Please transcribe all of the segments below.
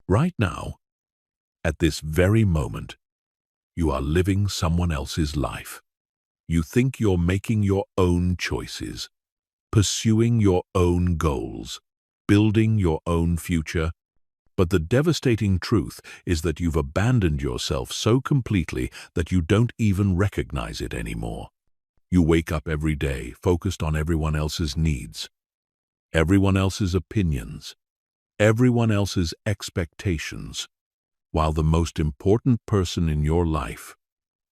Right now, at this very moment, you are living someone else's life. You think you're making your own choices, pursuing your own goals, building your own future. But the devastating truth is that you've abandoned yourself so completely that you don't even recognize it anymore. You wake up every day focused on everyone else's needs, everyone else's opinions, everyone else's expectations, while the most important person in your life,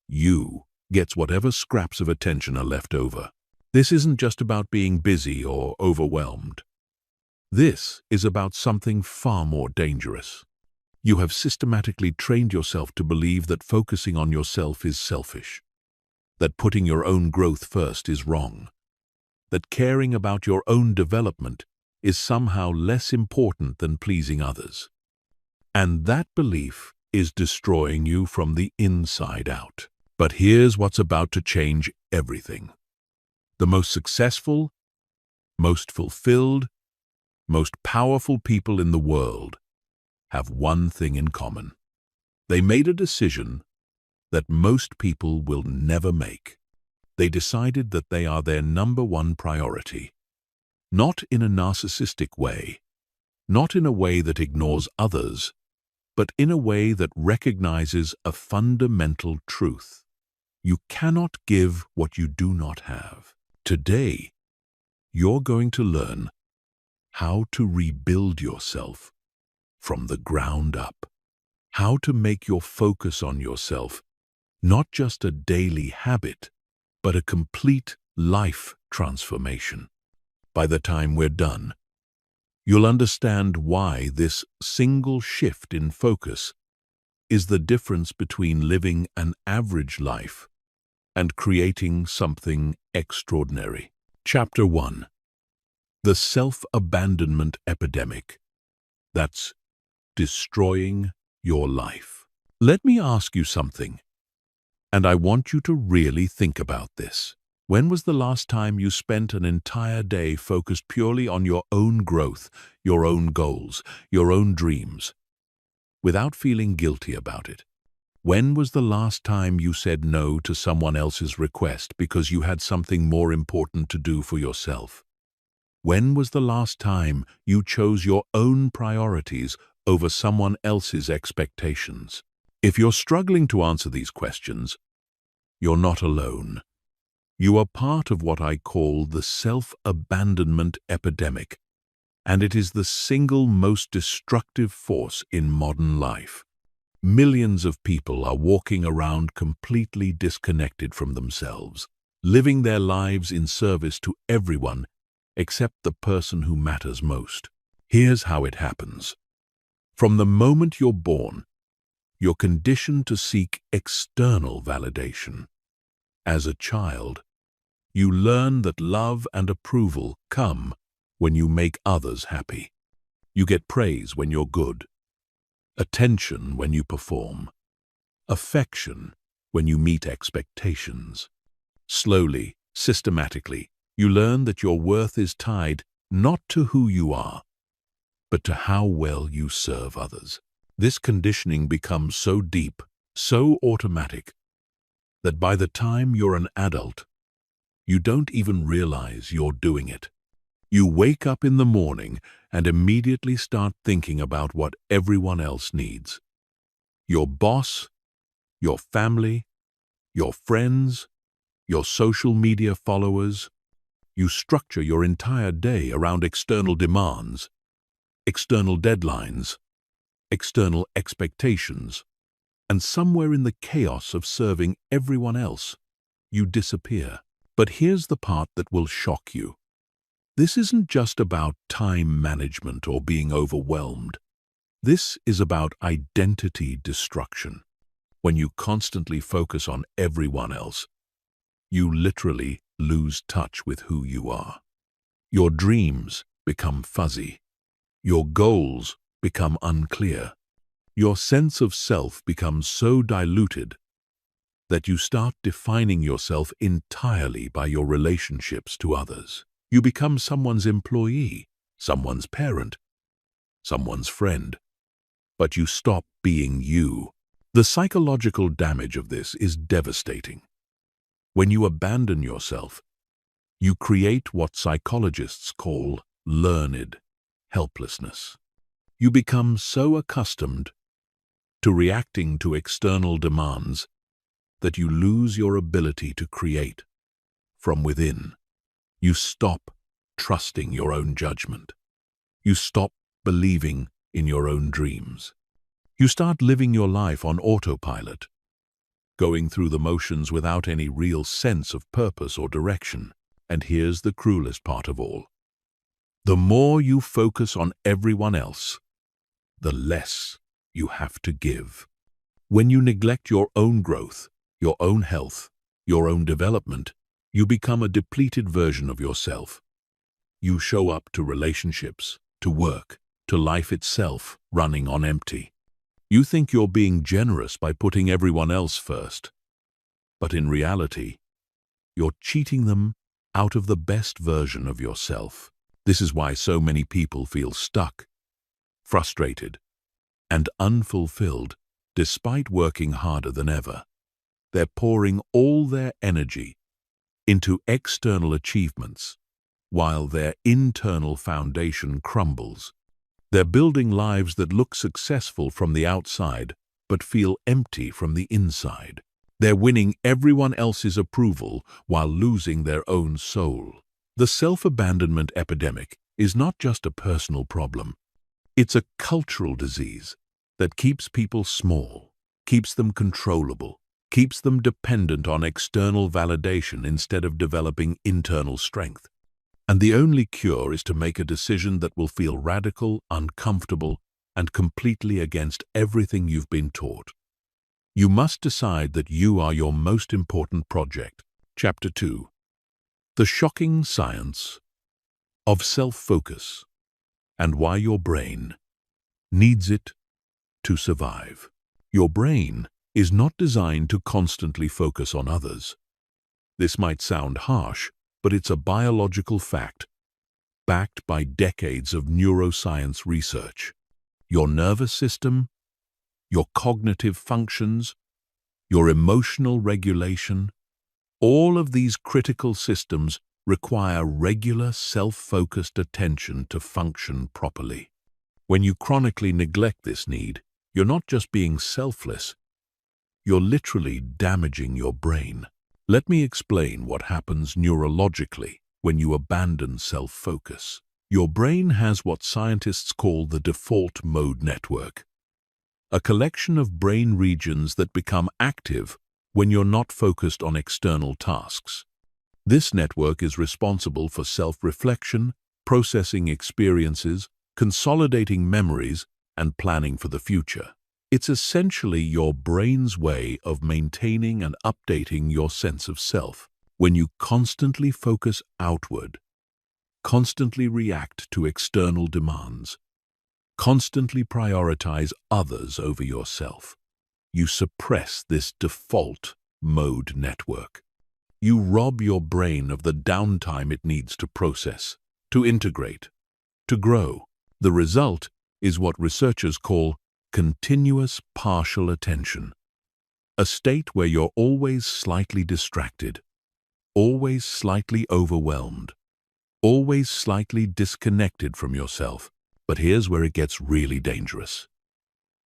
you, gets whatever scraps of attention are left over. This isn't just about being busy or overwhelmed. This is about something far more dangerous. You have systematically trained yourself to believe that focusing on yourself is selfish, that putting your own growth first is wrong, that caring about your own development is somehow less important than pleasing others. And that belief is destroying you from the inside out. But here's what's about to change everything. The most successful, most fulfilled, most powerful people in the world have one thing in common. They made a decision that most people will never make. They decided that they are their number one priority. Not in a narcissistic way, not in a way that ignores others, but in a way that recognizes a fundamental truth. You cannot give what you do not have. Today, you're going to learn how to rebuild yourself from the ground up. How to make your focus on yourself not just a daily habit, but a complete life transformation. By the time we're done, you'll understand why this single shift in focus is the difference between living an average life and creating something extraordinary. Chapter 1. The self-abandonment epidemic that's destroying your life. Let me ask you something, and I want you to really think about this. When was the last time you spent an entire day focused purely on your own growth, your own goals, your own dreams, without feeling guilty about it? When was the last time you said no to someone else's request because you had something more important to do for yourself? When was the last time you chose your own priorities over someone else's expectations? If you're struggling to answer these questions, you're not alone. You are part of what I call the self-abandonment epidemic, and it is the single most destructive force in modern life. Millions of people are walking around completely disconnected from themselves, living their lives in service to everyone except the person who matters most. Here's how it happens. From the moment you're born, you're conditioned to seek external validation. As a child, you learn that love and approval come when you make others happy. You get praise when you're good, attention when you perform, affection when you meet expectations. Slowly, systematically, you learn that your worth is tied not to who you are, but to how well you serve others. This conditioning becomes so deep, so automatic, that by the time you're an adult, you don't even realize you're doing it. You wake up in the morning and immediately start thinking about what everyone else needs. Your boss, your family, your friends, your social media followers. You structure your entire day around external demands, external deadlines, external expectations, and somewhere in the chaos of serving everyone else, you disappear. But here's the part that will shock you. This isn't just about time management or being overwhelmed. This is about identity destruction. When you constantly focus on everyone else, you literally lose touch with who you are. Your dreams become fuzzy. Your goals become unclear. Your sense of self becomes so diluted that you start defining yourself entirely by your relationships to others. You become someone's employee, someone's parent, someone's friend. but you stop being you. The psychological damage of this is devastating. When you abandon yourself, you create what psychologists call learned helplessness. You become so accustomed to reacting to external demands that you lose your ability to create from within. You stop trusting your own judgment. You stop believing in your own dreams. You start living your life on autopilot, going through the motions without any real sense of purpose or direction. And here's the cruelest part of all. The more you focus on everyone else, the less you have to give. When you neglect your own growth, your own health, your own development, you become a depleted version of yourself. You show up to relationships, to work, to life itself, running on empty. You think you're being generous by putting everyone else first. But in reality, you're cheating them out of the best version of yourself. This is why so many people feel stuck, frustrated, and unfulfilled despite working harder than ever. They're pouring all their energy into external achievements while their internal foundation crumbles. They're building lives that look successful from the outside but feel empty from the inside. They're winning everyone else's approval while losing their own soul. The self-abandonment epidemic is not just a personal problem. It's a cultural disease that keeps people small, keeps them controllable, keeps them dependent on external validation instead of developing internal strength. And the only cure is to make a decision that will feel radical, uncomfortable, and completely against everything you've been taught. You must decide that you are your most important project. Chapter 2. The shocking science of self-focus and why your brain needs it to survive. Your brain is not designed to constantly focus on others. This might sound harsh, but it's a biological fact, backed by decades of neuroscience research. Your nervous system, your cognitive functions, your emotional regulation, all of these critical systems require regular self-focused attention to function properly. When you chronically neglect this need, you're not just being selfless, you're literally damaging your brain. Let me explain what happens neurologically when you abandon self-focus. Your brain has what scientists call the default mode network, a collection of brain regions that become active when you're not focused on external tasks. This network is responsible for self-reflection, processing experiences, consolidating memories, and planning for the future. It's essentially your brain's way of maintaining and updating your sense of self. When you constantly focus outward, constantly react to external demands, constantly prioritize others over yourself, you suppress this default mode network. You rob your brain of the downtime it needs to process, to integrate, to grow. The result is what researchers call continuous partial attention, a state where you're always slightly distracted, always slightly overwhelmed, always slightly disconnected from yourself. But here's where it gets really dangerous.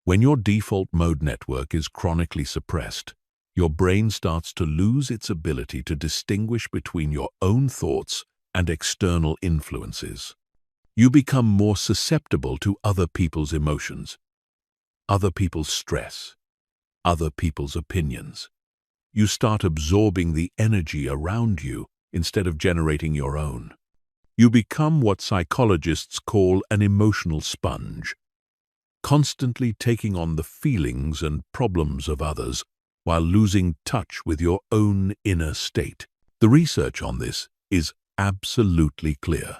When your default mode network is chronically suppressed, your brain starts to lose its ability to distinguish between your own thoughts and external influences. You become more susceptible to other people's emotions, other people's stress, other people's opinions. You start absorbing the energy around you instead of generating your own. You become what psychologists call an emotional sponge, constantly taking on the feelings and problems of others while losing touch with your own inner state. The research on this is absolutely clear.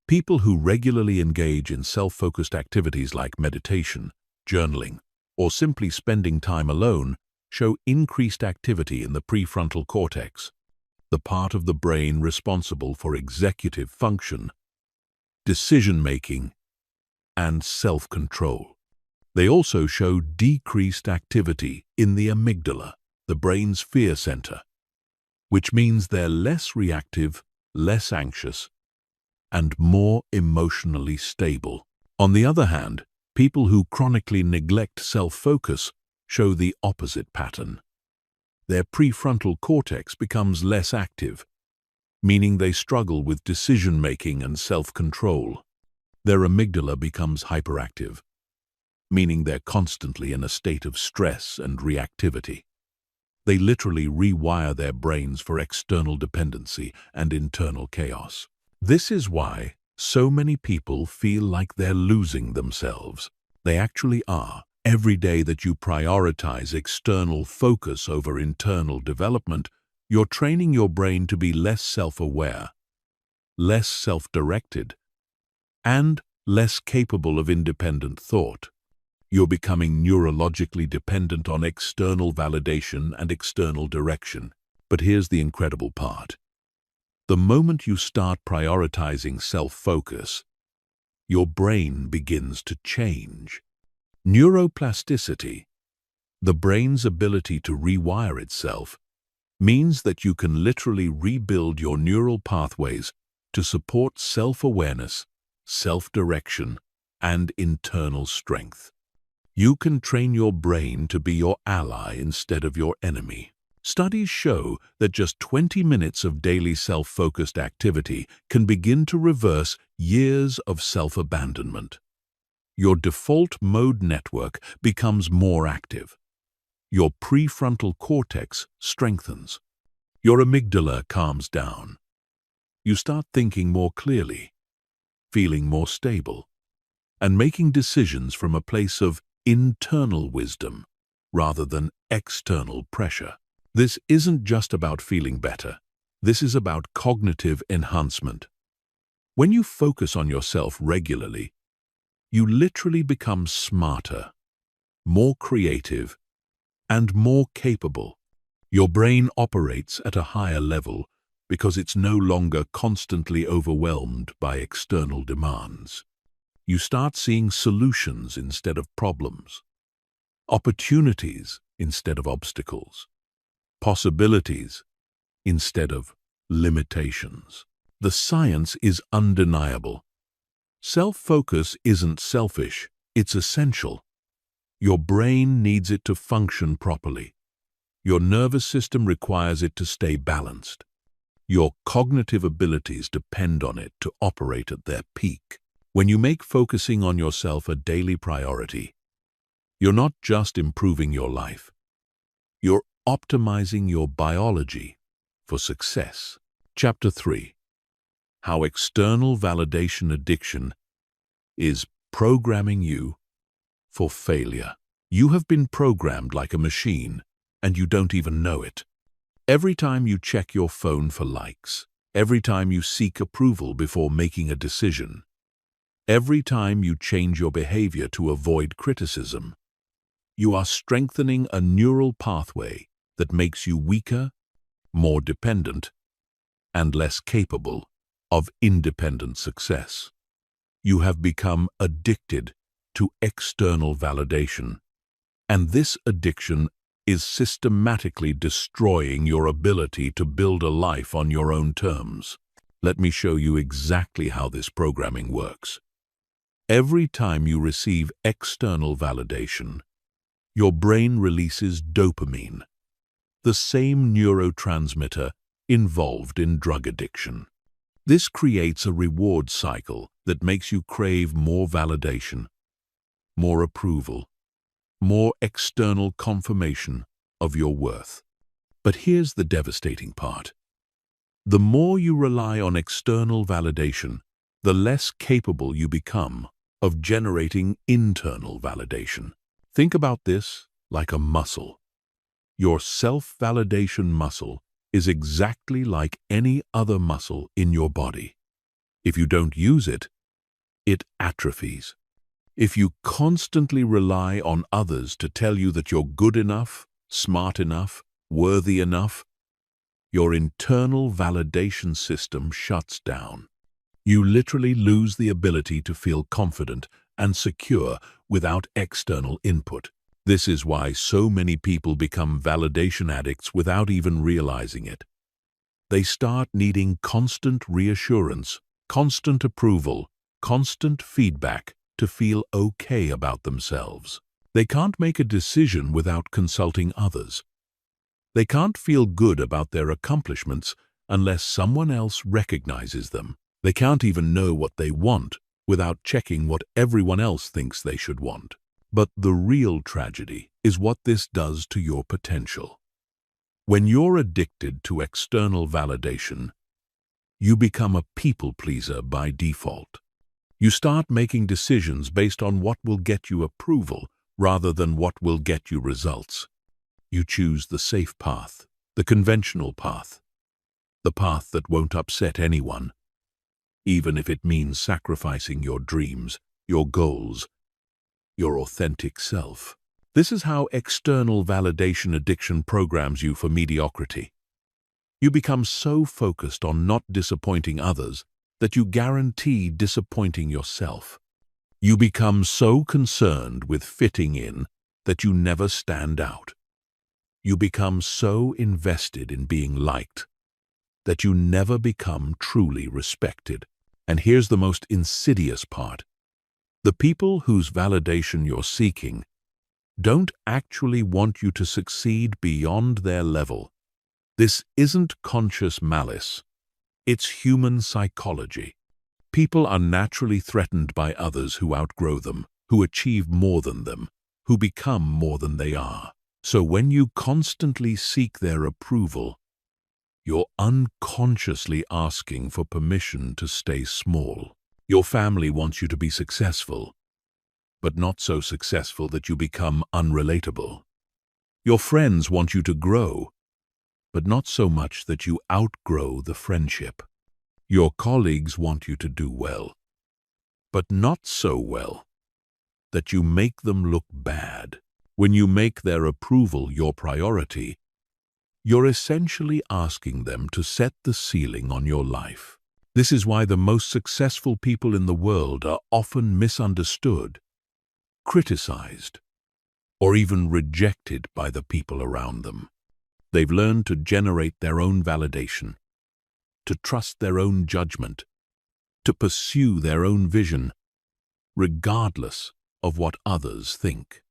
People who regularly engage in self-focused activities like meditation, journaling, or simply spending time alone show increased activity in the prefrontal cortex, the part of the brain responsible for executive function, decision-making, and self-control. They also show decreased activity in the amygdala, the brain's fear center, which means they're less reactive, less anxious, and more emotionally stable. On the other hand, people who chronically neglect self-focus show the opposite pattern. Their prefrontal cortex becomes less active, meaning they struggle with decision-making and self-control. Their amygdala becomes hyperactive, meaning they're constantly in a state of stress and reactivity. They literally rewire their brains for external dependency and internal chaos. This is why so many people feel like they're losing themselves. They actually are. Every day that you prioritize external focus over internal development, you're training your brain to be less self-aware, less self-directed, and less capable of independent thought. You're becoming neurologically dependent on external validation and external direction. But here's the incredible part. The moment you start prioritizing self-focus, your brain begins to change. Neuroplasticity, the brain's ability to rewire itself, means that you can literally rebuild your neural pathways to support self-awareness, self-direction, and internal strength. You can train your brain to be your ally instead of your enemy. Studies show that just 20 minutes of daily self-focused activity can begin to reverse years of self-abandonment. Your default mode network becomes more active. Your prefrontal cortex strengthens. Your amygdala calms down. You start thinking more clearly, feeling more stable, and making decisions from a place of internal wisdom rather than external pressure. This isn't just about feeling better. This is about cognitive enhancement. When you focus on yourself regularly, you literally become smarter, more creative, and more capable. Your brain operates at a higher level because it's no longer constantly overwhelmed by external demands. You start seeing solutions instead of problems, opportunities instead of obstacles, possibilities instead of limitations. The science is undeniable. Self-focus isn't selfish, it's essential. Your brain needs it to function properly. Your nervous system requires it to stay balanced. Your cognitive abilities depend on it to operate at their peak. When you make focusing on yourself a daily priority, you're not just improving your life. You're optimizing your biology for success. Chapter 3. How external validation addiction is programming you for failure. You have been programmed like a machine, and you don't even know it. Every time you check your phone for likes, every time you seek approval before making a decision, every time you change your behavior to avoid criticism, you are strengthening a neural pathway that makes you weaker, more dependent, and less capable of independent success. You have become addicted to external validation, and this addiction is systematically destroying your ability to build a life on your own terms. Let me show you exactly how this programming works. Every time you receive external validation, your brain releases dopamine, the same neurotransmitter involved in drug addiction. This creates a reward cycle that makes you crave more validation, more approval, more external confirmation of your worth. But here's the devastating part. The more you rely on external validation, the less capable you become of generating internal validation. Think about this like a muscle. Your self-validation muscle is exactly like any other muscle in your body. If you don't use it, it atrophies. If you constantly rely on others to tell you that you're good enough, smart enough, worthy enough, your internal validation system shuts down. You literally lose the ability to feel confident and secure without external input. This is why so many people become validation addicts without even realizing it. They start needing constant reassurance, constant approval, constant feedback to feel okay about themselves. They can't make a decision without consulting others. They can't feel good about their accomplishments unless someone else recognizes them. They can't even know what they want without checking what everyone else thinks they should want. But the real tragedy is what this does to your potential. When you're addicted to external validation, you become a people pleaser by default. You start making decisions based on what will get you approval rather than what will get you results. You choose the safe path, the conventional path, the path that won't upset anyone, even if it means sacrificing your dreams, your goals, your authentic self. This is how external validation addiction programs you for mediocrity. You become so focused on not disappointing others that you guarantee disappointing yourself. You become so concerned with fitting in that you never stand out. You become so invested in being liked that you never become truly respected. And here's the most insidious part. The people whose validation you're seeking don't actually want you to succeed beyond their level. This isn't conscious malice. It's human psychology. People are naturally threatened by others who outgrow them, who achieve more than them, who become more than they are. So when you constantly seek their approval, you're unconsciously asking for permission to stay small. Your family wants you to be successful, but not so successful that you become unrelatable. Your friends want you to grow, but not so much that you outgrow the friendship. Your colleagues want you to do well, but not so well that you make them look bad. When you make their approval your priority, you're essentially asking them to set the ceiling on your life. This is why the most successful people in the world are often misunderstood, criticized, or even rejected by the people around them. They've learned to generate their own validation, to trust their own judgment, to pursue their own vision, regardless of what others think.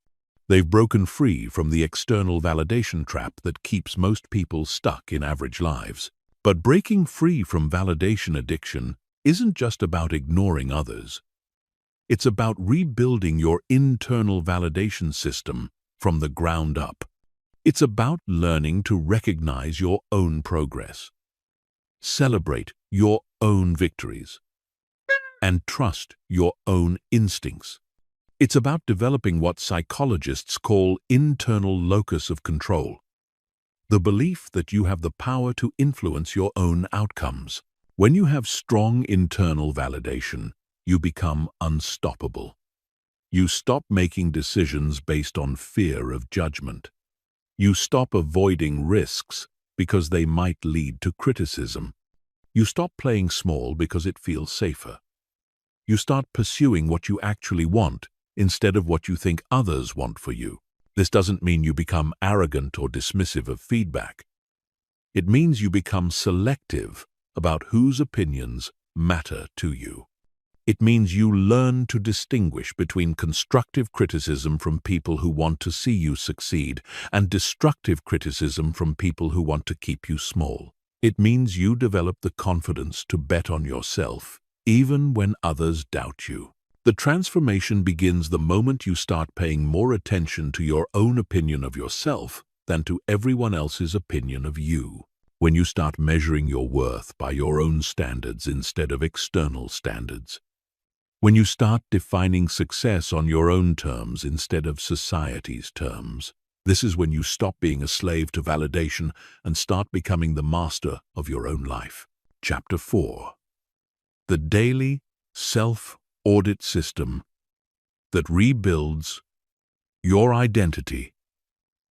They've broken free from the external validation trap that keeps most people stuck in average lives. But breaking free from validation addiction isn't just about ignoring others. It's about rebuilding your internal validation system from the ground up. It's about learning to recognize your own progress, celebrate your own victories, and trust your own instincts. It's about developing what psychologists call internal locus of control, the belief that you have the power to influence your own outcomes. When you have strong internal validation, you become unstoppable. You stop making decisions based on fear of judgment. You stop avoiding risks because they might lead to criticism. You stop playing small because it feels safer. You start pursuing what you actually want instead of what you think others want for you. This doesn't mean you become arrogant or dismissive of feedback. It means you become selective about whose opinions matter to you. It means you learn to distinguish between constructive criticism from people who want to see you succeed and destructive criticism from people who want to keep you small. It means you develop the confidence to bet on yourself, even when others doubt you. The transformation begins the moment you start paying more attention to your own opinion of yourself than to everyone else's opinion of you. When you start measuring your worth by your own standards instead of external standards. When you start defining success on your own terms instead of society's terms. This is when you stop being a slave to validation and start becoming the master of your own life. Chapter 4. The daily self-audit system that rebuilds your identity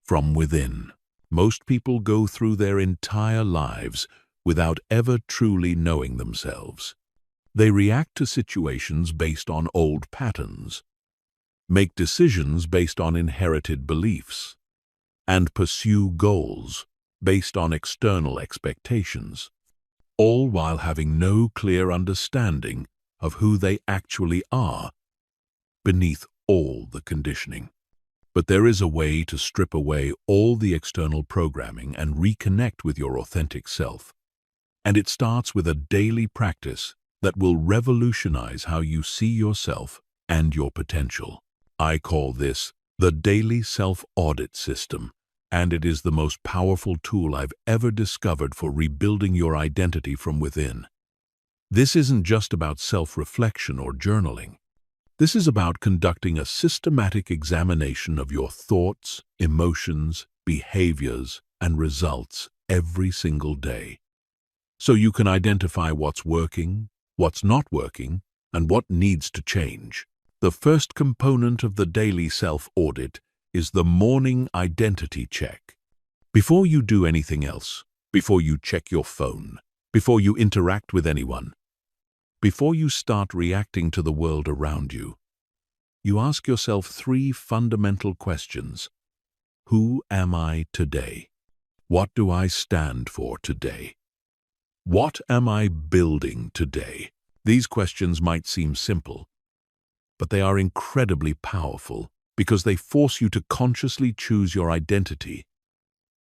from within. Most people go through their entire lives without ever truly knowing themselves. They react to situations based on old patterns, make decisions based on inherited beliefs, and pursue goals based on external expectations, all while having no clear understanding of who they actually are beneath all the conditioning. But there is a way to strip away all the external programming and reconnect with your authentic self. And it starts with a daily practice that will revolutionize how you see yourself and your potential. I call this the daily self-audit system, and it is the most powerful tool I've ever discovered for rebuilding your identity from within. This isn't just about self-reflection or journaling. This is about conducting a systematic examination of your thoughts, emotions, behaviors, and results every single day, so you can identify what's working, what's not working, and what needs to change. The first component of the daily self-audit is the morning identity check. Before you do anything else, before you check your phone, before you interact with anyone, before you start reacting to the world around you, you ask yourself 3 fundamental questions. Who am I today? What do I stand for today? What am I building today? These questions might seem simple, but they are incredibly powerful because they force you to consciously choose your identity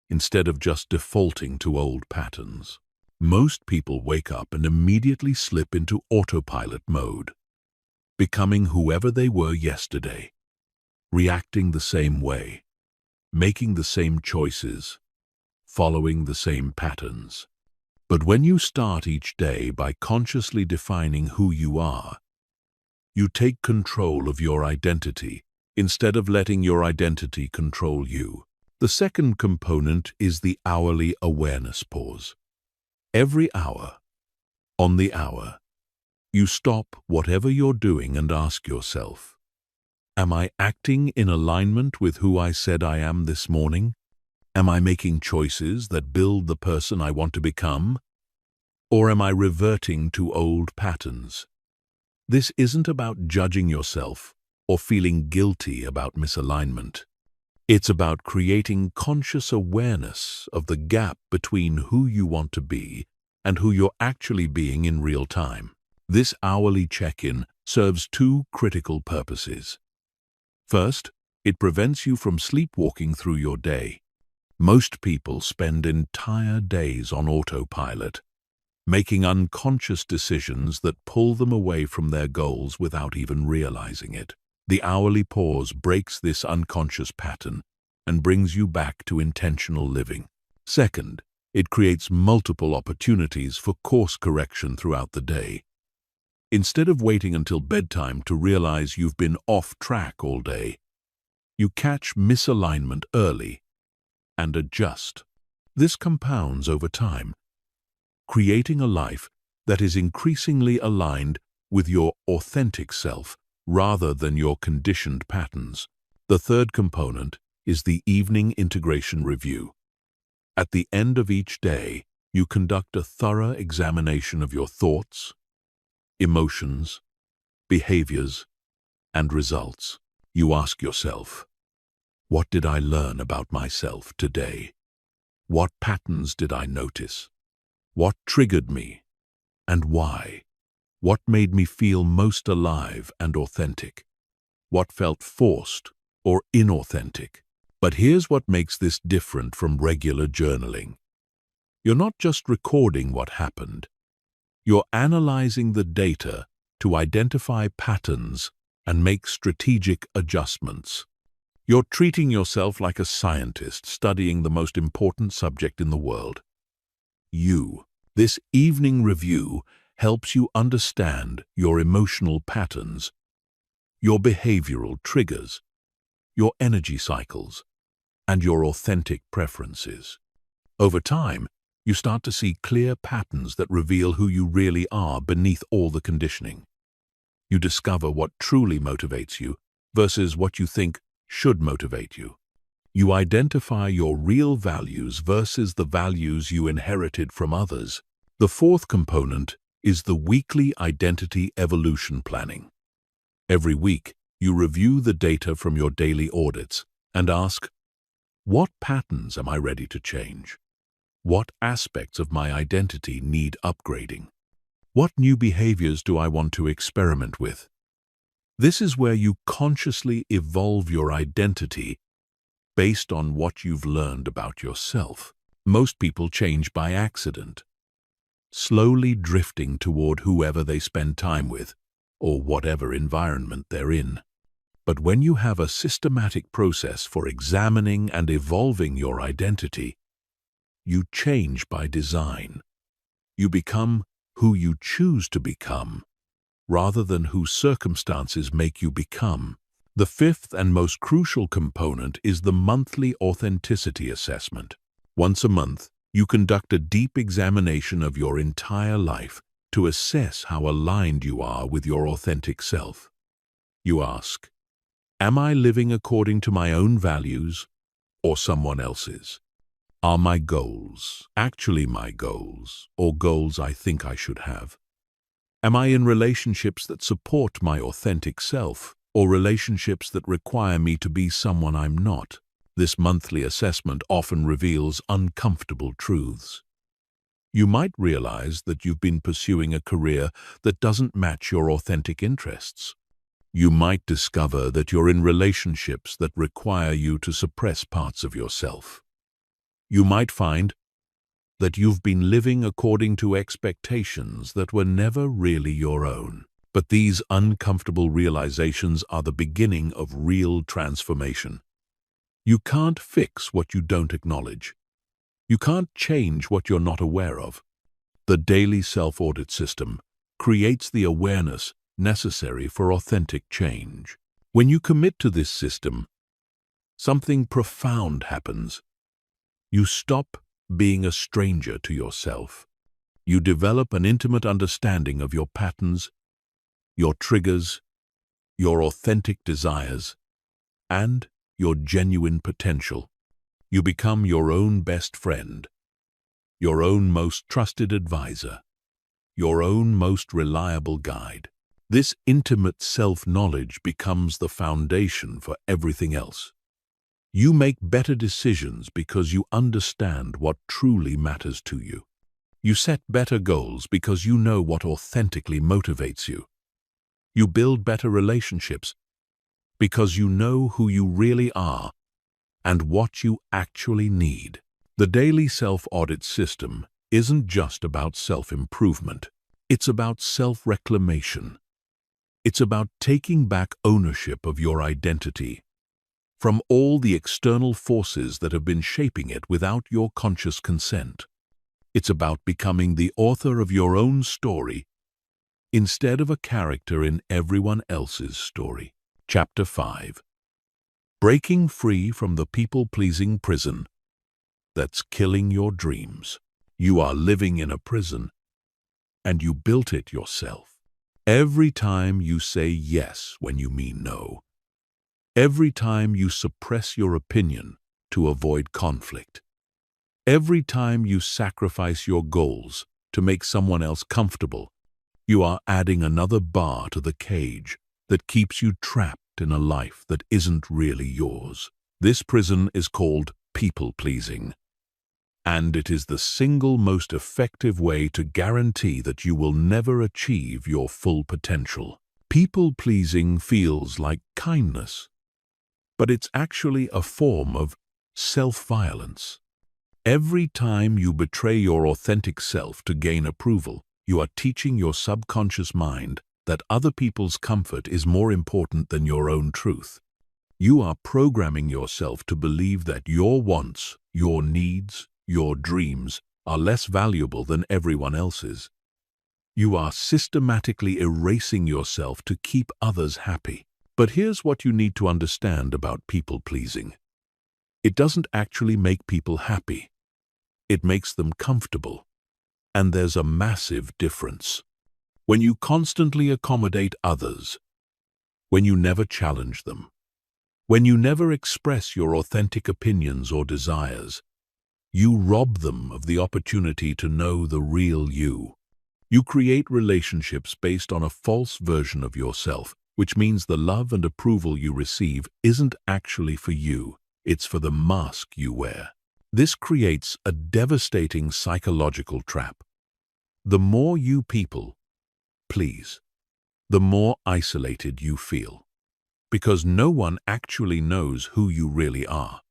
instead of just defaulting to old patterns. Most people wake up and immediately slip into autopilot mode, becoming whoever they were yesterday, reacting the same way, making the same choices, following the same patterns. But when you start each day by consciously defining who you are, you take control of your identity instead of letting your identity control you. The second component is the hourly awareness pause. Every hour, on the hour, you stop whatever you're doing and ask yourself, am I acting in alignment with who I said I am this morning? Am I making choices that build the person I want to become? Or am I reverting to old patterns? This isn't about judging yourself or feeling guilty about misalignment. It's about creating conscious awareness of the gap between who you want to be and who you're actually being in real time. This hourly check-in serves 2 critical purposes. First, it prevents you from sleepwalking through your day. Most people spend entire days on autopilot, making unconscious decisions that pull them away from their goals without even realizing it. The hourly pause breaks this unconscious pattern and brings you back to intentional living. Second, it creates multiple opportunities for course correction throughout the day. Instead of waiting until bedtime to realize you've been off track all day, you catch misalignment early and adjust. This compounds over time, creating a life that is increasingly aligned with your authentic self rather than your conditioned patterns. The third component is the evening integration review. At the end of each day, you conduct a thorough examination of your thoughts, emotions, behaviors, and results. You ask yourself, what did I learn about myself today? What patterns did I notice? What triggered me, and why? What made me feel most alive and authentic? What felt forced or inauthentic? But here's what makes this different from regular journaling. You're not just recording what happened. You're analyzing the data to identify patterns and make strategic adjustments. You're treating yourself like a scientist studying the most important subject in the world. This evening review helps you understand your emotional patterns, your behavioral triggers, your energy cycles, and your authentic preferences. Over time, you start to see clear patterns that reveal who you really are beneath all the conditioning. You discover what truly motivates you versus what you think should motivate you. You identify your real values versus the values you inherited from others. The fourth component is the weekly identity evolution planning. Every week, you review the data from your daily audits and ask, what patterns am I ready to change? What aspects of my identity need upgrading? What new behaviors do I want to experiment with? This is where you consciously evolve your identity based on what you've learned about yourself. Most people change by accident, slowly drifting toward whoever they spend time with or whatever environment they're in. But when you have a systematic process for examining and evolving your identity, you change by design. You become who you choose to become, rather than who circumstances make you become. The fifth and most crucial component is the monthly authenticity assessment. Once a month, you conduct a deep examination of your entire life to assess how aligned you are with your authentic self. You ask, am I living according to my own values or someone else's? Are my goals actually my goals or goals I think I should have? Am I in relationships that support my authentic self or relationships that require me to be someone I'm not? This monthly assessment often reveals uncomfortable truths. You might realize that you've been pursuing a career that doesn't match your authentic interests. You might discover that you're in relationships that require you to suppress parts of yourself. You might find that you've been living according to expectations that were never really your own. But these uncomfortable realizations are the beginning of real transformation. You can't fix what you don't acknowledge. You can't change what you're not aware of. The daily self-audit system creates the awareness necessary for authentic change. When you commit to this system, something profound happens. You stop being a stranger to yourself. You develop an intimate understanding of your patterns, your triggers, your authentic desires, and your genuine potential. You become your own best friend, your own most trusted advisor, your own most reliable guide. This intimate self-knowledge becomes the foundation for everything else. You make better decisions because you understand what truly matters to you. You set better goals because you know what authentically motivates you. You build better relationships because you know who you really are and what you actually need. The daily self-audit system isn't just about self-improvement. It's about self-reclamation. It's about taking back ownership of your identity from all the external forces that have been shaping it without your conscious consent. It's about becoming the author of your own story instead of a character in everyone else's story. Chapter 5. Breaking free from the people-pleasing prison that's killing your dreams. You are living in a prison, and you built it yourself. Every time you say yes when you mean no, every time you suppress your opinion to avoid conflict, every time you sacrifice your goals to make someone else comfortable, you are adding another bar to the cage that keeps you trapped in a life that isn't really yours. This prison is called people-pleasing, and it is the single most effective way to guarantee that you will never achieve your full potential. People-pleasing feels like kindness, but it's actually a form of self-violence. Every time you betray your authentic self to gain approval, you are teaching your subconscious mind that other people's comfort is more important than your own truth. You are programming yourself to believe that your wants, your needs, your dreams are less valuable than everyone else's. You are systematically erasing yourself to keep others happy. But here's what you need to understand about people-pleasing. It doesn't actually make people happy. It makes them comfortable. And there's a massive difference. When you constantly accommodate others, when you never challenge them, when you never express your authentic opinions or desires, you rob them of the opportunity to know the real you. You create relationships based on a false version of yourself, which means the love and approval you receive isn't actually for you, it's for the mask you wear. This creates a devastating psychological trap. The more you people please, the more isolated you feel, because no one actually knows who you really are.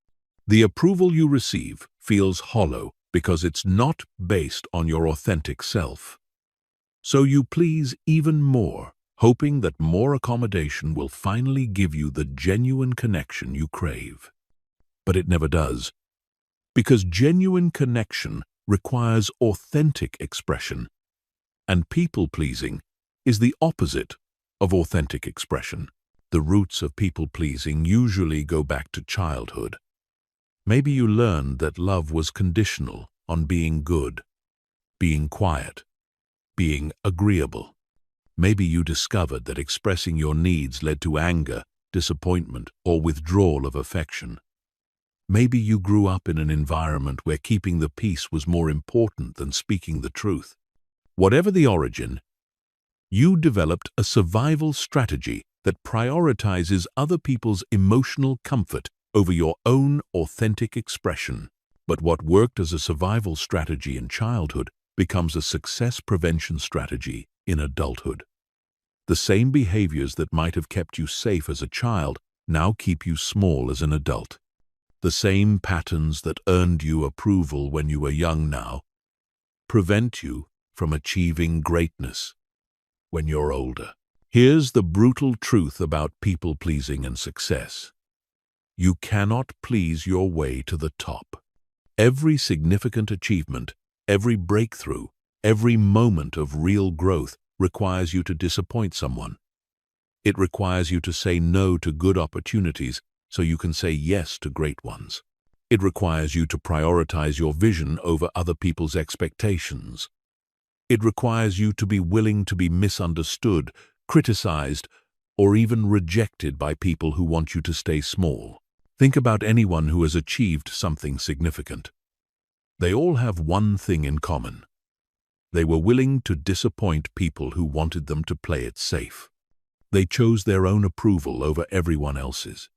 The approval you receive feels hollow because it's not based on your authentic self. So you please even more, hoping that more accommodation will finally give you the genuine connection you crave. But it never does, because genuine connection requires authentic expression, and people-pleasing is the opposite of authentic expression. The roots of people-pleasing usually go back to childhood. Maybe you learned that love was conditional on being good, being quiet, being agreeable. Maybe you discovered that expressing your needs led to anger, disappointment, or withdrawal of affection. Maybe you grew up in an environment where keeping the peace was more important than speaking the truth. Whatever the origin, you developed a survival strategy that prioritizes other people's emotional comfort over your own authentic expression. But what worked as a survival strategy in childhood becomes a success prevention strategy in adulthood. The same behaviors that might have kept you safe as a child now keep you small as an adult. The same patterns that earned you approval when you were young now prevent you from achieving greatness when you're older. Here's the brutal truth about people-pleasing and success. You cannot please your way to the top. Every significant achievement, every breakthrough, every moment of real growth requires you to disappoint someone. It requires you to say no to good opportunities so you can say yes to great ones. It requires you to prioritize your vision over other people's expectations. It requires you to be willing to be misunderstood, criticized, or even rejected by people who want you to stay small. Think about anyone who has achieved something significant. They all have one thing in common. They were willing to disappoint people who wanted them to play it safe. They chose their own approval over everyone else's.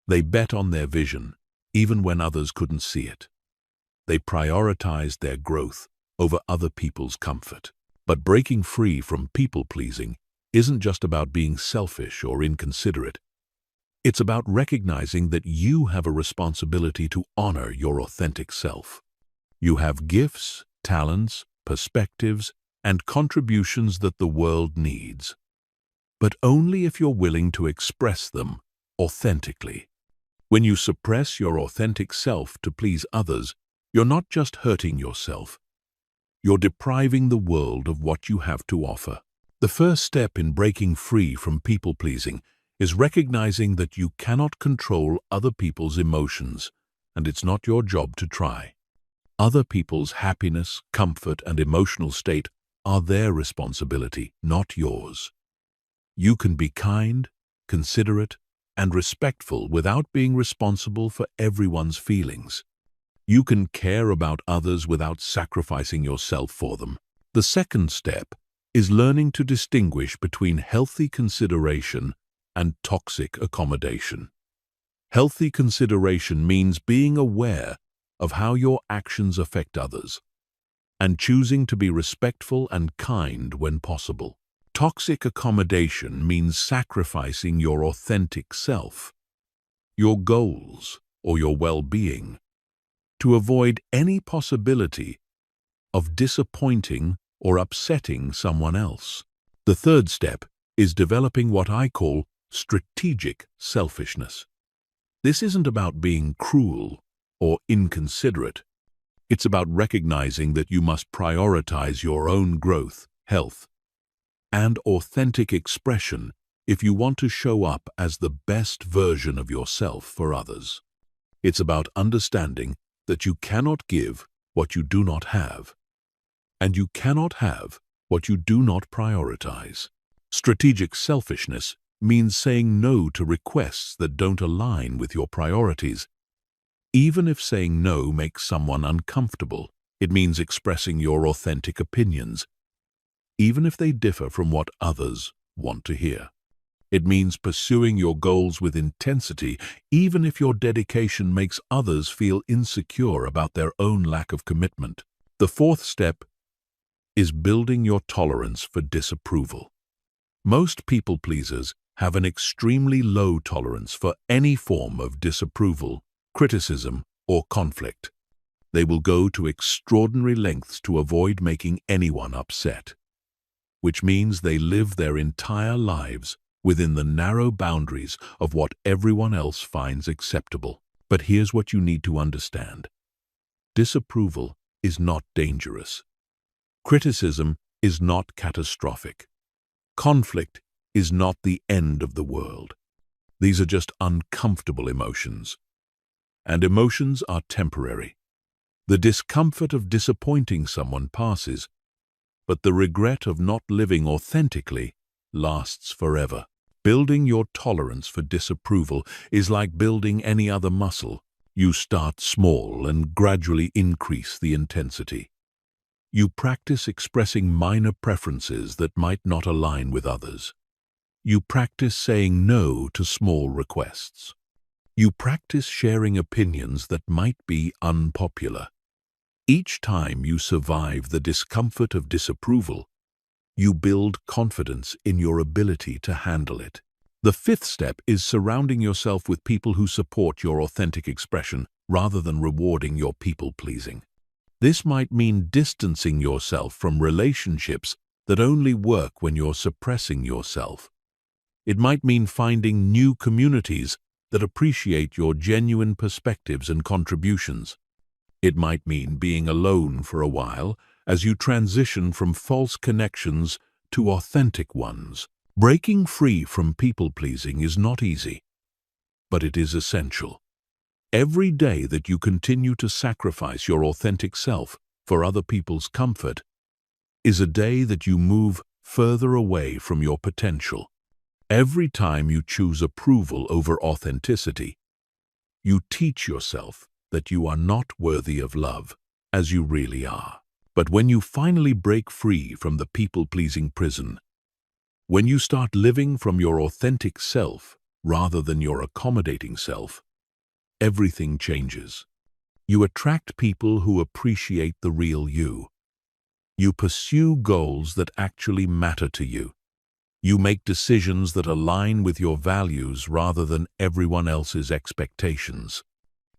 They bet on their vision, even when others couldn't see it. They prioritized their growth over other people's comfort. But breaking free from people-pleasing isn't just about being selfish or inconsiderate. It's about recognizing that you have a responsibility to honor your authentic self. You have gifts, talents, perspectives, and contributions that the world needs, but only if you're willing to express them authentically. When you suppress your authentic self to please others, you're not just hurting yourself. You're depriving the world of what you have to offer. The first step in breaking free from people-pleasing is recognizing that you cannot control other people's emotions, and it's not your job to try. Other people's happiness, comfort, and emotional state are their responsibility, not yours. You can be kind, considerate, and respectful without being responsible for everyone's feelings. You can care about others without sacrificing yourself for them. The second step is learning to distinguish between healthy consideration and toxic accommodation. Healthy consideration means being aware of how your actions affect others and choosing to be respectful and kind when possible. Toxic accommodation means sacrificing your authentic self, your goals, or your well-being to avoid any possibility of disappointing or upsetting someone else. The third step is developing what I call strategic selfishness. This isn't about being cruel or inconsiderate. It's about recognizing that you must prioritize your own growth, health, and authentic expression if you want to show up as the best version of yourself for others. It's about understanding that you cannot give what you do not have, and you cannot have what you do not prioritize. Strategic selfishness means saying no to requests that don't align with your priorities. Even if saying no makes someone uncomfortable, it means expressing your authentic opinions, even if they differ from what others want to hear. It means pursuing your goals with intensity, even if your dedication makes others feel insecure about their own lack of commitment. The fourth step is building your tolerance for disapproval. Most people pleasers have an extremely low tolerance for any form of disapproval, criticism, or conflict. They will go to extraordinary lengths to avoid making anyone upset, which means they live their entire lives within the narrow boundaries of what everyone else finds acceptable. But here's what you need to understand. Disapproval is not dangerous. Criticism is not catastrophic. Conflict is not the end of the world. These are just uncomfortable emotions. And emotions are temporary. The discomfort of disappointing someone passes, but the regret of not living authentically lasts forever. Building your tolerance for disapproval is like building any other muscle. You start small and gradually increase the intensity. You practice expressing minor preferences that might not align with others. You practice saying no to small requests. You practice sharing opinions that might be unpopular. Each time you survive the discomfort of disapproval, you build confidence in your ability to handle it. The fifth step is surrounding yourself with people who support your authentic expression rather than rewarding your people-pleasing. This might mean distancing yourself from relationships that only work when you're suppressing yourself. It might mean finding new communities that appreciate your genuine perspectives and contributions. It might mean being alone for a while as you transition from false connections to authentic ones. Breaking free from people-pleasing is not easy, but it is essential. Every day that you continue to sacrifice your authentic self for other people's comfort is a day that you move further away from your potential. Every time you choose approval over authenticity, you teach yourself that you are not worthy of love as you really are. But when you finally break free from the people-pleasing prison, when you start living from your authentic self rather than your accommodating self, everything changes. You attract people who appreciate the real you. You pursue goals that actually matter to you. You make decisions that align with your values rather than everyone else's expectations.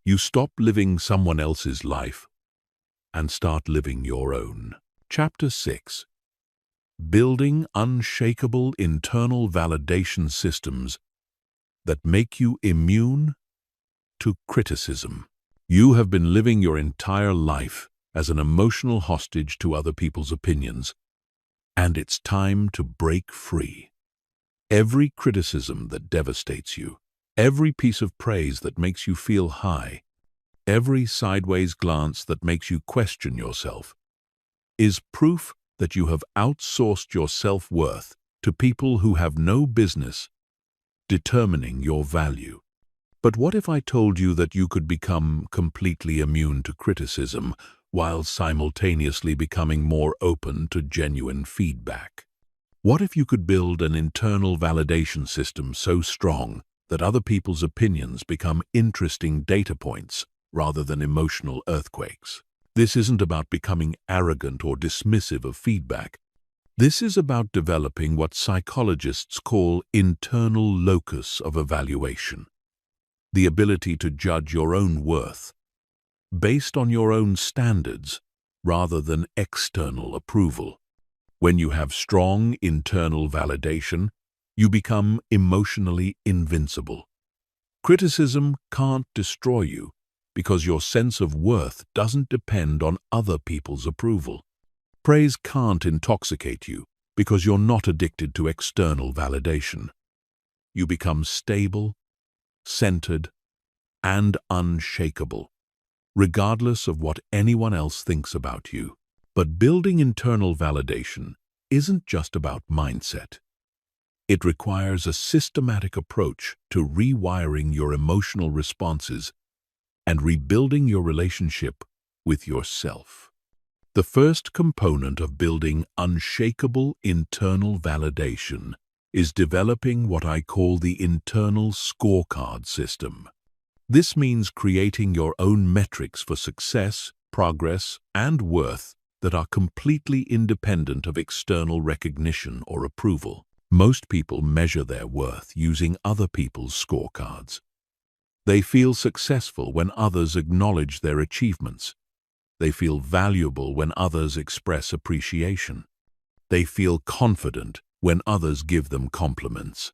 You stop living someone else's life and start living your own. Chapter 6. Building unshakable internal validation systems that make you immune to criticism. You have been living your entire life as an emotional hostage to other people's opinions, and it's time to break free. Every criticism that devastates you, every piece of praise that makes you feel high, every sideways glance that makes you question yourself, is proof that you have outsourced your self-worth to people who have no business determining your value. But what if I told you that you could become completely immune to criticism while simultaneously becoming more open to genuine feedback? What if you could build an internal validation system so strong that other people's opinions become interesting data points rather than emotional earthquakes? This isn't about becoming arrogant or dismissive of feedback. This is about developing what psychologists call internal locus of evaluation, the ability to judge your own worth based on your own standards rather than external approval. When you have strong internal validation, you become emotionally invincible. Criticism can't destroy you because your sense of worth doesn't depend on other people's approval. Praise can't intoxicate you because you're not addicted to external validation. You become stable, centered, and unshakable, regardless of what anyone else thinks about you. But building internal validation isn't just about mindset. It requires a systematic approach to rewiring your emotional responses and rebuilding your relationship with yourself. The first component of building unshakable internal validation is developing what I call the internal scorecard system. This means creating your own metrics for success, progress, and worth that are completely independent of external recognition or approval. Most people measure their worth using other people's scorecards. They feel successful when others acknowledge their achievements. They feel valuable when others express appreciation. They feel confident when others give them compliments.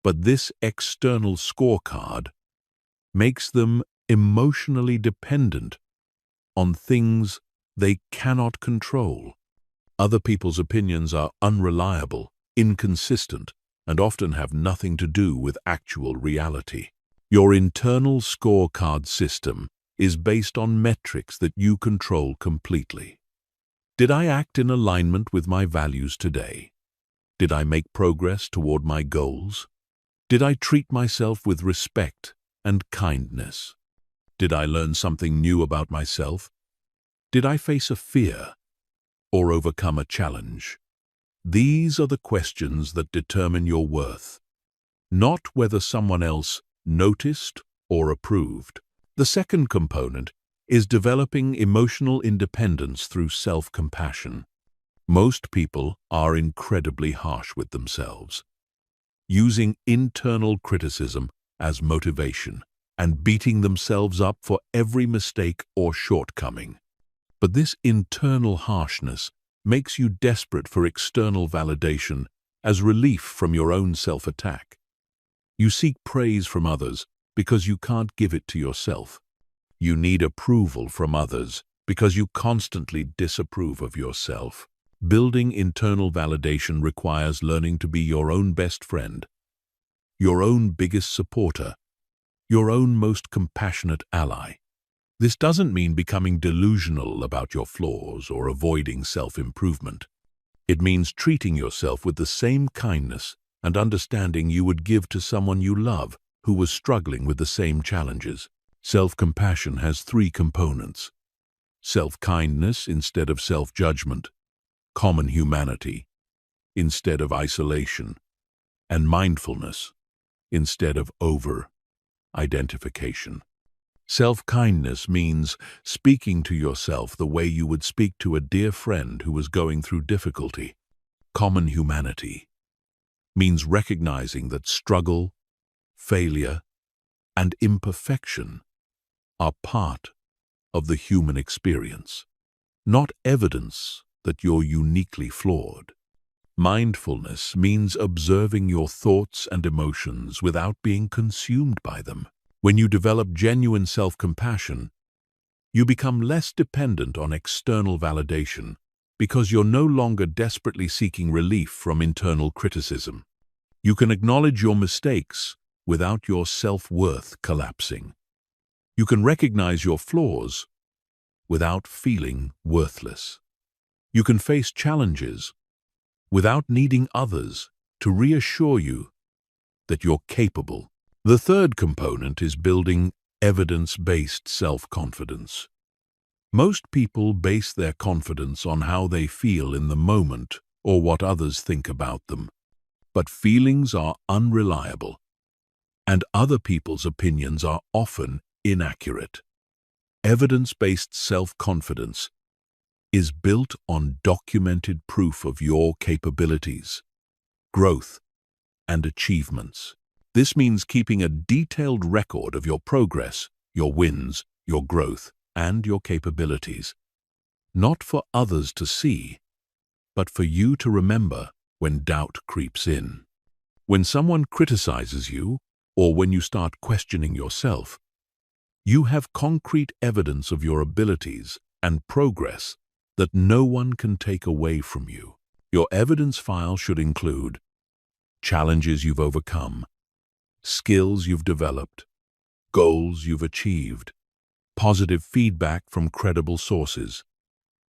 But this external scorecard makes them emotionally dependent on things they cannot control. Other people's opinions are unreliable, inconsistent, and often have nothing to do with actual reality. Your internal scorecard system is based on metrics that you control completely. Did I act in alignment with my values today? Did I make progress toward my goals? Did I treat myself with respect and kindness? Did I learn something new about myself? Did I face a fear or overcome a challenge? These are the questions that determine your worth, not whether someone else noticed or approved. The second component is developing emotional independence through self-compassion. Most people are incredibly harsh with themselves, using internal criticism as motivation and beating themselves up for every mistake or shortcoming. But this internal harshness makes you desperate for external validation as relief from your own self-attack. You seek praise from others because you can't give it to yourself. You need approval from others because you constantly disapprove of yourself. Building internal validation requires learning to be your own best friend, your own biggest supporter, your own most compassionate ally. This doesn't mean becoming delusional about your flaws or avoiding self-improvement. It means treating yourself with the same kindness and understanding you would give to someone you love who was struggling with the same challenges. Self-compassion has three components: self-kindness instead of self-judgment, common humanity instead of isolation, and mindfulness instead of over-identification. Self-kindness means speaking to yourself the way you would speak to a dear friend who was going through difficulty. Common humanity means recognizing that struggle, failure, and imperfection are part of the human experience, not evidence that you're uniquely flawed. Mindfulness means observing your thoughts and emotions without being consumed by them. When you develop genuine self-compassion, you become less dependent on external validation because you're no longer desperately seeking relief from internal criticism. You can acknowledge your mistakes without your self-worth collapsing. You can recognize your flaws without feeling worthless. You can face challenges without needing others to reassure you that you're capable. The third component is building evidence-based self-confidence. Most people base their confidence on how they feel in the moment or what others think about them. But feelings are unreliable, and other people's opinions are often inaccurate. Evidence-based self-confidence is built on documented proof of your capabilities, growth, and achievements. This means keeping a detailed record of your progress, your wins, your growth, and your capabilities, not for others to see, but for you to remember when doubt creeps in. When someone criticizes you, or when you start questioning yourself, you have concrete evidence of your abilities and progress that no one can take away from you. Your evidence file should include challenges you've overcome, skills you've developed, goals you've achieved, positive feedback from credible sources,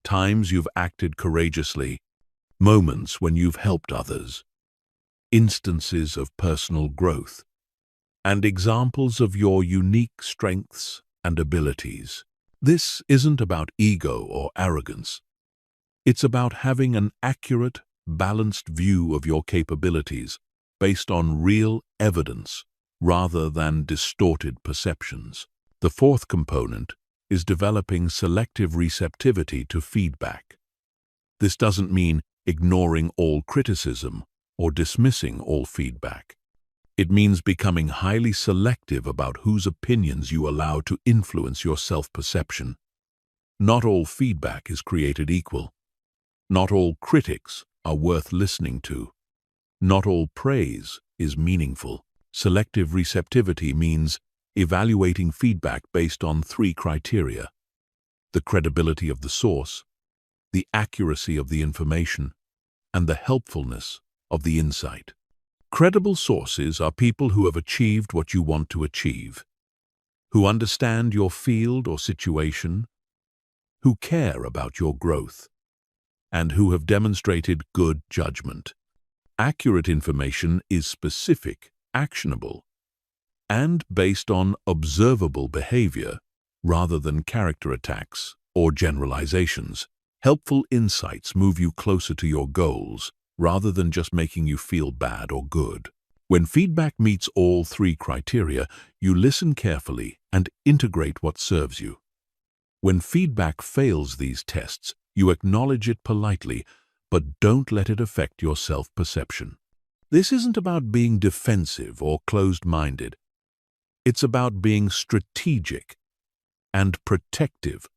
times you've acted courageously, moments when you've helped others, instances of personal growth, and examples of your unique strengths and abilities. This isn't about ego or arrogance. It's about having an accurate, balanced view of your capabilities based on real evidence rather than distorted perceptions. The fourth component is developing selective receptivity to feedback. This doesn't mean ignoring all criticism or dismissing all feedback. It means becoming highly selective about whose opinions you allow to influence your self-perception. Not all feedback is created equal. Not all critics are worth listening to. Not all praise is meaningful. Selective receptivity means evaluating feedback based on three criteria: the credibility of the source, the accuracy of the information, and the helpfulness of the insight. Credible sources are people who have achieved what you want to achieve, who understand your field or situation, who care about your growth, and who have demonstrated good judgment. Accurate information is specific, actionable, and based on observable behavior rather than character attacks or generalizations. Helpful insights move you closer to your goals rather than just making you feel bad or good. When feedback meets all three criteria, you listen carefully and integrate what serves you. When feedback fails these tests, you acknowledge it politely, but don't let it affect your self-perception. This isn't about being defensive or closed-minded. It's about being strategic and protective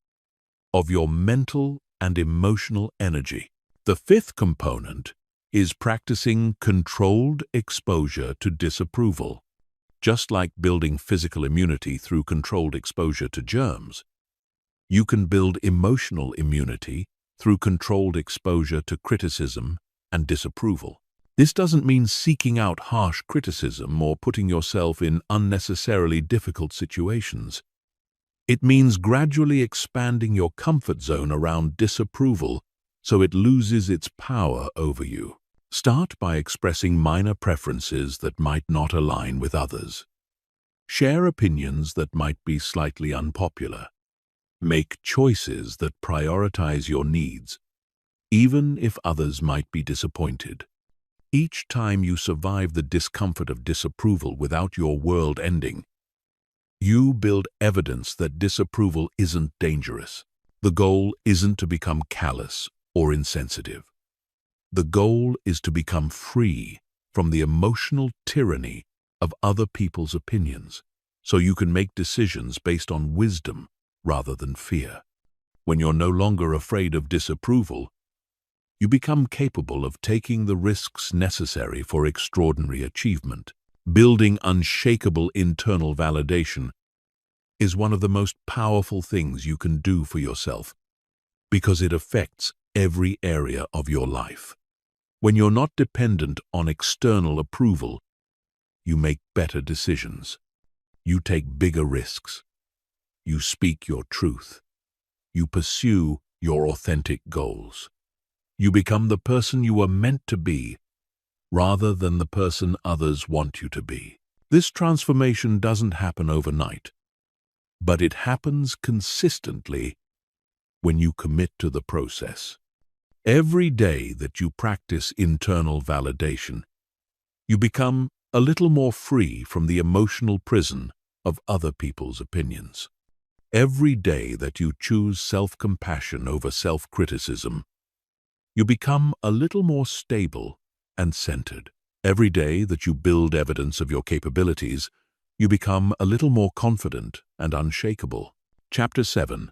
of your mental and emotional energy. The fifth component is practicing controlled exposure to disapproval. Just like building physical immunity through controlled exposure to germs, you can build emotional immunity through controlled exposure to criticism and disapproval. This doesn't mean seeking out harsh criticism or putting yourself in unnecessarily difficult situations. It means gradually expanding your comfort zone around disapproval so it loses its power over you. Start by expressing minor preferences that might not align with others. Share opinions that might be slightly unpopular. Make choices that prioritize your needs, even if others might be disappointed. Each time you survive the discomfort of disapproval without your world ending, you build evidence that disapproval isn't dangerous. The goal isn't to become callous or insensitive. The goal is to become free from the emotional tyranny of other people's opinions, so you can make decisions based on wisdom rather than fear. When you're no longer afraid of disapproval, you become capable of taking the risks necessary for extraordinary achievement. Building unshakable internal validation is one of the most powerful things you can do for yourself because it affects every area of your life. When you're not dependent on external approval, you make better decisions. You take bigger risks. You speak your truth. You pursue your authentic goals. You become the person you are meant to be, rather than the person others want you to be. This transformation doesn't happen overnight, but it happens consistently when you commit to the process. Every day that you practice internal validation, you become a little more free from the emotional prison of other people's opinions. Every day that you choose self-compassion over self-criticism, you become a little more stable and centered. Every day that you build evidence of your capabilities, you become a little more confident and unshakable. Chapter 7.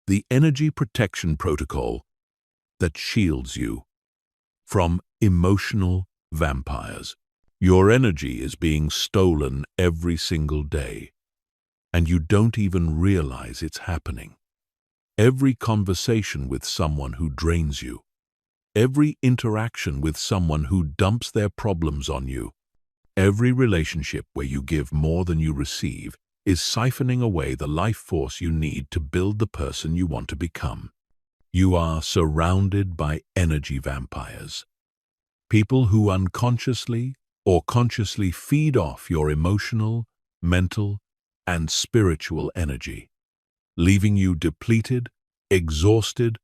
The Energy Protection Protocol that shields you from emotional vampires. Your energy is being stolen every single day, and you don't even realize it's happening. Every conversation with someone who drains you, every interaction with someone who dumps their problems on you, every relationship where you give more than you receive is siphoning away the life force you need to build the person you want to become. You are surrounded by energy vampires, people who unconsciously or consciously feed off your emotional, mental, and spiritual energy. leaving you depleted, exhausted,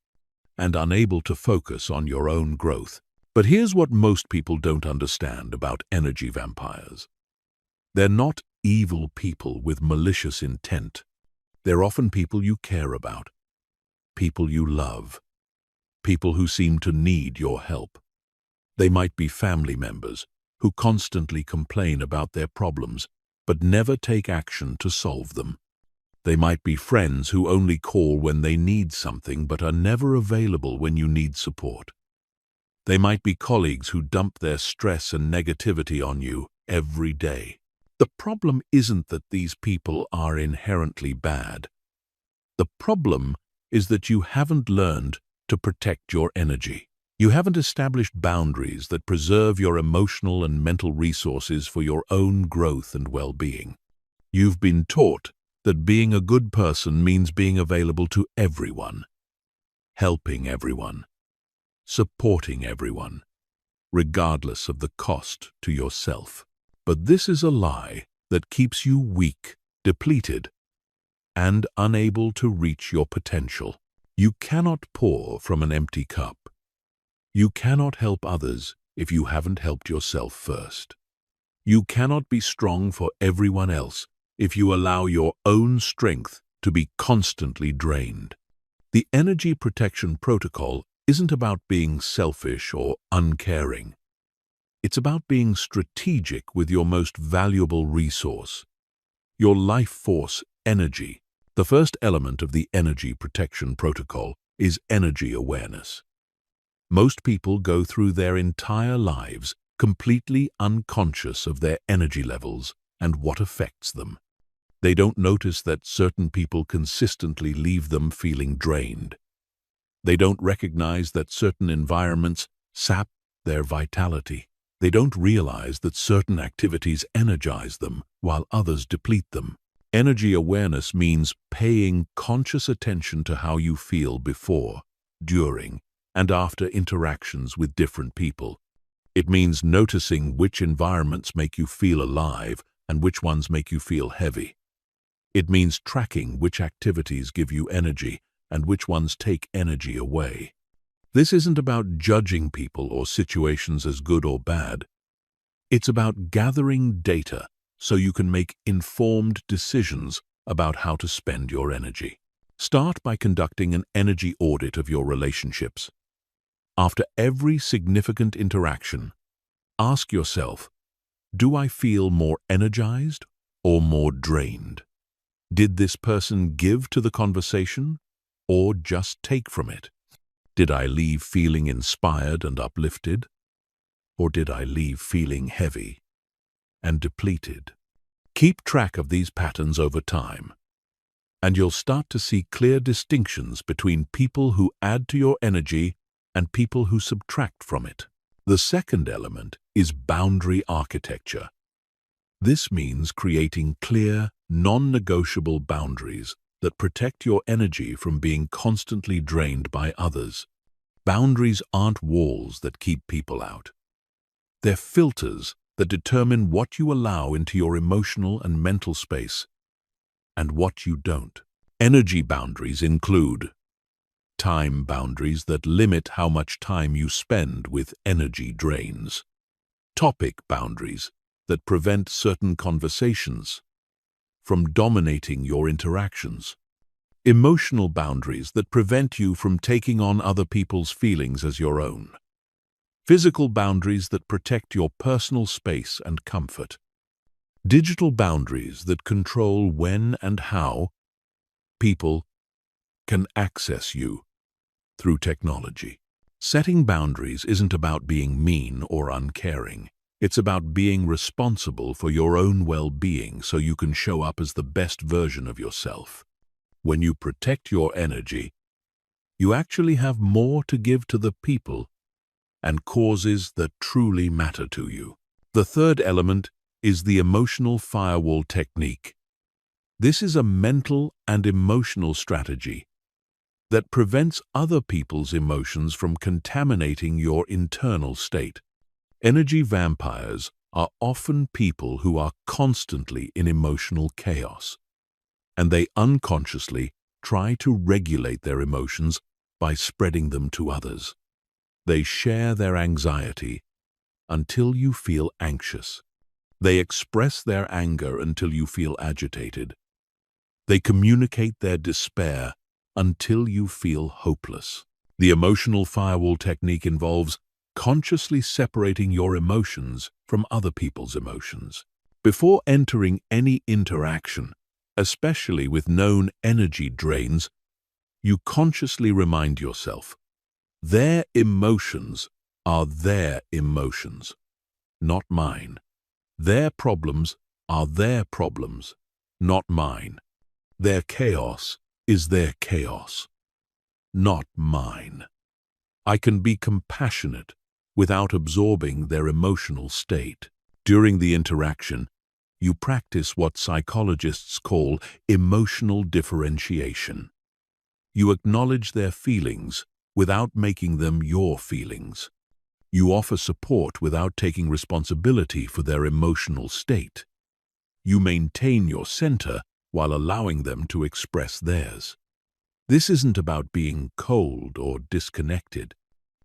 and unable to focus on your own growth. But here's what most people don't understand about energy vampires. They're not evil people with malicious intent. They're often people you care about, people you love, people who seem to need your help. They might be family members who constantly complain about their problems but never take action to solve them. They might be friends who only call when they need something but are never available when you need support. They might be colleagues who dump their stress and negativity on you every day. The problem isn't that these people are inherently bad. The problem is that you haven't learned to protect your energy. You haven't established boundaries that preserve your emotional and mental resources for your own growth and well-being. You've been taught that being a good person means being available to everyone, helping everyone, supporting everyone, regardless of the cost to yourself. But this is a lie that keeps you weak, depleted, and unable to reach your potential. You cannot pour from an empty cup. You cannot help others if you haven't helped yourself first. You cannot be strong for everyone else if you allow your own strength to be constantly drained. The energy protection protocol isn't about being selfish or uncaring. It's about being strategic with your most valuable resource, your life force energy. The first element of the energy protection protocol is energy awareness. Most people go through their entire lives completely unconscious of their energy levels and what affects them. They don't notice that certain people consistently leave them feeling drained. They don't recognize that certain environments sap their vitality. They don't realize that certain activities energize them while others deplete them. Energy awareness means paying conscious attention to how you feel before, during, and after interactions with different people. It means noticing which environments make you feel alive and which ones make you feel heavy. It means tracking which activities give you energy and which ones take energy away. This isn't about judging people or situations as good or bad. It's about gathering data so you can make informed decisions about how to spend your energy. Start by conducting an energy audit of your relationships. After every significant interaction, ask yourself, do I feel more energized or more drained? Did this person give to the conversation or just take from it? Did I leave feeling inspired and uplifted? Or did I leave feeling heavy and depleted? Keep track of these patterns over time, and you'll start to see clear distinctions between people who add to your energy and people who subtract from it. The second element is boundary architecture. This means creating clear, non-negotiable boundaries that protect your energy from being constantly drained by others. Boundaries aren't walls that keep people out. They're filters that determine what you allow into your emotional and mental space and what you don't. Energy boundaries include time boundaries that limit how much time you spend with energy drains, topic boundaries that prevent certain conversations from dominating your interactions, emotional boundaries that prevent you from taking on other people's feelings as your own, physical boundaries that protect your personal space and comfort, digital boundaries that control when and how people can access you through technology. Setting boundaries isn't about being mean or uncaring. It's about being responsible for your own well-being so you can show up as the best version of yourself. When you protect your energy, you actually have more to give to the people and causes that truly matter to you. The third element is the emotional firewall technique. This is a mental and emotional strategy that prevents other people's emotions from contaminating your internal state. Energy vampires are often people who are constantly in emotional chaos, and they unconsciously try to regulate their emotions by spreading them to others. They share their anxiety until you feel anxious. They express their anger until you feel agitated. They communicate their despair until you feel hopeless. The emotional firewall technique involves consciously separating your emotions from other people's emotions. Before entering any interaction, especially with known energy drains, you consciously remind yourself, their emotions are their emotions, not mine. Their problems are their problems, not mine. Their chaos is their chaos, not mine. I can be compassionate without absorbing their emotional state. During the interaction, you practice what psychologists call emotional differentiation. You acknowledge their feelings without making them your feelings. You offer support without taking responsibility for their emotional state. You maintain your center while allowing them to express theirs. This isn't about being cold or disconnected.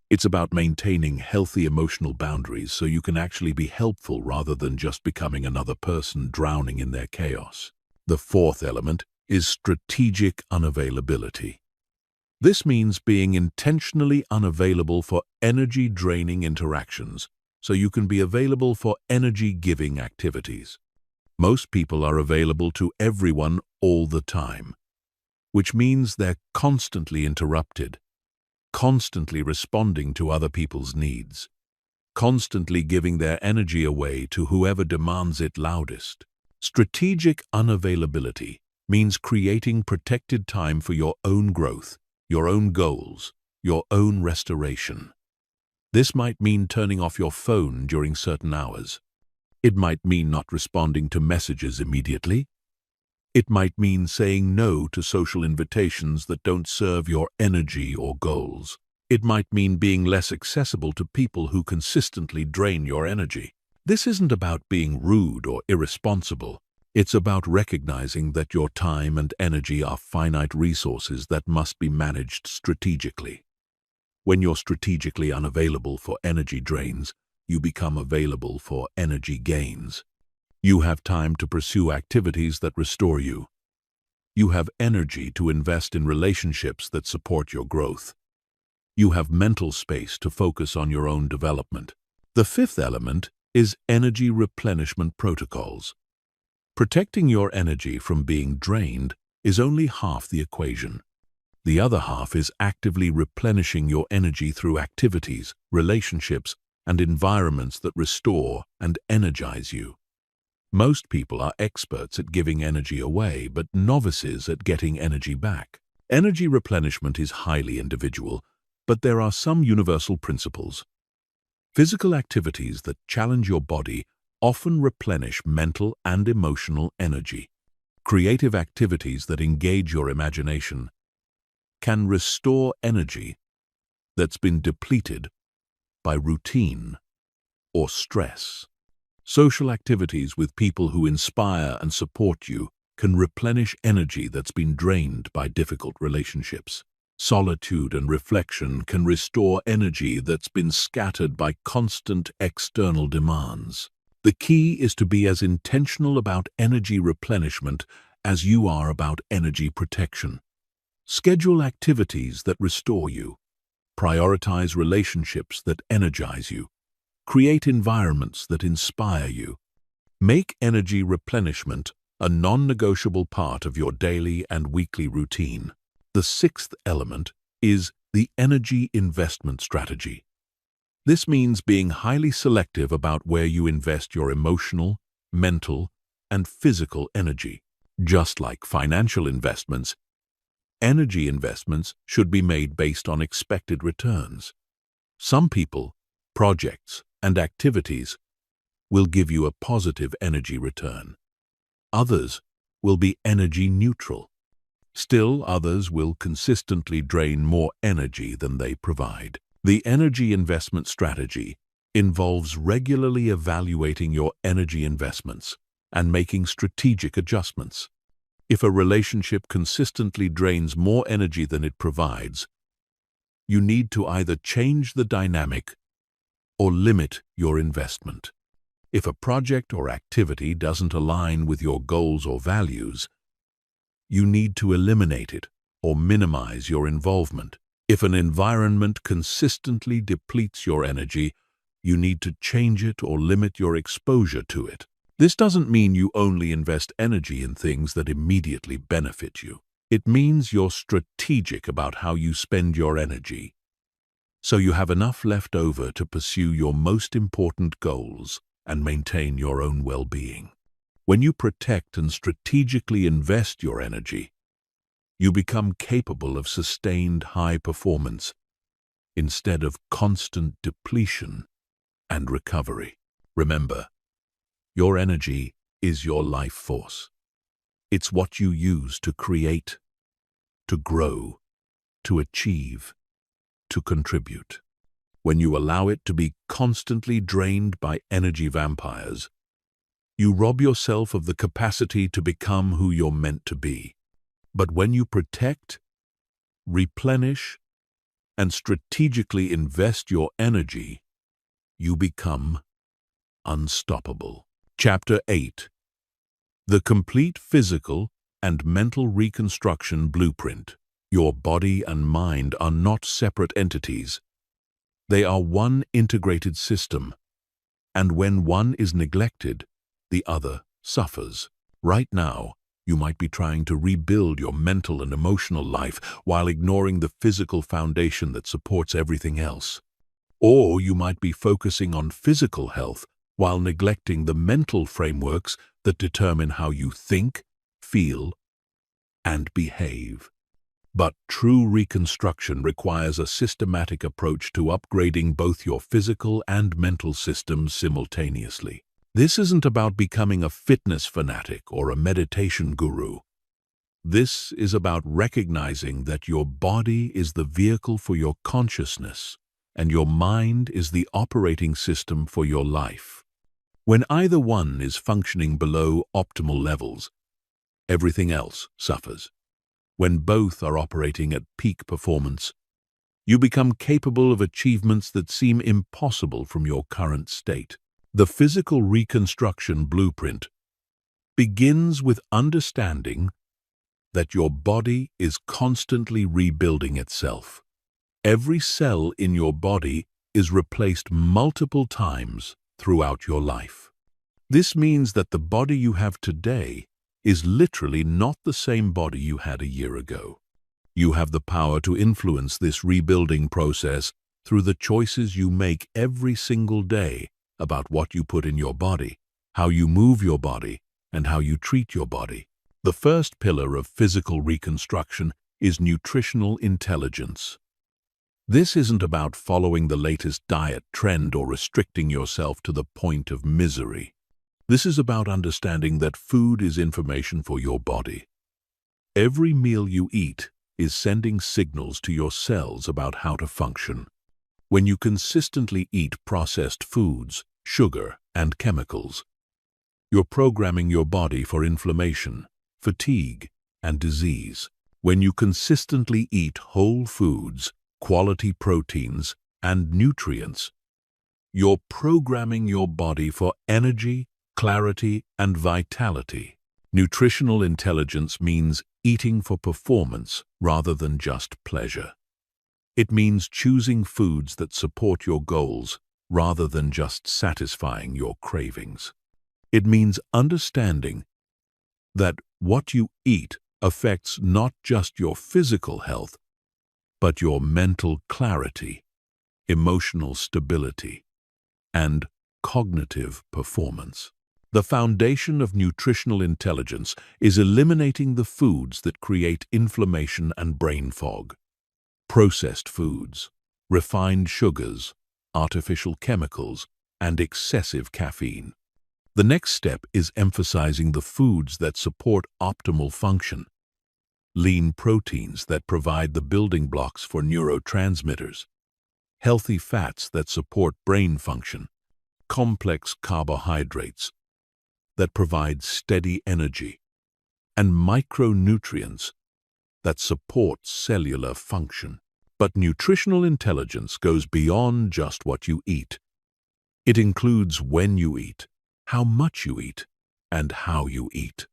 It's about maintaining healthy emotional boundaries so you can actually be helpful rather than just becoming another person drowning in their chaos. The fourth element is strategic unavailability. This means being intentionally unavailable for energy-draining interactions so you can be available for energy-giving activities. Most people are available to everyone all the time, which means they're constantly interrupted, constantly responding to other people's needs, constantly giving their energy away to whoever demands it loudest. Strategic unavailability means creating protected time for your own growth, your own goals, your own restoration. This might mean turning off your phone during certain hours. It might mean not responding to messages immediately. It might mean saying no to social invitations that don't serve your energy or goals. It might mean being less accessible to people who consistently drain your energy. This isn't about being rude or irresponsible. It's about recognizing that your time and energy are finite resources that must be managed strategically. When you're strategically unavailable for energy drains, you become available for energy gains. You have time to pursue activities that restore you. You have energy to invest in relationships that support your growth. You have mental space to focus on your own development. The fifth element is energy replenishment protocols. Protecting your energy from being drained is only half the equation. The other half is actively replenishing your energy through activities, relationships, and environments that restore and energize you. Most people are experts at giving energy away, but novices at getting energy back. Energy replenishment is highly individual, but there are some universal principles. Physical activities that challenge your body often replenish mental and emotional energy. Creative activities that engage your imagination can restore energy that's been depleted by routine or stress. Social activities with people who inspire and support you can replenish energy that's been drained by difficult relationships. Solitude and reflection can restore energy that's been scattered by constant external demands. The key is to be as intentional about energy replenishment as you are about energy protection. Schedule activities that restore you. Prioritize relationships that energize you. Create environments that inspire you. Make energy replenishment a non-negotiable part of your daily and weekly routine. The sixth element is the energy investment strategy. This means being highly selective about where you invest your emotional, mental, and physical energy. Just like financial investments, energy investments should be made based on expected returns. Some people, projects, and activities will give you a positive energy return. Others will be energy neutral. Still, others will consistently drain more energy than they provide. The energy investment strategy involves regularly evaluating your energy investments and making strategic adjustments. If a relationship consistently drains more energy than it provides, you need to either change the dynamic or limit your investment. If a project or activity doesn't align with your goals or values, you need to eliminate it or minimize your involvement. If an environment consistently depletes your energy, you need to change it or limit your exposure to it. This doesn't mean you only invest energy in things that immediately benefit you. It means you're strategic about how you spend your energy, so you have enough left over to pursue your most important goals and maintain your own well-being. When you protect and strategically invest your energy, you become capable of sustained high performance instead of constant depletion and recovery. Remember, your energy is your life force. It's what you use to create, to grow, to achieve, to contribute. When you allow it to be constantly drained by energy vampires, you rob yourself of the capacity to become who you're meant to be. But when you protect, replenish, and strategically invest your energy, you become unstoppable. Chapter 8. The Complete Physical and Mental Reconstruction Blueprint. Your body and mind are not separate entities. They are one integrated system, and when one is neglected, the other suffers. Right now, you might be trying to rebuild your mental and emotional life while ignoring the physical foundation that supports everything else. Or you might be focusing on physical health while neglecting the mental frameworks that determine how you think, feel, and behave. But true reconstruction requires a systematic approach to upgrading both your physical and mental systems simultaneously. This isn't about becoming a fitness fanatic or a meditation guru. This is about recognizing that your body is the vehicle for your consciousness and your mind is the operating system for your life. When either one is functioning below optimal levels, everything else suffers. When both are operating at peak performance, you become capable of achievements that seem impossible from your current state. The physical reconstruction blueprint begins with understanding that your body is constantly rebuilding itself. Every cell in your body is replaced multiple times throughout your life. This means that the body you have today is literally not the same body you had a year ago. You have the power to influence this rebuilding process through the choices you make every single day about what you put in your body, how you move your body, and how you treat your body. The first pillar of physical reconstruction is nutritional intelligence. This isn't about following the latest diet trend or restricting yourself to the point of misery. This is about understanding that food is information for your body. Every meal you eat is sending signals to your cells about how to function. When you consistently eat processed foods, sugar, and chemicals, you're programming your body for inflammation, fatigue, and disease. When you consistently eat whole foods, quality proteins, and nutrients, you're programming your body for energy, clarity, and vitality. Nutritional intelligence means eating for performance rather than just pleasure. It means choosing foods that support your goals rather than just satisfying your cravings. It means understanding that what you eat affects not just your physical health, but your mental clarity, emotional stability, and cognitive performance. The foundation of nutritional intelligence is eliminating the foods that create inflammation and brain fog. Processed foods, refined sugars, artificial chemicals, and excessive caffeine. The next step is emphasizing the foods that support optimal function. Lean proteins that provide the building blocks for neurotransmitters. Healthy fats that support brain function. Complex carbohydrates that provide steady energy. and micronutrients that support cellular function. But nutritional intelligence goes beyond just what you eat. It includes when you eat, how much you eat, and how you eat.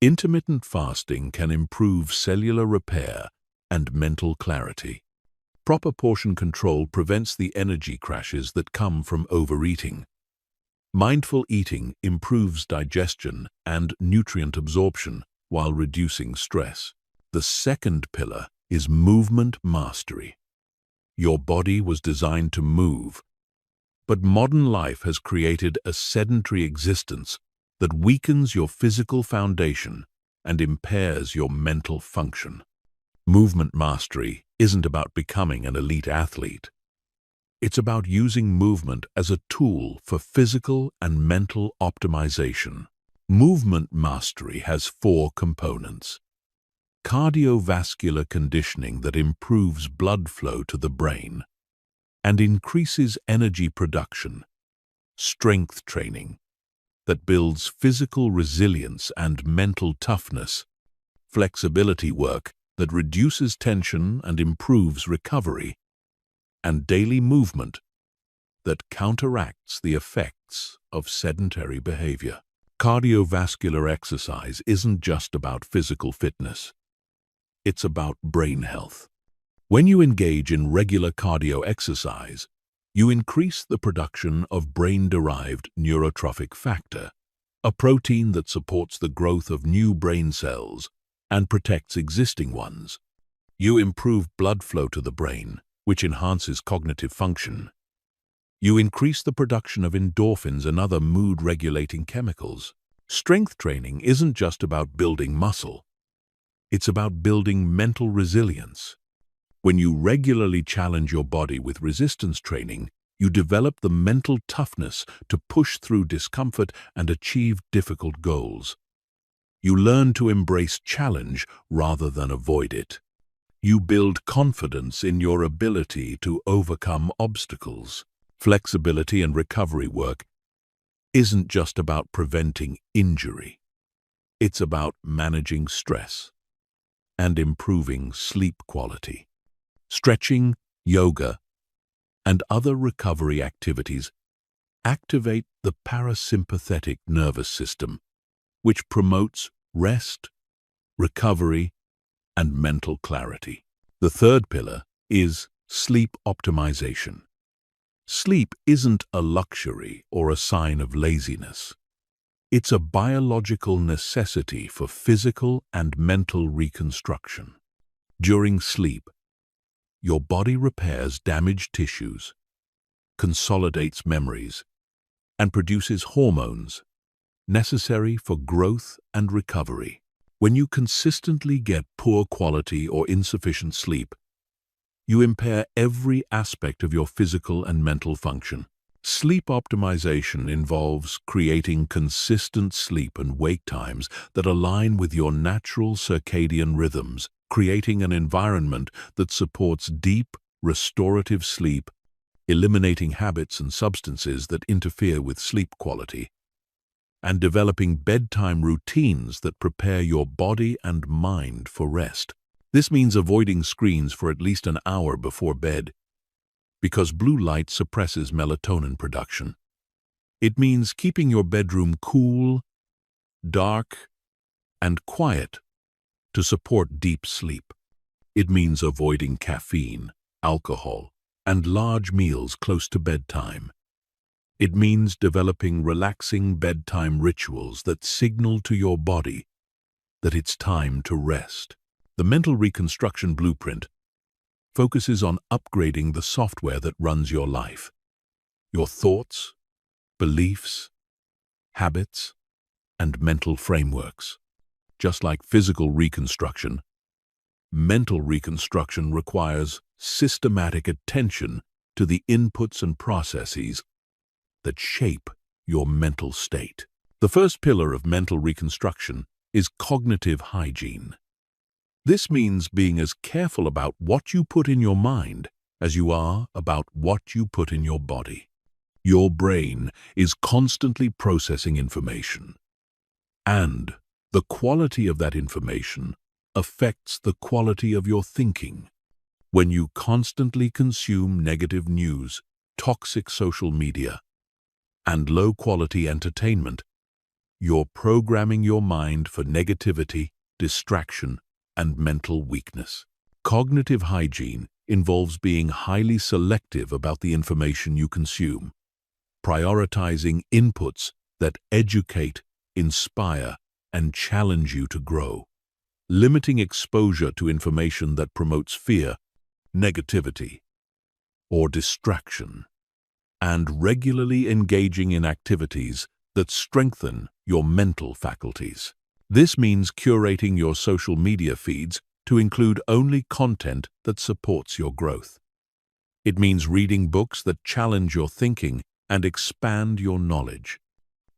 Intermittent fasting can improve cellular repair and mental clarity. Proper portion control prevents the energy crashes that come from overeating. Mindful eating improves digestion and nutrient absorption while reducing stress. The second pillar is movement mastery. Your body was designed to move, but modern life has created a sedentary existence that weakens your physical foundation and impairs your mental function. Movement mastery isn't about becoming an elite athlete. It's about using movement as a tool for physical and mental optimization. Movement mastery has 4 components. Cardiovascular conditioning that improves blood flow to the brain and increases energy production. Strength training that builds physical resilience and mental toughness. Flexibility work that reduces tension and improves recovery. And daily movement that counteracts the effects of sedentary behavior. Cardiovascular exercise isn't just about physical fitness. It's about brain health. When you engage in regular cardio exercise, you increase the production of brain-derived neurotrophic factor, a protein that supports the growth of new brain cells and protects existing ones. You improve blood flow to the brain, which enhances cognitive function. You increase the production of endorphins and other mood-regulating chemicals. Strength training isn't just about building muscle. It's about building mental resilience. When you regularly challenge your body with resistance training, you develop the mental toughness to push through discomfort and achieve difficult goals. You learn to embrace challenge rather than avoid it. You build confidence in your ability to overcome obstacles. Flexibility and recovery work isn't just about preventing injury. It's about managing stress and improving sleep quality. Stretching, yoga, and other recovery activities activate the parasympathetic nervous system, which promotes rest, recovery, and mental clarity. The third pillar is sleep optimization. Sleep isn't a luxury or a sign of laziness. It's a biological necessity for physical and mental reconstruction. During sleep, your body repairs damaged tissues, consolidates memories, and produces hormones necessary for growth and recovery. When you consistently get poor quality or insufficient sleep, you impair every aspect of your physical and mental function. Sleep optimization involves creating consistent sleep and wake times that align with your natural circadian rhythms, creating an environment that supports deep, restorative sleep, eliminating habits and substances that interfere with sleep quality, and developing bedtime routines that prepare your body and mind for rest. This means avoiding screens for at least an hour before bed, because blue light suppresses melatonin production. It means keeping your bedroom cool, dark, and quiet to support deep sleep. It means avoiding caffeine, alcohol, and large meals close to bedtime. It means developing relaxing bedtime rituals that signal to your body that it's time to rest. The mental reconstruction blueprint focuses on upgrading the software that runs your life. Your thoughts, beliefs, habits, and mental frameworks. Just like physical reconstruction, mental reconstruction requires systematic attention to the inputs and processes that shape your mental state. The first pillar of mental reconstruction is cognitive hygiene. This means being as careful about what you put in your mind as you are about what you put in your body. Your brain is constantly processing information, and The quality of that information affects the quality of your thinking. When you constantly consume negative news, toxic social media, and low-quality entertainment, you're programming your mind for negativity, distraction, and mental weakness. Cognitive hygiene involves being highly selective about the information you consume, prioritizing inputs that educate, inspire, and challenge you to grow, limiting exposure to information that promotes fear, negativity, or distraction, and regularly engaging in activities that strengthen your mental faculties. This means curating your social media feeds to include only content that supports your growth. It means reading books that challenge your thinking and expand your knowledge.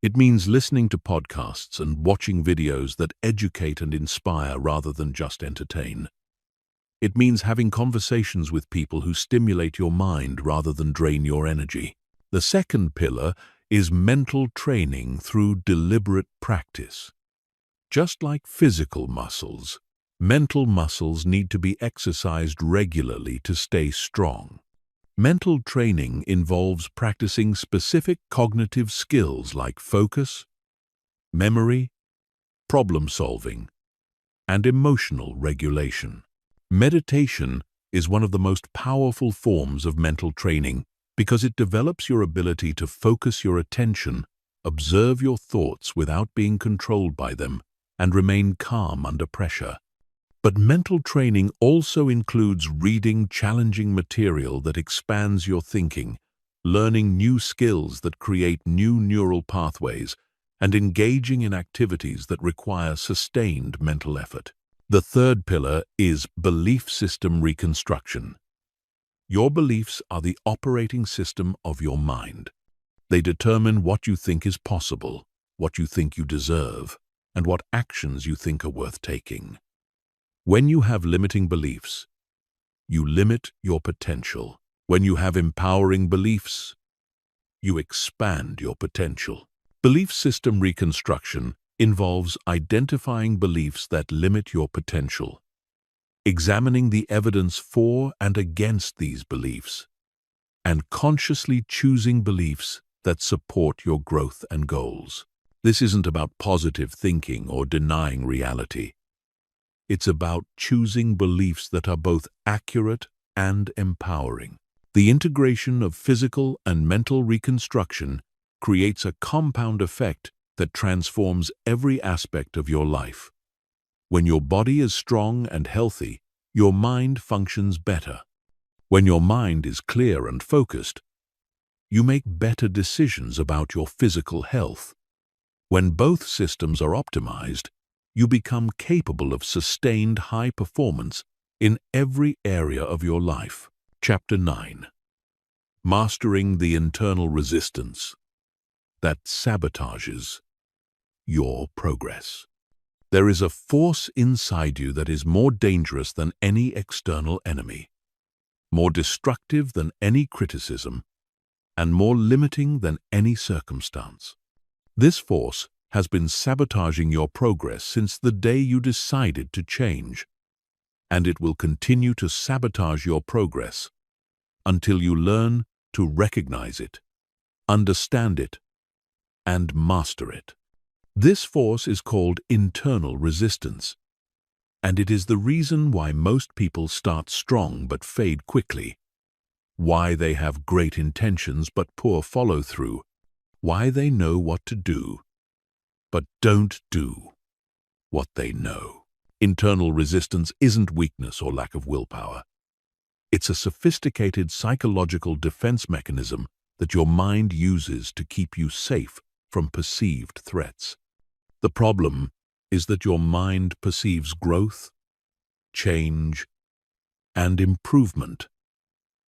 It means listening to podcasts and watching videos that educate and inspire rather than just entertain. It means having conversations with people who stimulate your mind rather than drain your energy. The second pillar is mental training through deliberate practice. Just like physical muscles, mental muscles need to be exercised regularly to stay strong. Mental training involves practicing specific cognitive skills like focus, memory, problem-solving, and emotional regulation. Meditation is one of the most powerful forms of mental training because it develops your ability to focus your attention, observe your thoughts without being controlled by them, and remain calm under pressure. But mental training also includes reading challenging material that expands your thinking, learning new skills that create new neural pathways, and engaging in activities that require sustained mental effort. The third pillar is belief system reconstruction. Your beliefs are the operating system of your mind. They determine what you think is possible, what you think you deserve, and what actions you think are worth taking. When you have limiting beliefs, you limit your potential. When you have empowering beliefs, you expand your potential. Belief system reconstruction involves identifying beliefs that limit your potential, examining the evidence for and against these beliefs, and consciously choosing beliefs that support your growth and goals. This isn't about positive thinking or denying reality. It's about choosing beliefs that are both accurate and empowering. The integration of physical and mental reconstruction creates a compound effect that transforms every aspect of your life. When your body is strong and healthy, your mind functions better. When your mind is clear and focused, you make better decisions about your physical health. When both systems are optimized, you become capable of sustained high performance in every area of your life. Chapter 9. Mastering the internal resistance that sabotages your progress. There is a force inside you that is more dangerous than any external enemy, more destructive than any criticism, and more limiting than any circumstance. This force has been sabotaging your progress since the day you decided to change, and it will continue to sabotage your progress until you learn to recognize it, understand it, and master it. This force is called internal resistance, and it is the reason why most people start strong but fade quickly, why they have great intentions but poor follow-through, why they know what to do but don't do what they know. Internal resistance isn't weakness or lack of willpower. It's a sophisticated psychological defense mechanism that your mind uses to keep you safe from perceived threats. The problem is that your mind perceives growth, change, and improvement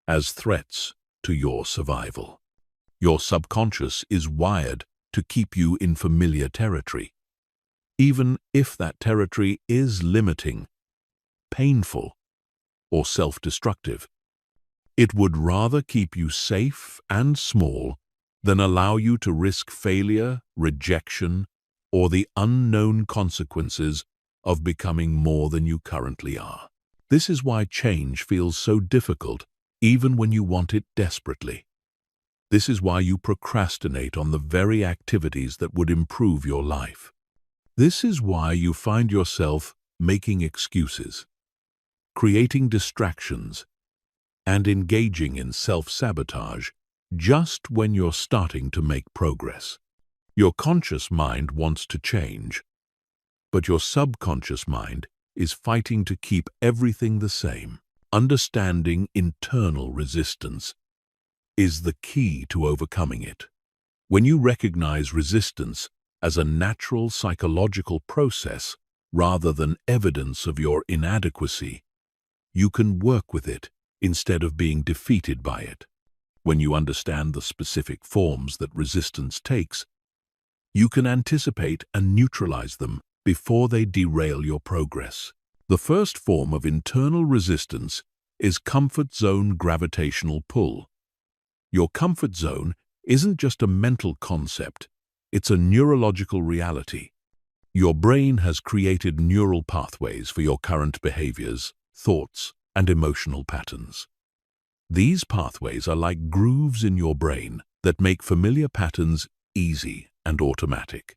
as threats to your survival. Your subconscious is wired to keep you in familiar territory, even if that territory is limiting, painful, or self-destructive. It would rather keep you safe and small than allow you to risk failure, rejection, or the unknown consequences of becoming more than you currently are. This is why change feels so difficult, even when you want it desperately. This is why you procrastinate on the very activities that would improve your life. This is why you find yourself making excuses, creating distractions, and engaging in self-sabotage just when you're starting to make progress. Your conscious mind wants to change, but your subconscious mind is fighting to keep everything the same. Understanding internal resistance is the key to overcoming it. When you recognize resistance as a natural psychological process rather than evidence of your inadequacy, you can work with it instead of being defeated by it. When you understand the specific forms that resistance takes, you can anticipate and neutralize them before they derail your progress. The first form of internal resistance is comfort zone gravitational pull. Your comfort zone isn't just a mental concept, it's a neurological reality. Your brain has created neural pathways for your current behaviors, thoughts, and emotional patterns. These pathways are like grooves in your brain that make familiar patterns easy and automatic.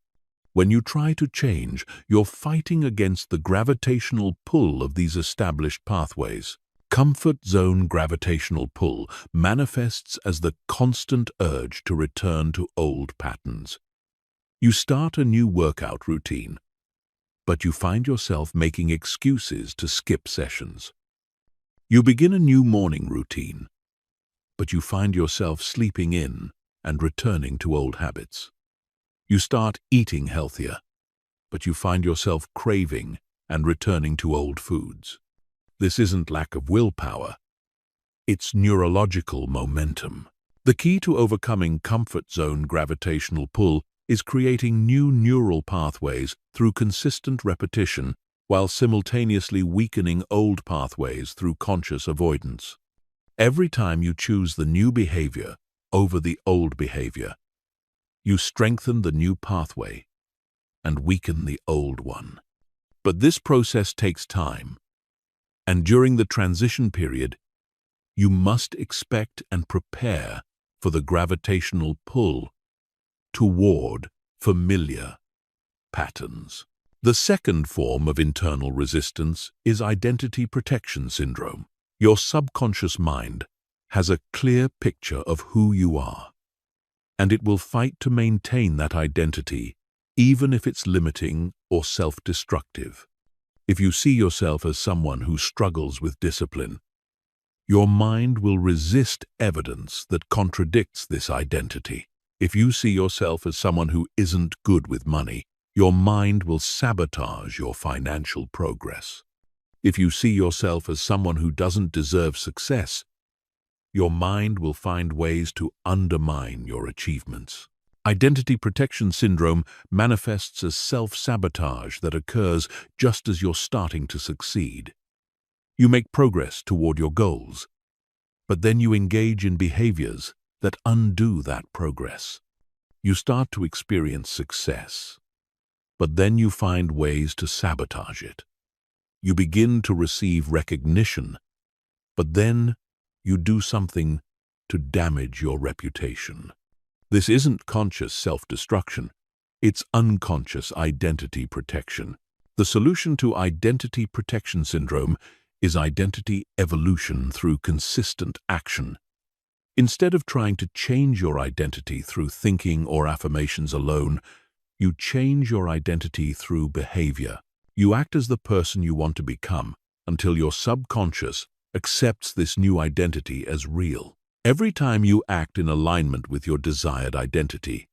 When you try to change, you're fighting against the gravitational pull of these established pathways. Comfort zone gravitational pull manifests as the constant urge to return to old patterns. You start a new workout routine, but you find yourself making excuses to skip sessions. You begin a new morning routine, but you find yourself sleeping in and returning to old habits. You start eating healthier, but you find yourself craving and returning to old foods. This isn't lack of willpower, it's neurological momentum. The key to overcoming comfort zone gravitational pull is creating new neural pathways through consistent repetition while simultaneously weakening old pathways through conscious avoidance. Every time you choose the new behavior over the old behavior, you strengthen the new pathway and weaken the old one. But this process takes time, and during the transition period, you must expect and prepare for the gravitational pull toward familiar patterns. The second form of internal resistance is identity protection syndrome. Your subconscious mind has a clear picture of who you are, and it will fight to maintain that identity even if it's limiting or self-destructive. If you see yourself as someone who struggles with discipline, your mind will resist evidence that contradicts this identity. If you see yourself as someone who isn't good with money, your mind will sabotage your financial progress. If you see yourself as someone who doesn't deserve success, your mind will find ways to undermine your achievements. Identity protection syndrome manifests as self-sabotage that occurs just as you're starting to succeed. You make progress toward your goals, but then you engage in behaviors that undo that progress. You start to experience success, but then you find ways to sabotage it. You begin to receive recognition, but then you do something to damage your reputation. This isn't conscious self-destruction, it's unconscious identity protection. The solution to identity protection syndrome is identity evolution through consistent action. Instead of trying to change your identity through thinking or affirmations alone, you change your identity through behavior. You act as the person you want to become until your subconscious accepts this new identity as real. Every time you act in alignment with your desired identity,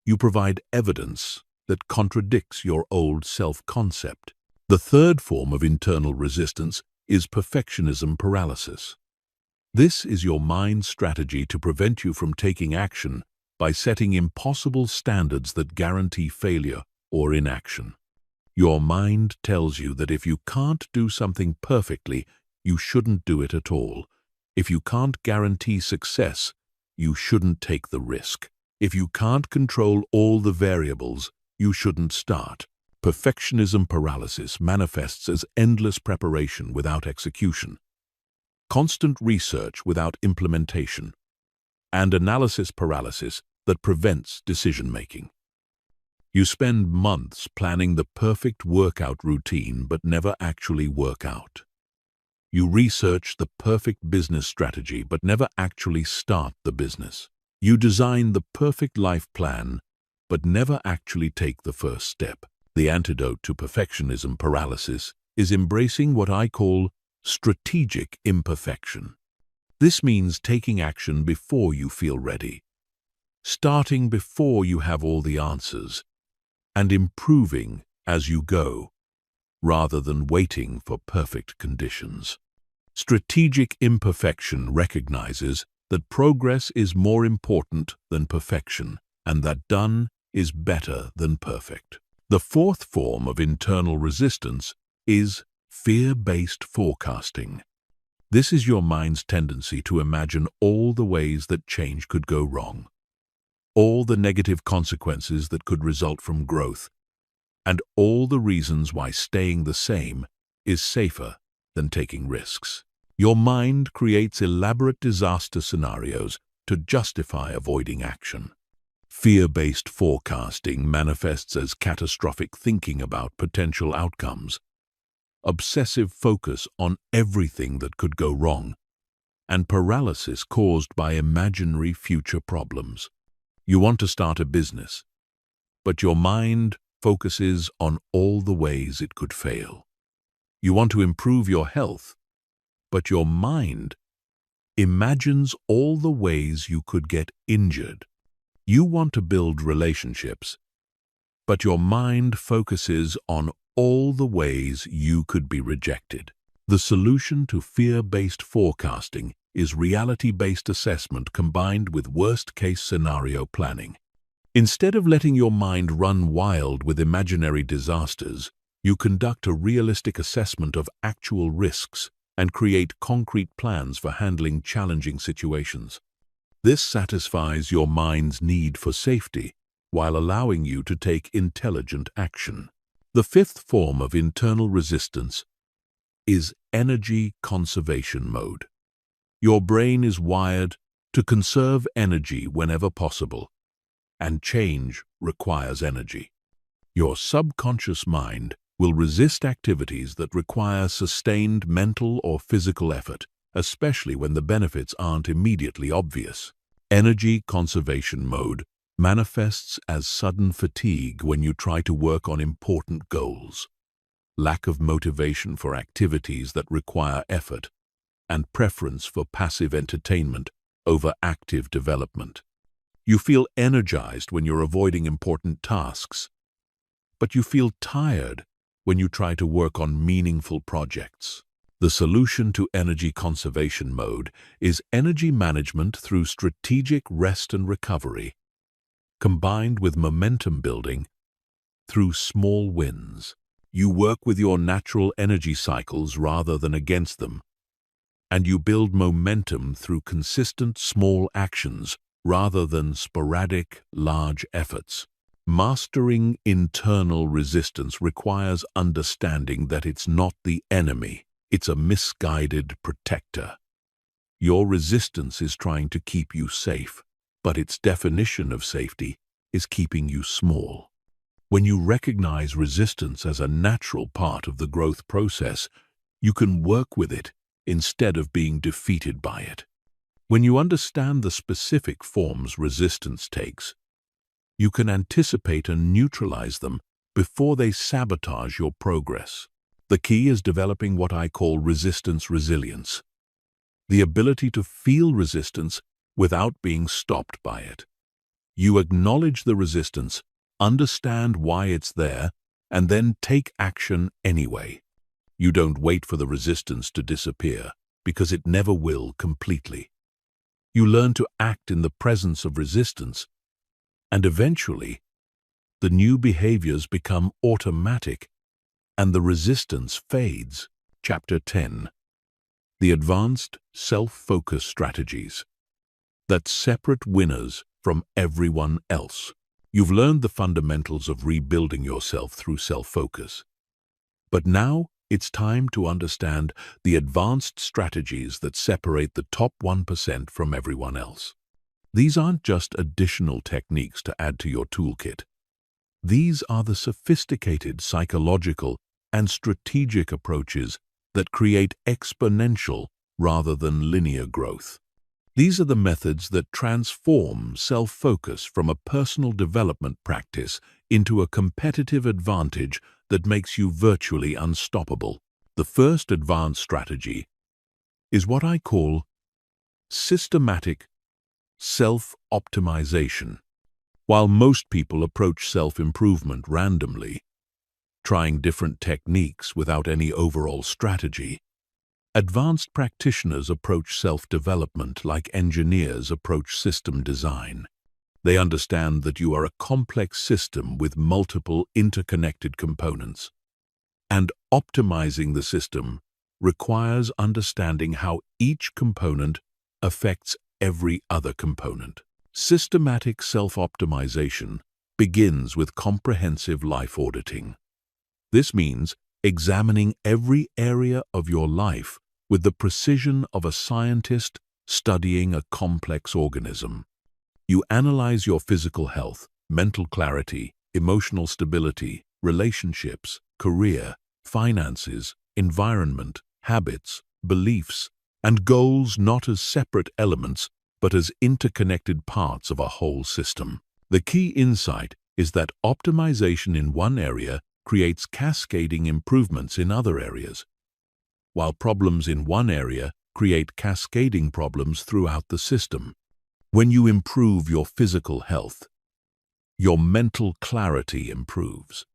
you provide evidence that contradicts your old self-concept. The third form of internal resistance is perfectionism paralysis. This is your mind's strategy to prevent you from taking action by setting impossible standards that guarantee failure or inaction. Your mind tells you that if you can't do something perfectly, you shouldn't do it at all. If you can't guarantee success, you shouldn't take the risk. If you can't control all the variables, you shouldn't start. Perfectionism paralysis manifests as endless preparation without execution, constant research without implementation, and analysis paralysis that prevents decision-making. You spend months planning the perfect workout routine but never actually work out. You research the perfect business strategy but never actually start the business. You design the perfect life plan but never actually take the first step. The antidote to perfectionism paralysis is embracing what I call strategic imperfection. This means taking action before you feel ready, starting before you have all the answers, and improving as you go, rather than waiting for perfect conditions. Strategic imperfection recognizes that progress is more important than perfection, and that done is better than perfect. The fourth form of internal resistance is fear-based forecasting. This is your mind's tendency to imagine all the ways that change could go wrong, all the negative consequences that could result from growth, and all the reasons why staying the same is safer than taking risks. Your mind creates elaborate disaster scenarios to justify avoiding action. Fear-based forecasting manifests as catastrophic thinking about potential outcomes, obsessive focus on everything that could go wrong, and paralysis caused by imaginary future problems. You want to start a business, but your mind focuses on all the ways it could fail. You want to improve your health, but your mind imagines all the ways you could get injured. You want to build relationships, but your mind focuses on all the ways you could be rejected. The solution to fear-based forecasting is reality-based assessment combined with worst-case scenario planning. Instead of letting your mind run wild with imaginary disasters, you conduct a realistic assessment of actual risks and create concrete plans for handling challenging situations. This satisfies your mind's need for safety while allowing you to take intelligent action. The fifth form of internal resistance is energy conservation mode. Your brain is wired to conserve energy whenever possible, and change requires energy. Your subconscious mind will resist activities that require sustained mental or physical effort, especially when the benefits aren't immediately obvious. Energy conservation mode manifests as sudden fatigue when you try to work on important goals, lack of motivation for activities that require effort, and preference for passive entertainment over active development. You feel energized when you're avoiding important tasks, but you feel tired when you try to work on meaningful projects. The solution to energy conservation mode is energy management through strategic rest and recovery, combined with momentum building through small wins. You work with your natural energy cycles rather than against them, and you build momentum through consistent small actions rather than sporadic, large efforts. Mastering internal resistance requires understanding that it's not the enemy. It's a misguided protector. Your resistance is trying to keep you safe, but its definition of safety is keeping you small. When you recognize resistance as a natural part of the growth process, you can work with it instead of being defeated by it. When you understand the specific forms resistance takes, you can anticipate and neutralize them before they sabotage your progress. The key is developing what I call resistance resilience, the ability to feel resistance without being stopped by it. You acknowledge the resistance, understand why it's there, and then take action anyway. You don't wait for the resistance to disappear, because it never will completely. You learn to act in the presence of resistance, and eventually, the new behaviors become automatic and the resistance fades. Chapter 10. The Advanced Self-Focus Strategies that separate winners from everyone else. You've learned the fundamentals of rebuilding yourself through self-focus. But now it's time to understand the advanced strategies that separate the top 1% from everyone else. These aren't just additional techniques to add to your toolkit. These are the sophisticated psychological and strategic approaches that create exponential rather than linear growth. These are the methods that transform self-focus from a personal development practice into a competitive advantage that makes you virtually unstoppable. The first advanced strategy is what I call systematic self-optimization. While most people approach self-improvement randomly, trying different techniques without any overall strategy, advanced practitioners approach self-development like engineers approach system design. They understand that you are a complex system with multiple interconnected components, and optimizing the system requires understanding how each component affects every other component. Systematic self-optimization begins with comprehensive life auditing. This means examining every area of your life with the precision of a scientist studying a complex organism. You analyze your physical health, mental clarity, emotional stability, relationships, career, finances, environment, habits, beliefs, and goals not as separate elements but as interconnected parts of a whole system. The key insight is that optimization in one area creates cascading improvements in other areas, while problems in one area create cascading problems throughout the system. When you improve your physical health, your mental clarity improves,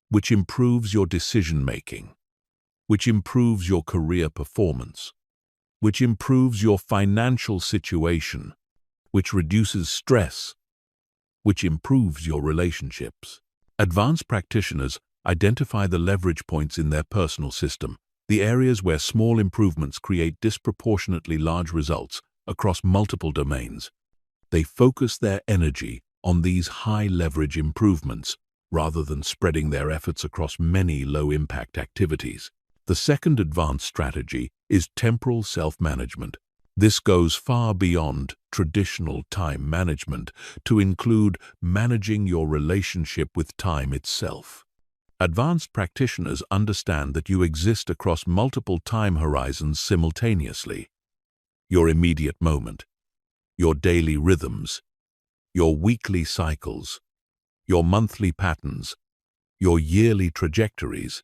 which improves your decision-making, which improves your career performance, which improves your financial situation, which reduces stress, which improves your relationships. Advanced practitioners identify the leverage points in their personal system, the areas where small improvements create disproportionately large results across multiple domains. They focus their energy on these high-leverage improvements rather than spreading their efforts across many low-impact activities. The second advanced strategy is temporal self-management. This goes far beyond traditional time management to include managing your relationship with time itself. Advanced practitioners understand that you exist across multiple time horizons simultaneously. Your immediate moment, your daily rhythms, your weekly cycles, your monthly patterns, your yearly trajectories,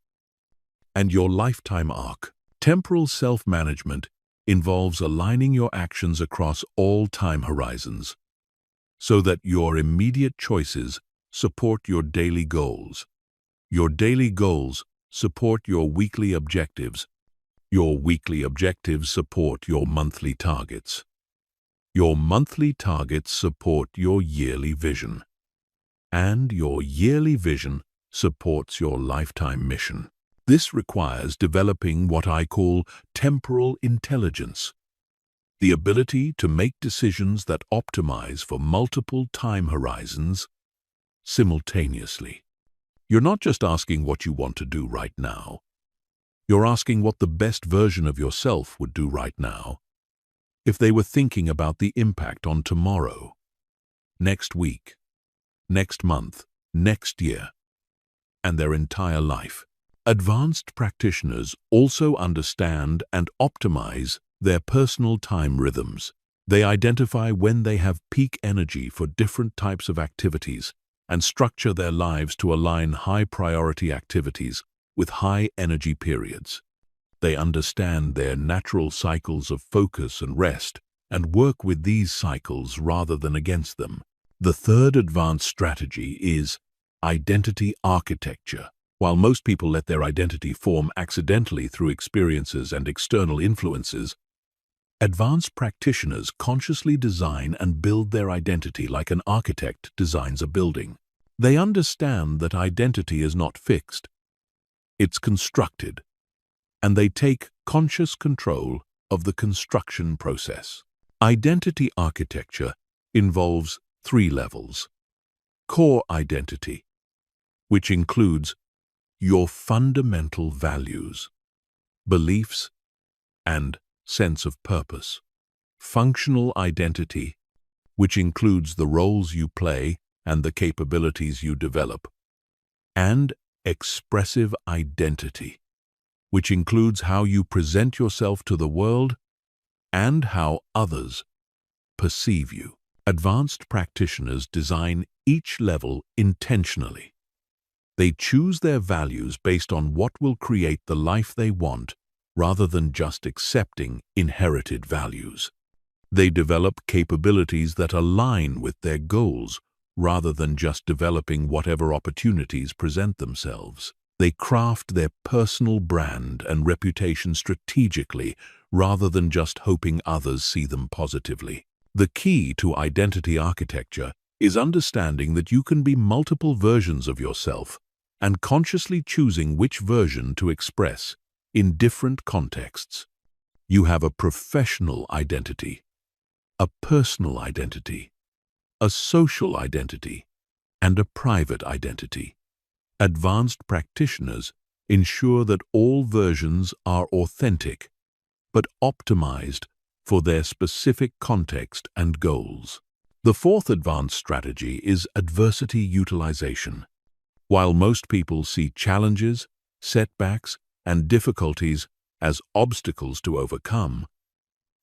and your lifetime arc. Temporal self-management involves aligning your actions across all time horizons so that your immediate choices support your daily goals. Your daily goals support your weekly objectives. Your weekly objectives support your monthly targets. Your monthly targets support your yearly vision. And your yearly vision supports your lifetime mission. This requires developing what I call temporal intelligence, the ability to make decisions that optimize for multiple time horizons simultaneously. You're not just asking what you want to do right now. You're asking what the best version of yourself would do right now if they were thinking about the impact on tomorrow, next week, next month, next year, and their entire life. Advanced practitioners also understand and optimize their personal time rhythms. They identify when they have peak energy for different types of activities and structure their lives to align high-priority activities with high-energy periods. They understand their natural cycles of focus and rest and work with these cycles rather than against them. The third advanced strategy is identity architecture. While most people let their identity form accidentally through experiences and external influences, advanced practitioners consciously design and build their identity like an architect designs a building. They understand that identity is not fixed, it's constructed, and they take conscious control of the construction process. Identity architecture involves 3 levels: core identity, which includes your fundamental values, beliefs, and sense of purpose. Functional identity, which includes the roles you play and the capabilities you develop. And expressive identity, which includes how you present yourself to the world and how others perceive you. Advanced practitioners design each level intentionally. They choose their values based on what will create the life they want, rather than just accepting inherited values. They develop capabilities that align with their goals, rather than just developing whatever opportunities present themselves. They craft their personal brand and reputation strategically, rather than just hoping others see them positively. The key to identity architecture is understanding that you can be multiple versions of yourself and consciously choosing which version to express in different contexts. You have a professional identity, a personal identity, a social identity, and a private identity. Advanced practitioners ensure that all versions are authentic, but optimized for their specific context and goals. The fourth advanced strategy is adversity utilization. While most people see challenges, setbacks, and difficulties as obstacles to overcome,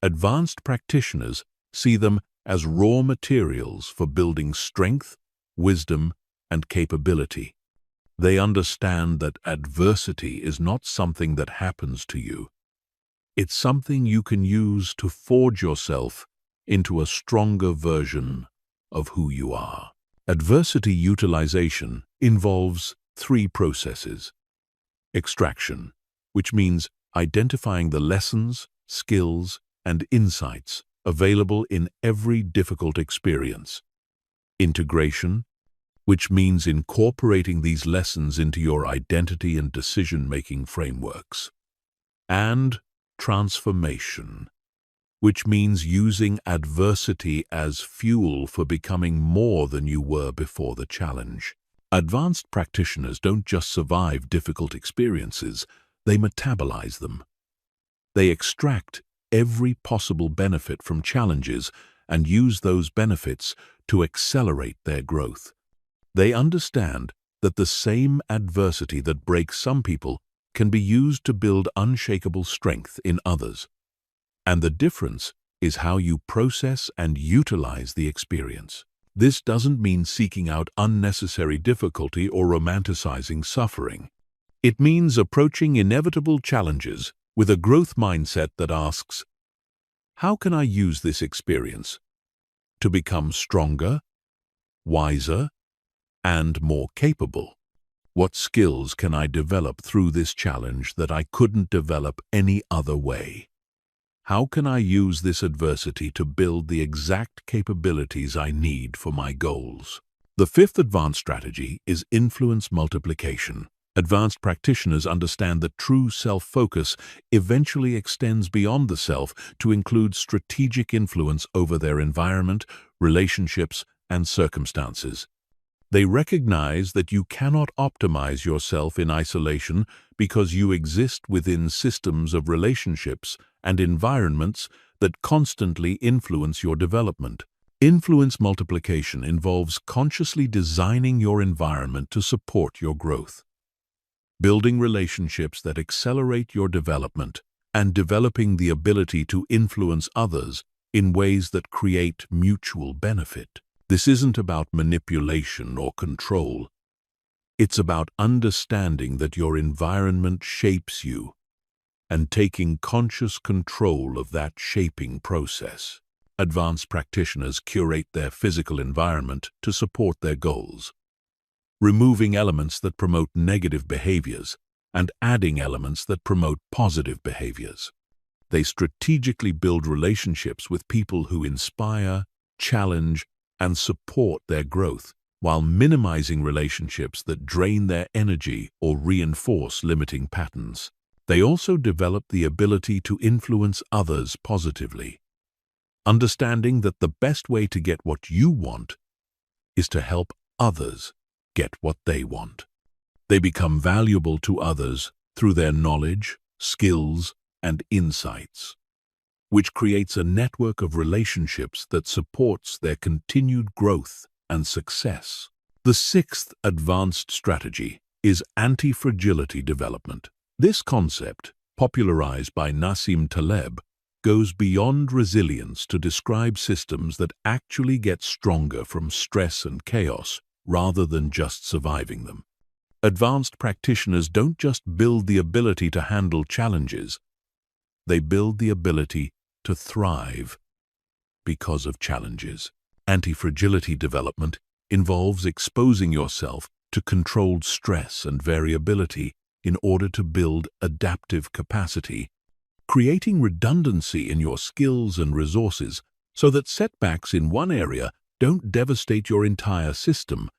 advanced practitioners see them as raw materials for building strength, wisdom, and capability. They understand that adversity is not something that happens to you. It's something you can use to forge yourself into a stronger version of who you are. Adversity utilization involves three processes. Extraction, which means identifying the lessons, skills, and insights available in every difficult experience. Integration, which means incorporating these lessons into your identity and decision-making frameworks. And transformation, which means using adversity as fuel for becoming more than you were before the challenge. Advanced practitioners don't just survive difficult experiences, they metabolize them. They extract every possible benefit from challenges and use those benefits to accelerate their growth. They understand that the same adversity that breaks some people can be used to build unshakable strength in others. And the difference is how you process and utilize the experience. This doesn't mean seeking out unnecessary difficulty or romanticizing suffering. It means approaching inevitable challenges with a growth mindset that asks, how can I use this experience to become stronger, wiser, and more capable? What skills can I develop through this challenge that I couldn't develop any other way? How can I use this adversity to build the exact capabilities I need for my goals? The fifth advanced strategy is influence multiplication. Advanced practitioners understand that true self-focus eventually extends beyond the self to include strategic influence over their environment, relationships, and circumstances. They recognize that you cannot optimize yourself in isolation because you exist within systems of relationships and environments that constantly influence your development. Influence multiplication involves consciously designing your environment to support your growth, building relationships that accelerate your development, and developing the ability to influence others in ways that create mutual benefit. This isn't about manipulation or control. It's about understanding that your environment shapes you and taking conscious control of that shaping process. Advanced practitioners curate their physical environment to support their goals, removing elements that promote negative behaviors and adding elements that promote positive behaviors. They strategically build relationships with people who inspire, challenge, and support their growth, while minimizing relationships that drain their energy or reinforce limiting patterns. They also develop the ability to influence others positively, understanding that the best way to get what you want is to help others get what they want. They become valuable to others through their knowledge, skills, and insights, which creates a network of relationships that supports their continued growth and success. The sixth advanced strategy is anti-fragility development. This concept, popularized by Nassim Taleb, goes beyond resilience to describe systems that actually get stronger from stress and chaos rather than just surviving them. Advanced practitioners don't just build the ability to handle challenges, they build the ability to thrive because of challenges. Anti-fragility development involves exposing yourself to controlled stress and variability in order to build adaptive capacity, creating redundancy in your skills and resources so that setbacks in one area don't devastate your entire system,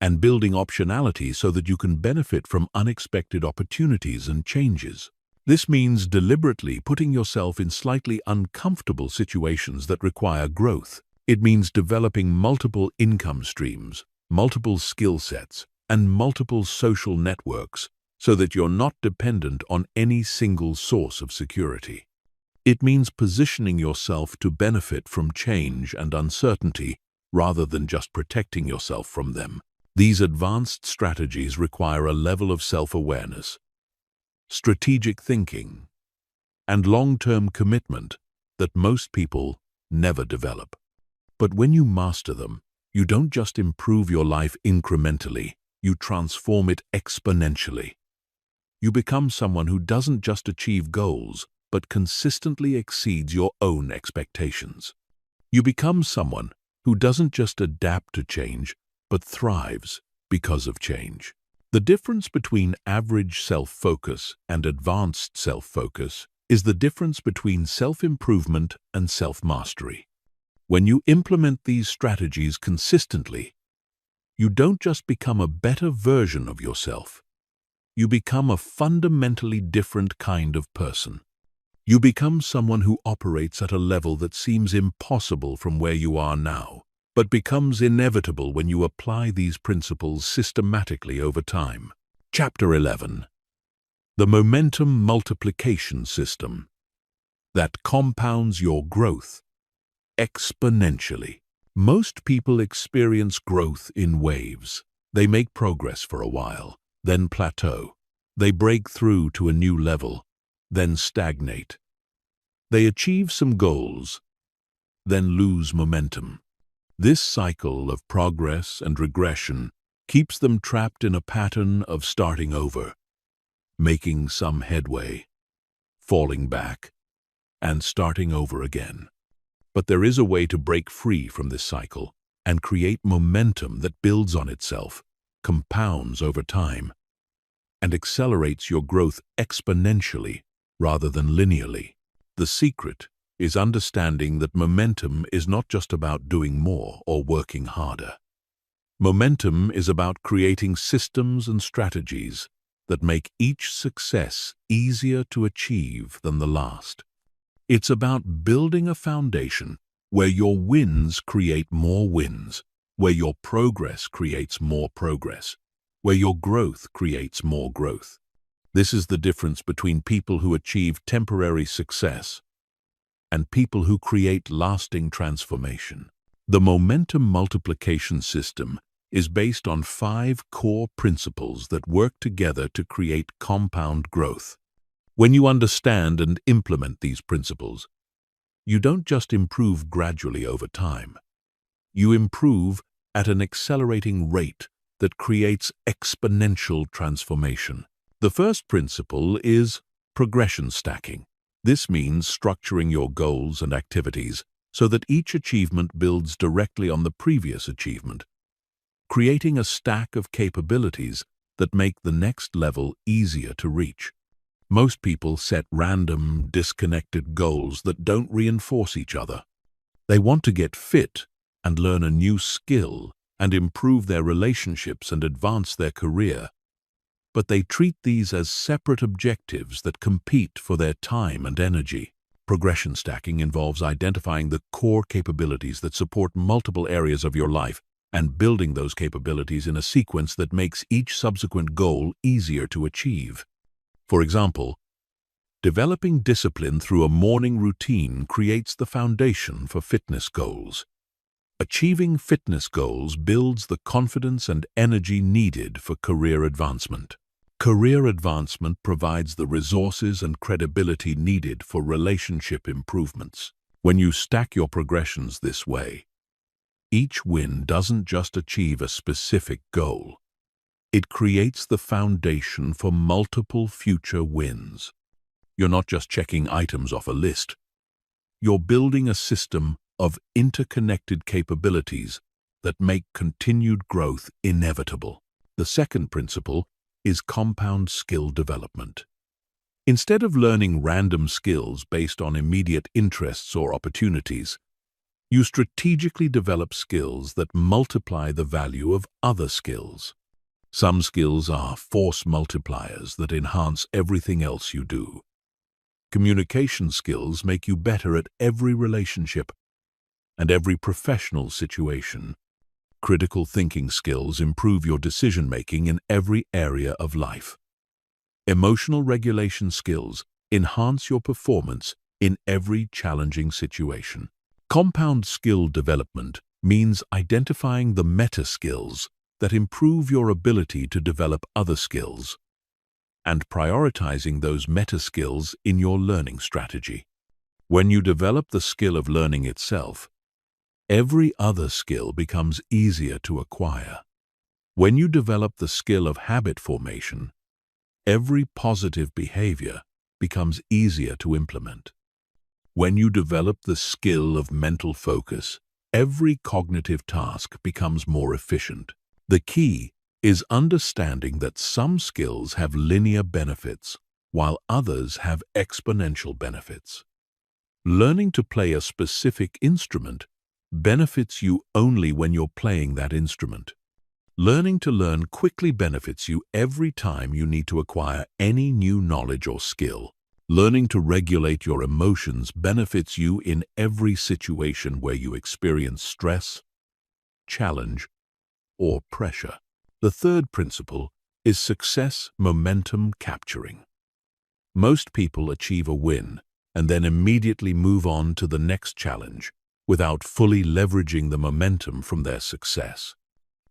and building optionality so that you can benefit from unexpected opportunities and changes. This means deliberately putting yourself in slightly uncomfortable situations that require growth. It means developing multiple income streams, multiple skill sets, and multiple social networks so that you're not dependent on any single source of security. It means positioning yourself to benefit from change and uncertainty rather than just protecting yourself from them. These advanced strategies require a level of self-awareness, strategic thinking, and long-term commitment that most people never develop. But when you master them, you don't just improve your life incrementally, you transform it exponentially. You become someone who doesn't just achieve goals, but consistently exceeds your own expectations. You become someone who doesn't just adapt to change, but thrives because of change. The difference between average self-focus and advanced self-focus is the difference between self-improvement and self-mastery. When you implement these strategies consistently, you don't just become a better version of yourself. You become a fundamentally different kind of person. You become someone who operates at a level that seems impossible from where you are now, but becomes inevitable when you apply these principles systematically over time. Chapter 11. The Momentum Multiplication System that compounds your growth exponentially. Most people experience growth in waves. They make progress for a while, then plateau. They break through to a new level, then stagnate. They achieve some goals, then lose momentum. This cycle of progress and regression keeps them trapped in a pattern of starting over, making some headway, falling back, and starting over again. But there is a way to break free from this cycle and create momentum that builds on itself, compounds over time, and accelerates your growth exponentially rather than linearly. The secret is understanding that momentum is not just about doing more or working harder. Momentum is about creating systems and strategies that make each success easier to achieve than the last. It's about building a foundation where your wins create more wins, where your progress creates more progress, where your growth creates more growth. This is the difference between people who achieve temporary success and people who create lasting transformation. The momentum multiplication system is based on 5 core principles that work together to create compound growth. When you understand and implement these principles, you don't just improve gradually over time. You improve at an accelerating rate that creates exponential transformation. The first principle is progression stacking. This means structuring your goals and activities so that each achievement builds directly on the previous achievement, creating a stack of capabilities that make the next level easier to reach. Most people set random, disconnected goals that don't reinforce each other. They want to get fit and learn a new skill and improve their relationships and advance their career. But they treat these as separate objectives that compete for their time and energy. Progression stacking involves identifying the core capabilities that support multiple areas of your life and building those capabilities in a sequence that makes each subsequent goal easier to achieve. For example, developing discipline through a morning routine creates the foundation for fitness goals. Achieving fitness goals builds the confidence and energy needed for career advancement. Career advancement provides the resources and credibility needed for relationship improvements. When you stack your progressions this way, each win doesn't just achieve a specific goal. It creates the foundation for multiple future wins. You're not just checking items off a list. You're building a system of interconnected capabilities that make continued growth inevitable. The second principle is compound skill development. Instead of learning random skills based on immediate interests or opportunities, you strategically develop skills that multiply the value of other skills. Some skills are force multipliers that enhance everything else you do. Communication skills make you better at every relationship and every professional situation. Critical thinking skills improve your decision-making in every area of life. Emotional regulation skills enhance your performance in every challenging situation. Compound skill development means identifying the meta skills that improve your ability to develop other skills and prioritizing those meta skills in your learning strategy. When you develop the skill of learning itself, every other skill becomes easier to acquire. When you develop the skill of habit formation, every positive behavior becomes easier to implement. When you develop the skill of mental focus, every cognitive task becomes more efficient. The key is understanding that some skills have linear benefits, while others have exponential benefits. Learning to play a specific instrument benefits you only when you're playing that instrument. Learning to learn quickly benefits you every time you need to acquire any new knowledge or skill. Learning to regulate your emotions benefits you in every situation where you experience stress, challenge, or pressure. The third principle is success momentum capturing. Most people achieve a win and then immediately move on to the next challenge without fully leveraging the momentum from their success.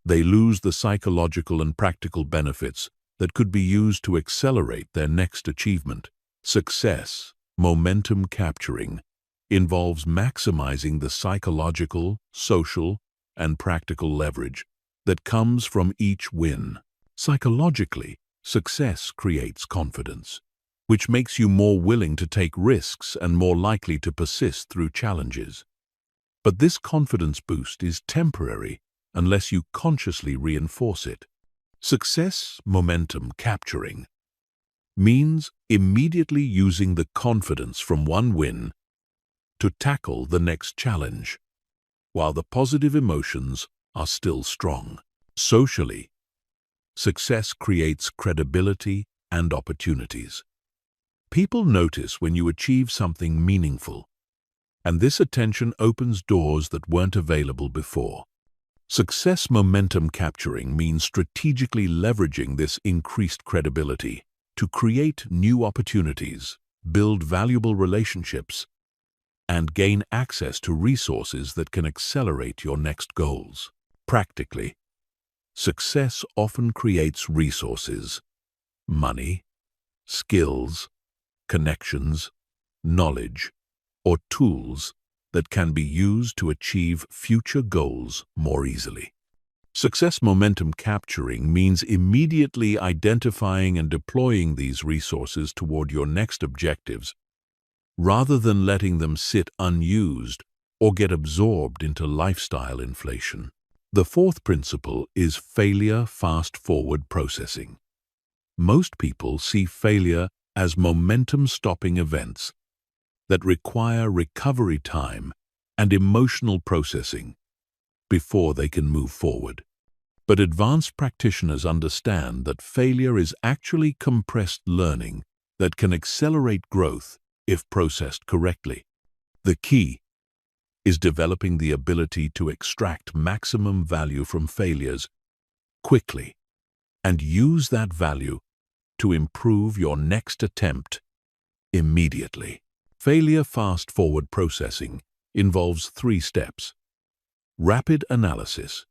They lose the psychological and practical benefits that could be used to accelerate their next achievement. Success momentum capturing involves maximizing the psychological, social, and practical leverage that comes from each win. Psychologically, success creates confidence, which makes you more willing to take risks and more likely to persist through challenges. But this confidence boost is temporary unless you consciously reinforce it. Success momentum capturing means immediately using the confidence from one win to tackle the next challenge, while the positive emotions are still strong. Socially, success creates credibility and opportunities. People notice when you achieve something meaningful, and this attention opens doors that weren't available before. Success momentum capturing means strategically leveraging this increased credibility to create new opportunities, build valuable relationships, and gain access to resources that can accelerate your next goals. Practically, success often creates resources, money, skills, connections, knowledge, or tools that can be used to achieve future goals more easily. Success momentum capturing means immediately identifying and deploying these resources toward your next objectives, rather than letting them sit unused or get absorbed into lifestyle inflation. The fourth principle is failure fast-forward processing. Most people see failure as momentum-stopping events that require recovery time and emotional processing before they can move forward. But advanced practitioners understand that failure is actually compressed learning that can accelerate growth if processed correctly. The key is developing the ability to extract maximum value from failures quickly and use that value to improve your next attempt immediately. Failure fast-forward processing involves 3 steps. Rapid analysis,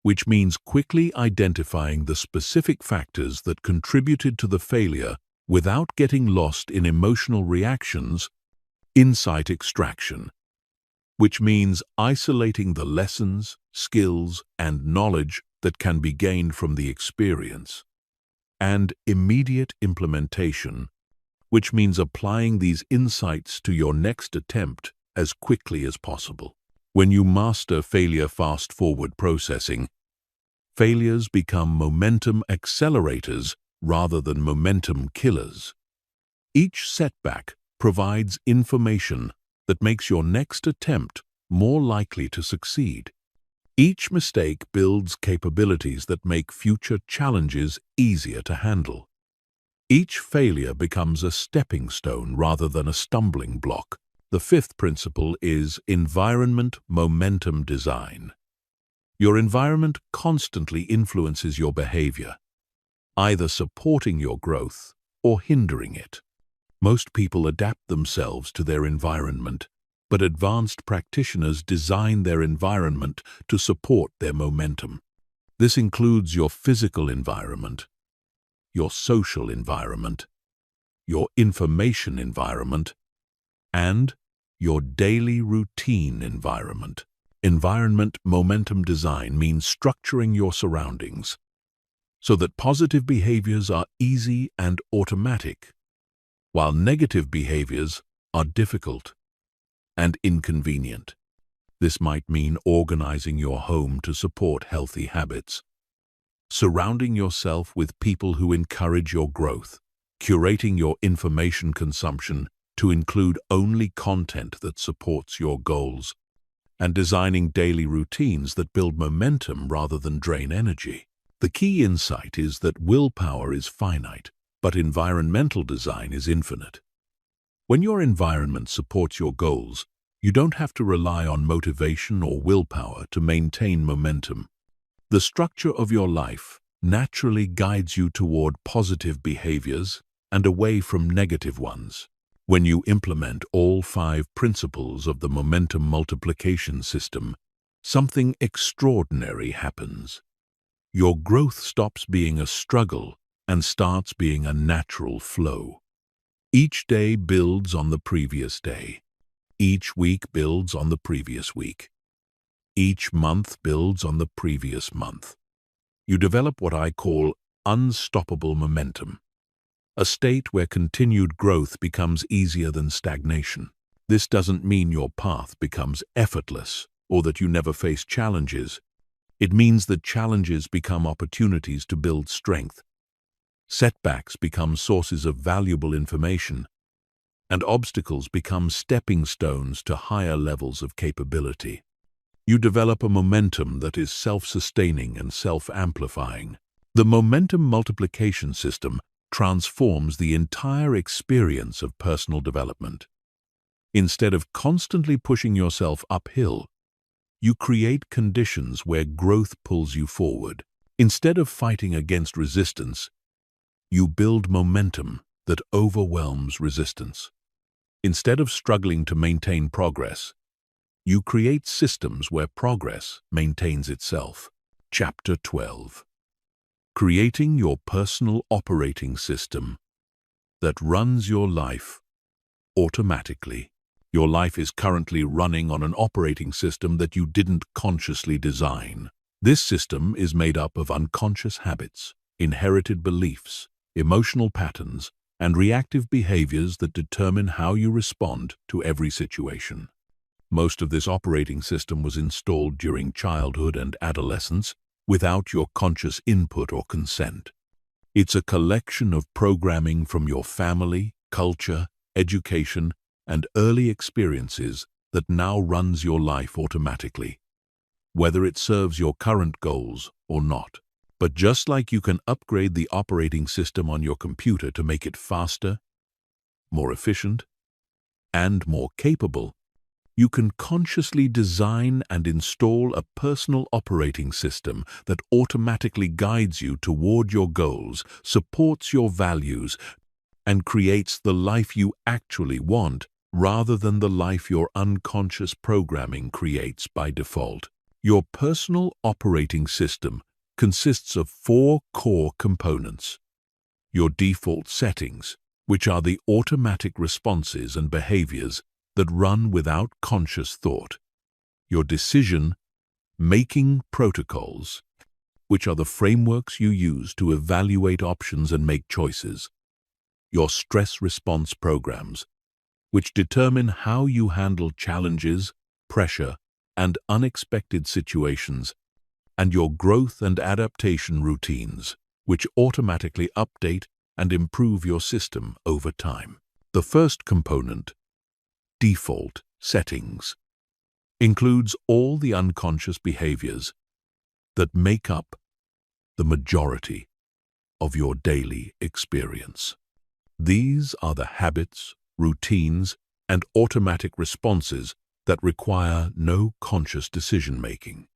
which means quickly identifying the specific factors that contributed to the failure without getting lost in emotional reactions. Insight extraction, which means isolating the lessons, skills, and knowledge that can be gained from the experience. And immediate implementation, which means applying these insights to your next attempt as quickly as possible. When you master failure fast-forward processing, failures become momentum accelerators rather than momentum killers. Each setback provides information that makes your next attempt more likely to succeed. Each mistake builds capabilities that make future challenges easier to handle. Each failure becomes a stepping stone rather than a stumbling block. The 5th principle is environment momentum design. Your environment constantly influences your behavior, either supporting your growth or hindering it. Most people adapt themselves to their environment, but advanced practitioners design their environment to support their momentum. This includes your physical environment, your social environment, your information environment, and your daily routine environment. Environment momentum design means structuring your surroundings so that positive behaviors are easy and automatic, while negative behaviors are difficult and inconvenient. This might mean organizing your home to support healthy habits, surrounding yourself with people who encourage your growth, curating your information consumption to include only content that supports your goals, and designing daily routines that build momentum rather than drain energy. The key insight is that willpower is finite, but environmental design is infinite. When your environment supports your goals, you don't have to rely on motivation or willpower to maintain momentum. The structure of your life naturally guides you toward positive behaviors and away from negative ones. When you implement all 5 principles of the momentum multiplication system, something extraordinary happens. Your growth stops being a struggle and starts being a natural flow. Each day builds on the previous day. Each week builds on the previous week. Each month builds on the previous month. You develop what I call unstoppable momentum, a state where continued growth becomes easier than stagnation. This doesn't mean your path becomes effortless or that you never face challenges. It means that challenges become opportunities to build strength. Setbacks become sources of valuable information, and obstacles become stepping stones to higher levels of capability. You develop a momentum that is self-sustaining and self-amplifying. The momentum multiplication system transforms the entire experience of personal development. Instead of constantly pushing yourself uphill, you create conditions where growth pulls you forward. Instead of fighting against resistance, you build momentum that overwhelms resistance. Instead of struggling to maintain progress, you create systems where progress maintains itself. Chapter 12. Creating your personal operating system that runs your life automatically. Your life is currently running on an operating system that you didn't consciously design. This system is made up of unconscious habits, inherited beliefs, emotional patterns, and reactive behaviors that determine how you respond to every situation. Most of this operating system was installed during childhood and adolescence without your conscious input or consent. It's a collection of programming from your family, culture, education, and early experiences that now runs your life automatically, whether it serves your current goals or not. But just like you can upgrade the operating system on your computer to make it faster, more efficient, and more capable, You can consciously design and install a personal operating system that automatically guides you toward your goals, supports your values, and creates the life you actually want, rather than the life your unconscious programming creates by default. Your personal operating system consists of 4 core components. Your default settings, which are the automatic responses and behaviors that run without conscious thought. Your decision-making protocols, which are the frameworks you use to evaluate options and make choices. Your stress response programs, which determine how you handle challenges, pressure, and unexpected situations, and your growth and adaptation routines, which automatically update and improve your system over time. The first component, default settings, includes all the unconscious behaviors that make up the majority of your daily experience. These are the habits, routines, and automatic responses that require no conscious decision-making.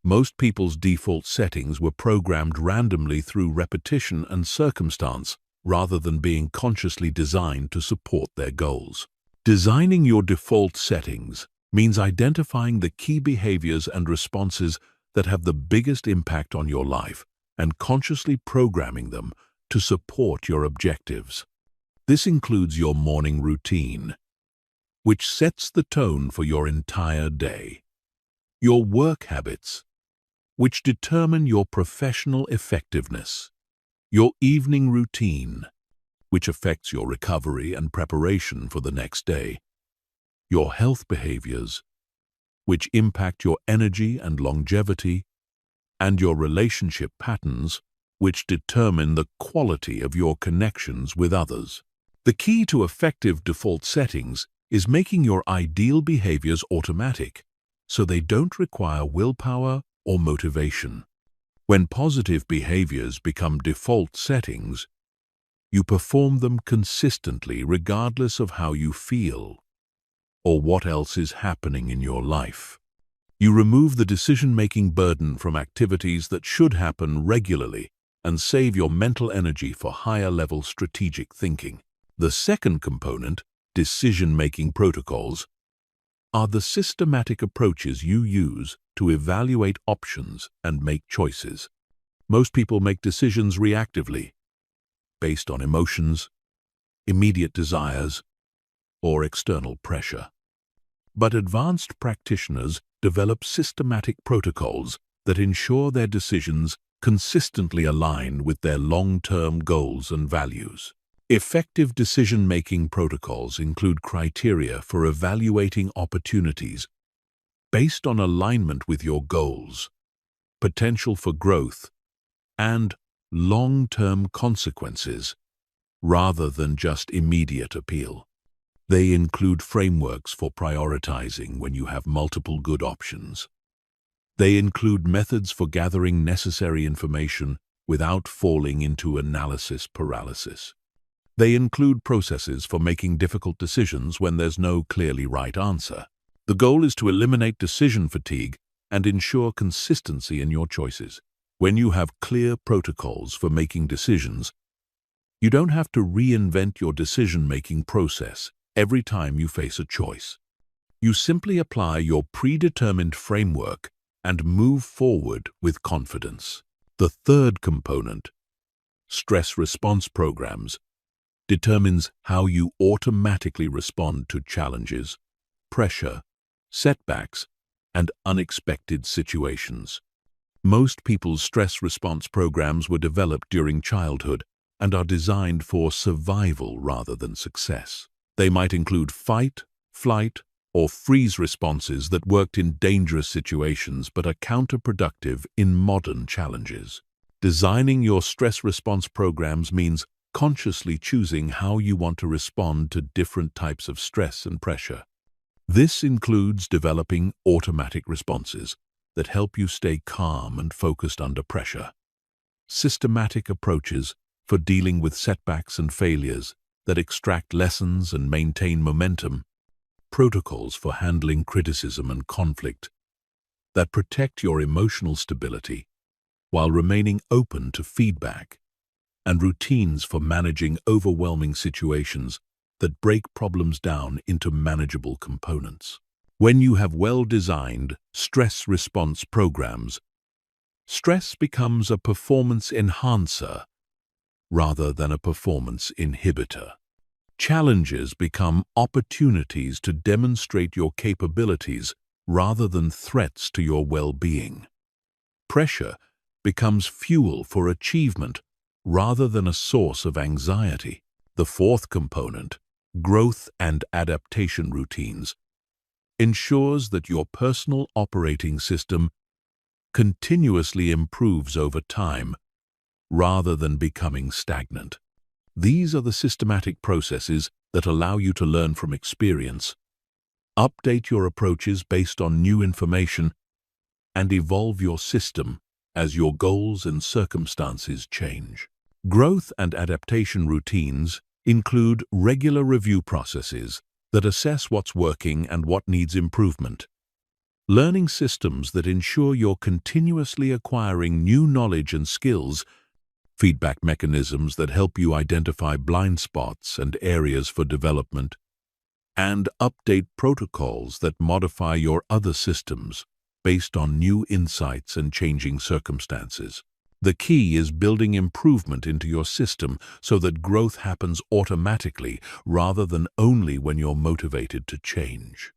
Most people's default settings were programmed randomly through repetition and circumstance, rather than being consciously designed to support their goals. Designing your default settings means identifying the key behaviors and responses that have the biggest impact on your life and consciously programming them to support your objectives. This includes your morning routine, which sets the tone for your entire day. Your work habits, which determine your professional effectiveness. Your evening routine, which affects your recovery and preparation for the next day. Your health behaviors, which impact your energy and longevity, and your relationship patterns, which determine the quality of your connections with others. The key to effective default settings is making your ideal behaviors automatic, so they don't require willpower or motivation. When positive behaviors become default settings, you perform them consistently regardless of how you feel or what else is happening in your life. You remove the decision-making burden from activities that should happen regularly and save your mental energy for higher-level strategic thinking. The second component, decision-making protocols, are the systematic approaches you use to evaluate options and make choices. Most people make decisions reactively, based on emotions, immediate desires, or external pressure. But advanced practitioners develop systematic protocols that ensure their decisions consistently align with their long-term goals and values. Effective decision-making protocols include criteria for evaluating opportunities based on alignment with your goals, potential for growth, and long-term consequences, rather than just immediate appeal. They include frameworks for prioritizing when you have multiple good options. They include methods for gathering necessary information without falling into analysis paralysis. They include processes for making difficult decisions when there's no clearly right answer. The goal is to eliminate decision fatigue and ensure consistency in your choices. When you have clear protocols for making decisions, you don't have to reinvent your decision-making process every time you face a choice. You simply apply your predetermined framework and move forward with confidence. The third component, stress response programs, determines how you automatically respond to challenges, pressure, setbacks, and unexpected situations. Most people's stress response programs were developed during childhood and are designed for survival rather than success. They might include fight, flight, or freeze responses that worked in dangerous situations but are counterproductive in modern challenges. Designing your stress response programs means consciously choosing how you want to respond to different types of stress and pressure. This includes developing automatic responses that help you stay calm and focused under pressure. Systematic approaches for dealing with setbacks and failures that extract lessons and maintain momentum, protocols for handling criticism and conflict that protect your emotional stability while remaining open to feedback, and routines for managing overwhelming situations that break problems down into manageable components. When you have well-designed stress response programs, stress becomes a performance enhancer rather than a performance inhibitor. Challenges become opportunities to demonstrate your capabilities rather than threats to your well-being. Pressure becomes fuel for achievement rather than a source of anxiety. The fourth component, growth and adaptation routines, ensures that your personal operating system continuously improves over time rather than becoming stagnant. These are the systematic processes that allow you to learn from experience, update your approaches based on new information, and evolve your system as your goals and circumstances change. Growth and adaptation routines include regular review processes that assess what's working and what needs improvement. Learning systems that ensure you're continuously acquiring new knowledge and skills, feedback mechanisms that help you identify blind spots and areas for development, and update protocols that modify your other systems based on new insights and changing circumstances. The key is building improvement into your system so that growth happens automatically rather than only when you're motivated to change.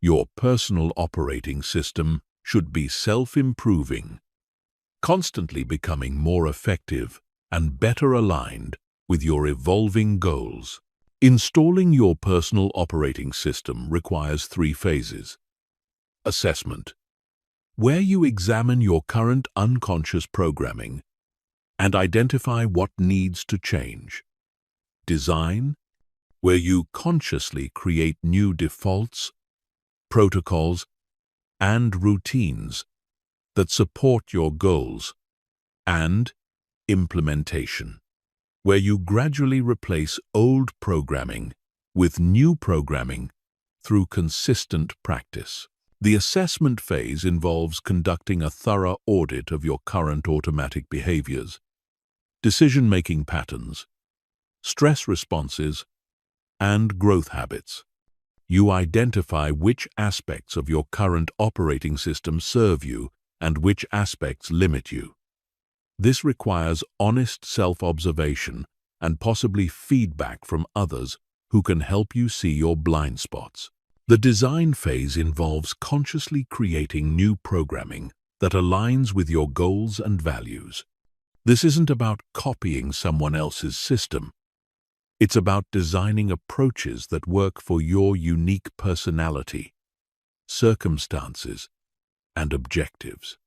Your personal operating system should be self-improving, constantly becoming more effective and better aligned with your evolving goals. Installing your personal operating system requires 3 phases. Assessment, where you examine your current unconscious programming and identify what needs to change. Design, where you consciously create new defaults, protocols, and routines that support your goals. And implementation, where you gradually replace old programming with new programming through consistent practice. The assessment phase involves conducting a thorough audit of your current automatic behaviors, decision-making patterns, stress responses, and growth habits. You identify which aspects of your current operating system serve you and which aspects limit you. This requires honest self-observation and possibly feedback from others who can help you see your blind spots. The design phase involves consciously creating new programming that aligns with your goals and values. This isn't about copying someone else's system. It's about designing approaches that work for your unique personality, circumstances, and objectives.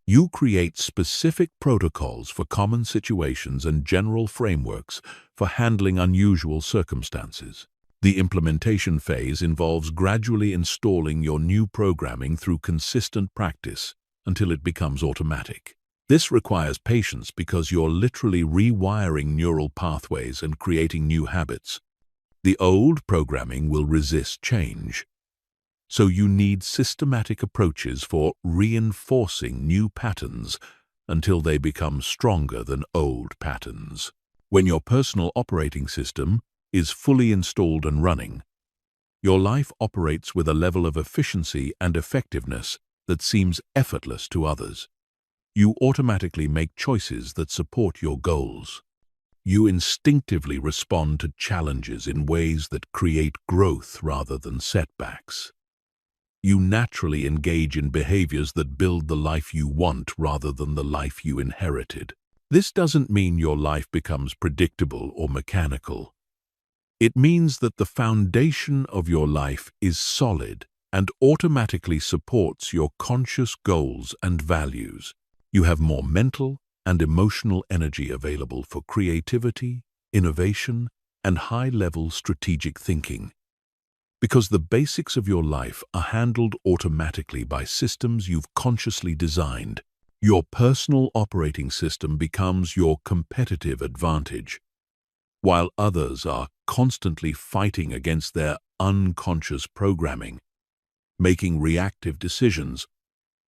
You create specific protocols for common situations and general frameworks for handling unusual circumstances. The implementation phase involves gradually installing your new programming through consistent practice until it becomes automatic. This requires patience because you're literally rewiring neural pathways and creating new habits. The old programming will resist change, so you need systematic approaches for reinforcing new patterns until they become stronger than old patterns. When your personal operating system is fully installed and running, your life operates with a level of efficiency and effectiveness that seems effortless to others. You automatically make choices that support your goals. You instinctively respond to challenges in ways that create growth rather than setbacks. You naturally engage in behaviors that build the life you want rather than the life you inherited. This doesn't mean your life becomes predictable or mechanical. It means that the foundation of your life is solid and automatically supports your conscious goals and values. You have more mental and emotional energy available for creativity, innovation, and high-level strategic thinking. Because the basics of your life are handled automatically by systems you've consciously designed, your personal operating system becomes your competitive advantage. while others are constantly fighting against their unconscious programming, making reactive decisions,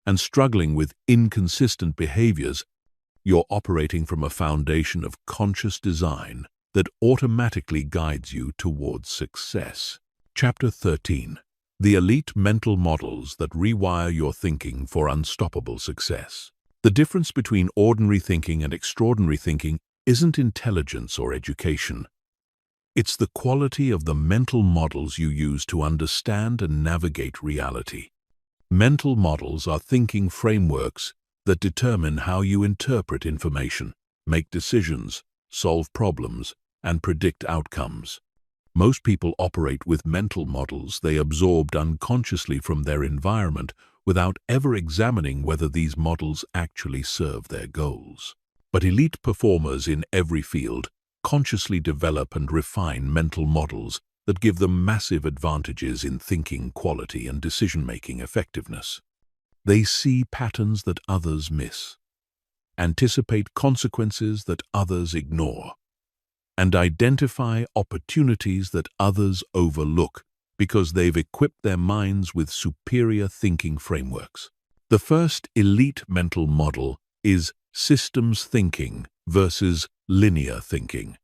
and struggling with inconsistent behaviors. You're operating from a foundation of conscious design that automatically guides you towards success. Chapter 13. The Elite Mental Models That Rewire Your Thinking for Unstoppable Success. The difference between ordinary thinking and extraordinary thinking isn't intelligence or education. It's the quality of the mental models you use to understand and navigate reality. Mental models are thinking frameworks that determine how you interpret information, make decisions, solve problems, and predict outcomes. Most people operate with mental models they absorbed unconsciously from their environment without ever examining whether these models actually serve their goals. But elite performers in every field consciously develop and refine mental models that give them massive advantages in thinking quality and decision-making effectiveness. They see patterns that others miss, anticipate consequences that others ignore, and identify opportunities that others overlook because they've equipped their minds with superior thinking frameworks. The first elite mental model is systems thinking versus linear thinking.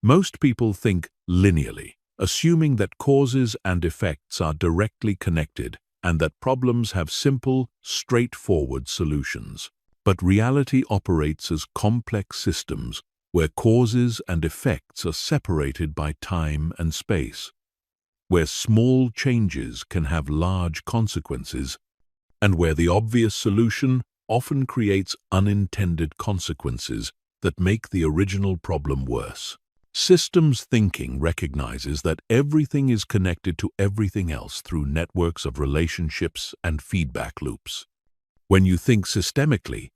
Most people think linearly, assuming that causes and effects are directly connected and that problems have simple, straightforward solutions. But reality operates as complex systems where causes and effects are separated by time and space, where small changes can have large consequences, and where the obvious solution often creates unintended consequences that make the original problem worse. Systems thinking recognizes that everything is connected to everything else through networks of relationships and feedback loops. When you think systemically,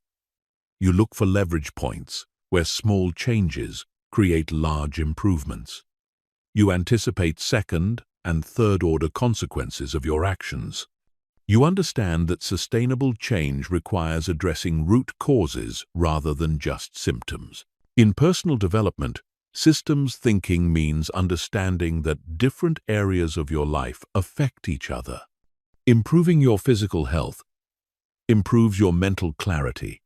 you look for leverage points where small changes create large improvements. You anticipate second and third-order consequences of your actions. You understand that sustainable change requires addressing root causes rather than just symptoms. In personal development, systems thinking means understanding that different areas of your life affect each other. Improving your physical health improves your mental clarity,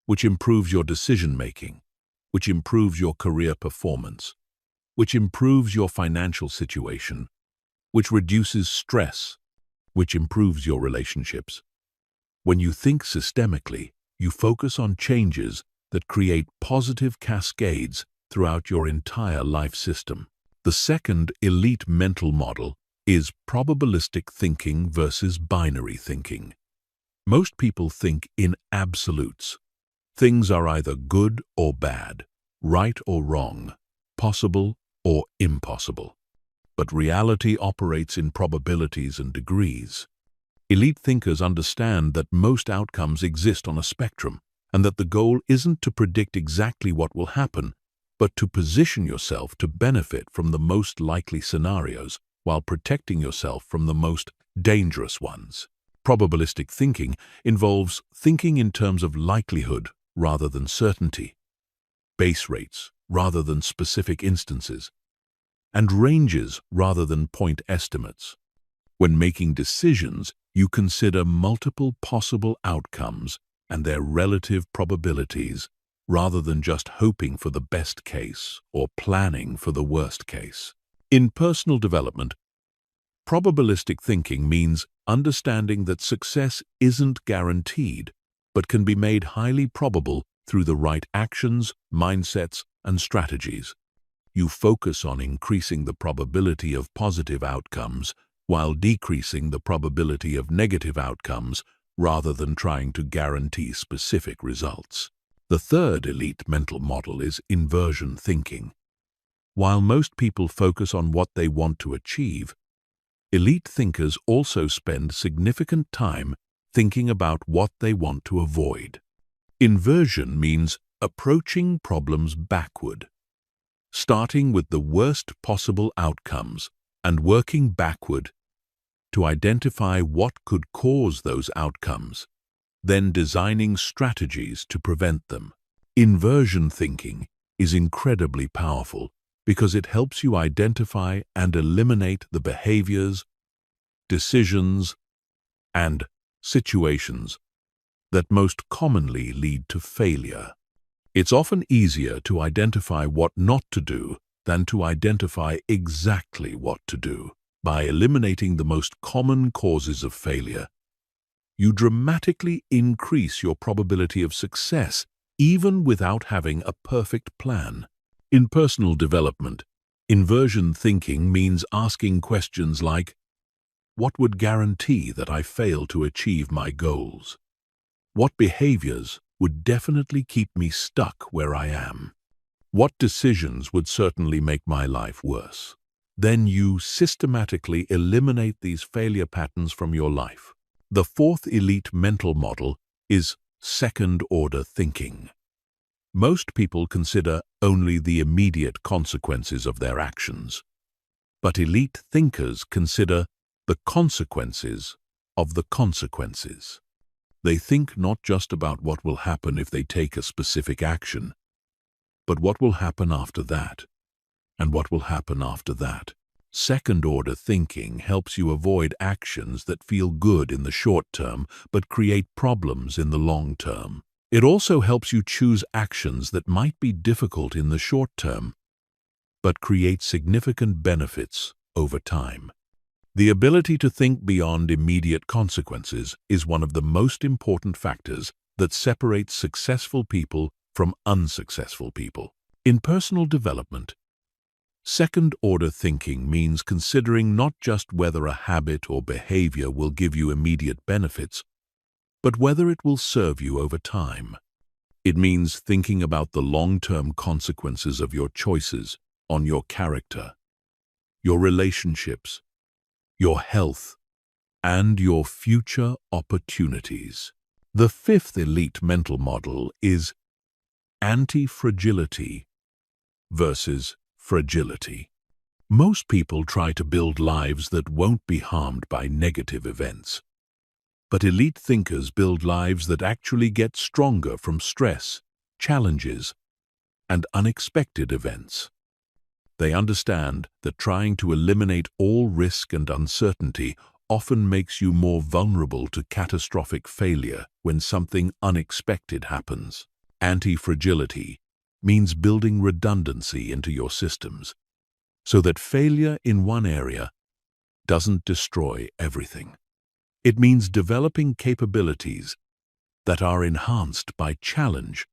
which improves your decision-making, which improves your career performance, which improves your financial situation, which reduces stress, which improves your relationships. When you think systemically, you focus on changes that create positive cascades throughout your entire life system. The second elite mental model is probabilistic thinking versus binary thinking. Most people think in absolutes. Things are either good or bad, right or wrong, possible or impossible. But reality operates in probabilities and degrees. Elite thinkers understand that most outcomes exist on a spectrum, and that the goal isn't to predict exactly what will happen, but to position yourself to benefit from the most likely scenarios while protecting yourself from the most dangerous ones. Probabilistic thinking involves thinking in terms of likelihood rather than certainty, base rates rather than specific instances, and ranges rather than point estimates. When making decisions, you consider multiple possible outcomes and their relative probabilities, rather than just hoping for the best case or planning for the worst case. In personal development, probabilistic thinking means understanding that success isn't guaranteed, but can be made highly probable through the right actions, mindsets, and strategies. You focus on increasing the probability of positive outcomes while decreasing the probability of negative outcomes rather than trying to guarantee specific results. The third elite mental model is inversion thinking. While most people focus on what they want to achieve, elite thinkers also spend significant time thinking about what they want to avoid. Inversion means approaching problems backward, starting with the worst possible outcomes and working backward to identify what could cause those outcomes, then designing strategies to prevent them. Inversion thinking is incredibly powerful because it helps you identify and eliminate the behaviors, decisions, and situations that most commonly lead to failure. It's often easier to identify what not to do than to identify exactly what to do. By eliminating the most common causes of failure, you dramatically increase your probability of success, even without having a perfect plan. In personal development, inversion thinking means asking questions like, what would guarantee that I fail to achieve my goals? What behaviors would definitely keep me stuck where I am? What decisions would certainly make my life worse? Then you systematically eliminate these failure patterns from your life. The fourth elite mental model is second-order thinking. Most people consider only the immediate consequences of their actions, but elite thinkers consider the consequences of the consequences. They think not just about what will happen if they take a specific action, but what will happen after that, and what will happen after that. Second-order thinking helps you avoid actions that feel good in the short term but create problems in the long term. It also helps you choose actions that might be difficult in the short term but create significant benefits over time. The ability to think beyond immediate consequences is one of the most important factors that separates successful people from unsuccessful people. In personal development, second-order thinking means considering not just whether a habit or behavior will give you immediate benefits, but whether it will serve you over time. It means thinking about the long-term consequences of your choices on your character, your relationships, your health, and your future opportunities. The fifth elite mental model is anti-fragility versus fragility. Most people try to build lives that won't be harmed by negative events. But elite thinkers build lives that actually get stronger from stress, challenges, and unexpected events. They understand that trying to eliminate all risk and uncertainty often makes you more vulnerable to catastrophic failure when something unexpected happens. Anti-fragility means building redundancy into your systems so that failure in one area doesn't destroy everything. It means developing capabilities that are enhanced by challenge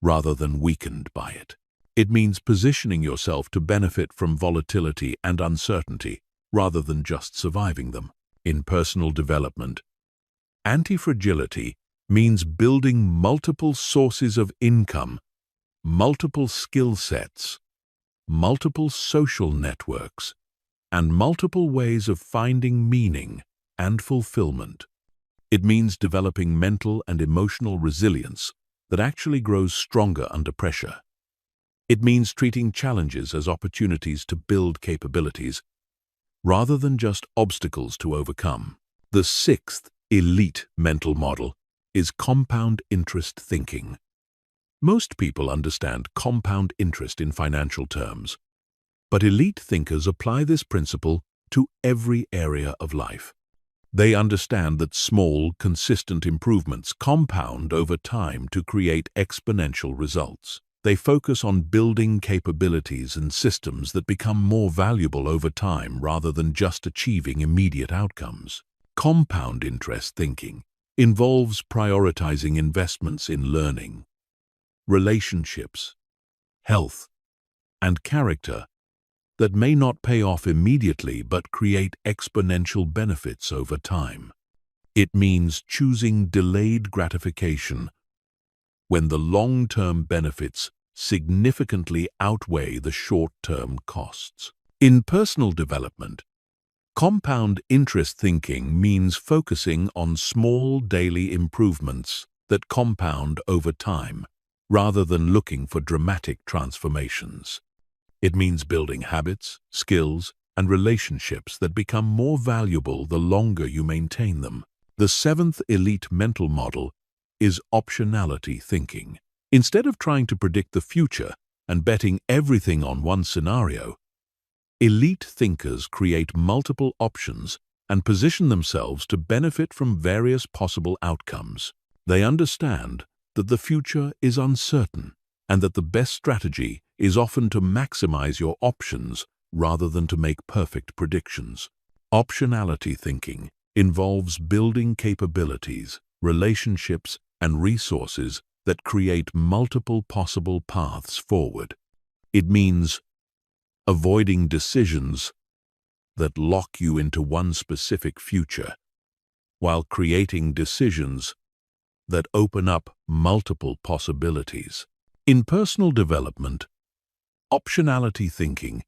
rather than weakened by it. It means positioning yourself to benefit from volatility and uncertainty rather than just surviving them. In personal development, anti-fragility means building multiple sources of income, multiple skill sets, multiple social networks, and multiple ways of finding meaning and fulfillment. It means developing mental and emotional resilience that actually grows stronger under pressure. It means treating challenges as opportunities to build capabilities rather than just obstacles to overcome. The sixth elite mental model is compound interest thinking. Most people understand compound interest in financial terms, but elite thinkers apply this principle to every area of life. They understand that small, consistent improvements compound over time to create exponential results. They focus on building capabilities and systems that become more valuable over time rather than just achieving immediate outcomes. Compound interest thinking involves prioritizing investments in learning, relationships, health, and character that may not pay off immediately but create exponential benefits over time. It means choosing delayed gratification when the long-term benefits significantly outweigh the short-term costs. In personal development, compound interest thinking means focusing on small daily improvements that compound over time, rather than looking for dramatic transformations. It means building habits, skills, and relationships that become more valuable the longer you maintain them. The seventh elite mental model is optionality thinking. Instead of trying to predict the future and betting everything on one scenario. Elite thinkers create multiple options and position themselves to benefit from various possible outcomes. They understand that the future is uncertain and that the best strategy is often to maximize your options rather than to make perfect predictions. Optionality thinking involves building capabilities, relationships, and resources that create multiple possible paths forward. It means avoiding decisions that lock you into one specific future, while creating decisions that open up multiple possibilities. In personal development, optionality thinking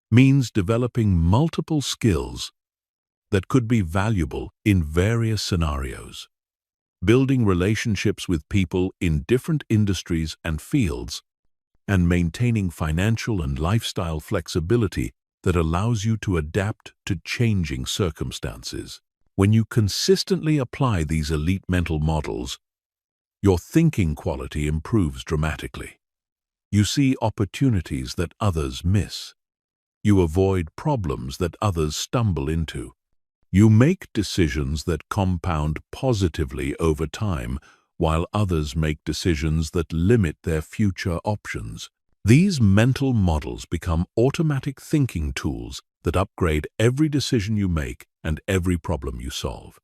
means developing multiple skills that could be valuable in various scenarios. Building relationships with people in different industries and fields, and maintaining financial and lifestyle flexibility that allows you to adapt to changing circumstances. When you consistently apply these elite mental models, your thinking quality improves dramatically. You see opportunities that others miss. You avoid problems that others stumble into. You make decisions that compound positively over time, while others make decisions that limit their future options. These mental models become automatic thinking tools that upgrade every decision you make and every problem you solve.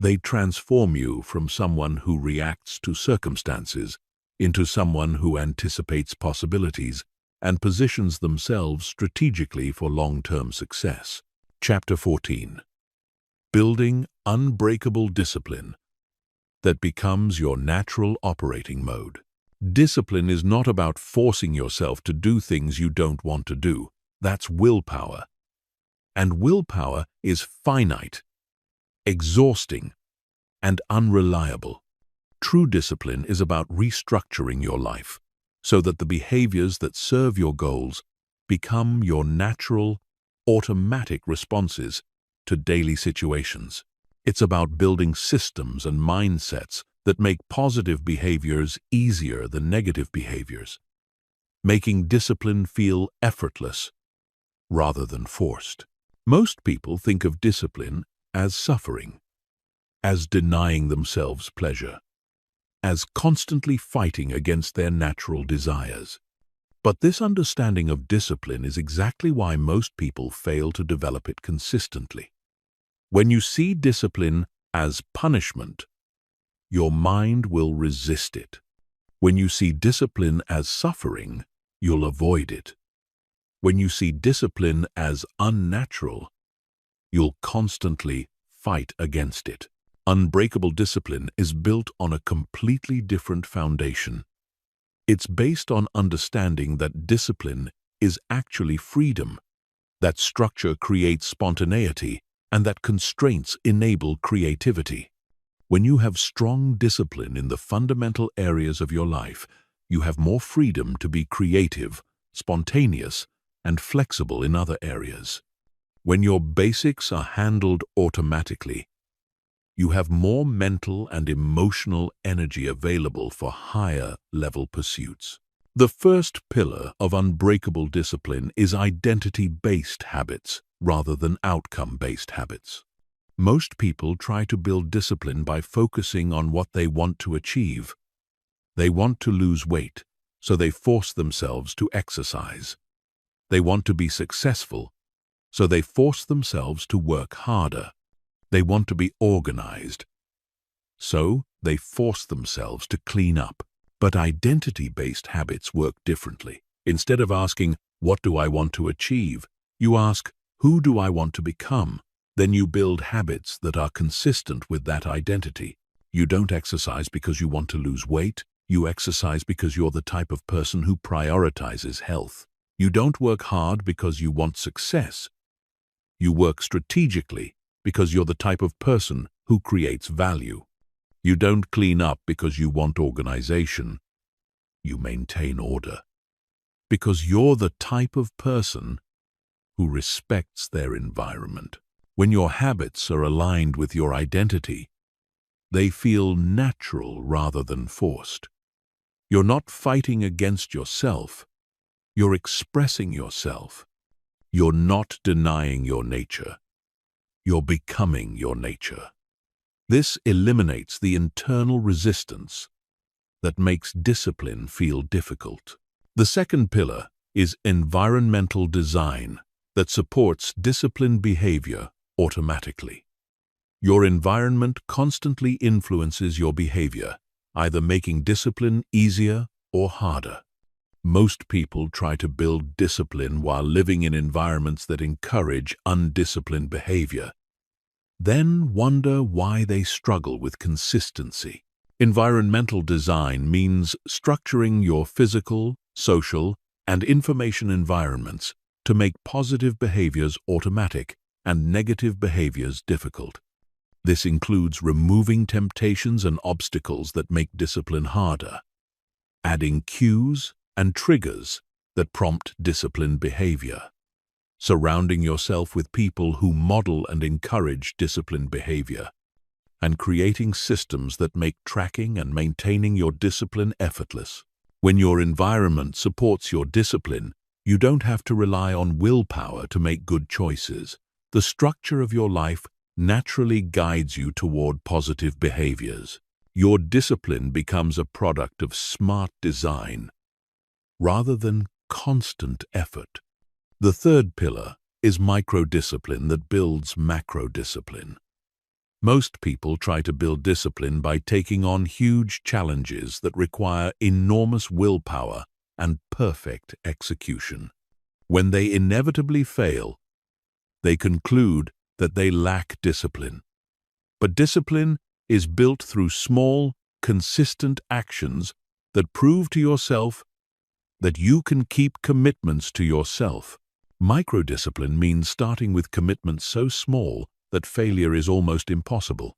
They transform you from someone who reacts to circumstances into someone who anticipates possibilities and positions themselves strategically for long-term success. Chapter 14. Building unbreakable discipline that becomes your natural operating mode. Discipline is not about forcing yourself to do things you don't want to do. That's willpower. And willpower is finite, exhausting, and unreliable. True discipline is about restructuring your life so that the behaviors that serve your goals become your natural, automatic responses to daily situations. It's about building systems and mindsets that make positive behaviors easier than negative behaviors, making discipline feel effortless rather than forced. Most people think of discipline as suffering, as denying themselves pleasure, as constantly fighting against their natural desires. But this understanding of discipline is exactly why most people fail to develop it consistently. When you see discipline as punishment, your mind will resist it. When you see discipline as suffering, you'll avoid it. When you see discipline as unnatural, you'll constantly fight against it. Unbreakable discipline is built on a completely different foundation. It's based on understanding that discipline is actually freedom, that structure creates spontaneity, and that constraints enable creativity. When you have strong discipline in the fundamental areas of your life, you have more freedom to be creative, spontaneous, and flexible in other areas. When your basics are handled automatically, you have more mental and emotional energy available for higher-level pursuits. The first pillar of unbreakable discipline is identity-based habits rather than outcome-based habits. Most people try to build discipline by focusing on what they want to achieve. They want to lose weight, so they force themselves to exercise. They want to be successful, so they force themselves to work harder. They want to be organized, so they force themselves to clean up. But identity-based habits work differently. Instead of asking, "What do I want to achieve?" you ask, "Who do I want to become?" Then you build habits that are consistent with that identity. You don't exercise because you want to lose weight. You exercise because you're the type of person who prioritizes health. You don't work hard because you want success. You work strategically because you're the type of person who creates value. You don't clean up because you want organization. You maintain order because you're the type of person who respects their environment. When your habits are aligned with your identity, they feel natural rather than forced. You're not fighting against yourself, You're expressing yourself. You're not denying your nature. You're becoming your nature. This eliminates the internal resistance that makes discipline feel difficult. The second pillar is environmental design that supports disciplined behavior automatically. Your environment constantly influences your behavior, either making discipline easier or harder. Most people try to build discipline while living in environments that encourage undisciplined behavior, then wonder why they struggle with consistency. Environmental design means structuring your physical, social, and information environments to make positive behaviors automatic and negative behaviors difficult. This includes removing temptations and obstacles that make discipline harder, adding cues and triggers that prompt disciplined behavior, surrounding yourself with people who model and encourage disciplined behavior, and creating systems that make tracking and maintaining your discipline effortless. When your environment supports your discipline, you don't have to rely on willpower to make good choices. The structure of your life naturally guides you toward positive behaviors. Your discipline becomes a product of smart design rather than constant effort. The third pillar is micro-discipline that builds macro-discipline. Most people try to build discipline by taking on huge challenges that require enormous willpower and perfect execution. When they inevitably fail, they conclude that they lack discipline. But discipline is built through small, consistent actions that prove to yourself that you can keep commitments to yourself. Microdiscipline means starting with commitments so small that failure is almost impossible,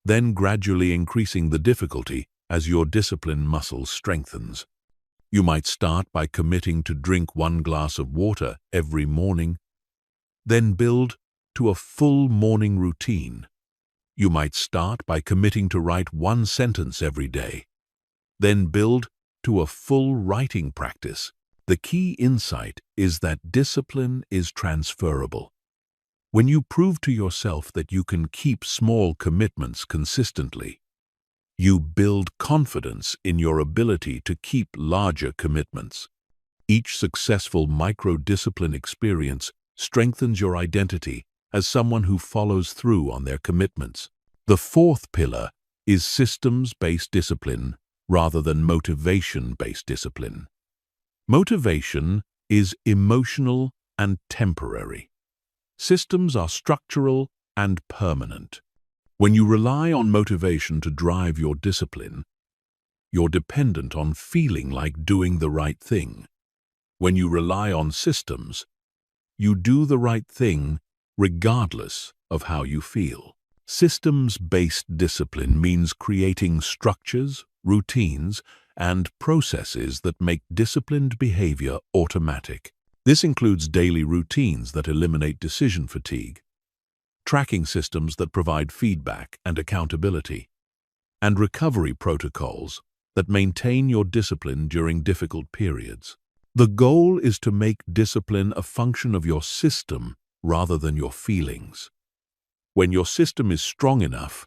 then gradually increasing the difficulty as your discipline muscle strengthens. You might start by committing to drink 1 glass of water every morning, then build to a full morning routine. You might start by committing to write 1 sentence every day, then build to a full writing practice. The key insight is that discipline is transferable. When you prove to yourself that you can keep small commitments consistently, you build confidence in your ability to keep larger commitments. Each successful micro-discipline experience strengthens your identity as someone who follows through on their commitments. The fourth pillar is systems-based discipline rather than motivation-based discipline. Motivation is emotional and temporary. Systems are structural and permanent. When you rely on motivation to drive your discipline, you're dependent on feeling like doing the right thing. When you rely on systems, you do the right thing regardless of how you feel. Systems-based discipline means creating structures, routines, and processes that make disciplined behavior automatic. This includes daily routines that eliminate decision fatigue, tracking systems that provide feedback and accountability, and recovery protocols that maintain your discipline during difficult periods. The goal is to make discipline a function of your system rather than your feelings. When your system is strong enough,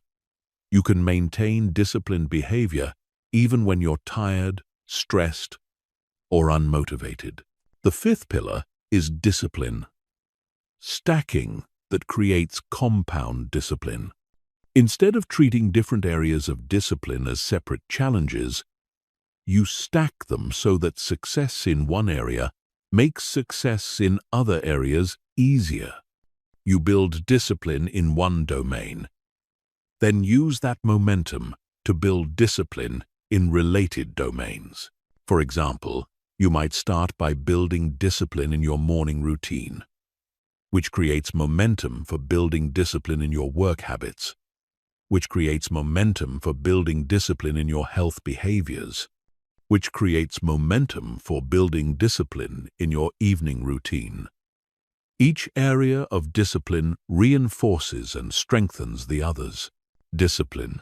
you can maintain disciplined behavior even when you're tired, stressed, or unmotivated. The fifth pillar is discipline. Stacking that creates compound discipline. Instead of treating different areas of discipline as separate challenges, you stack them so that success in one area makes success in other areas easier. You build discipline in one domain, then use that momentum to build discipline in related domains. For example, you might start by building discipline in your morning routine, which creates momentum for building discipline in your work habits, which creates momentum for building discipline in your health behaviors, which creates momentum for building discipline in your evening routine. Each area of discipline reinforces and strengthens the others. Discipline.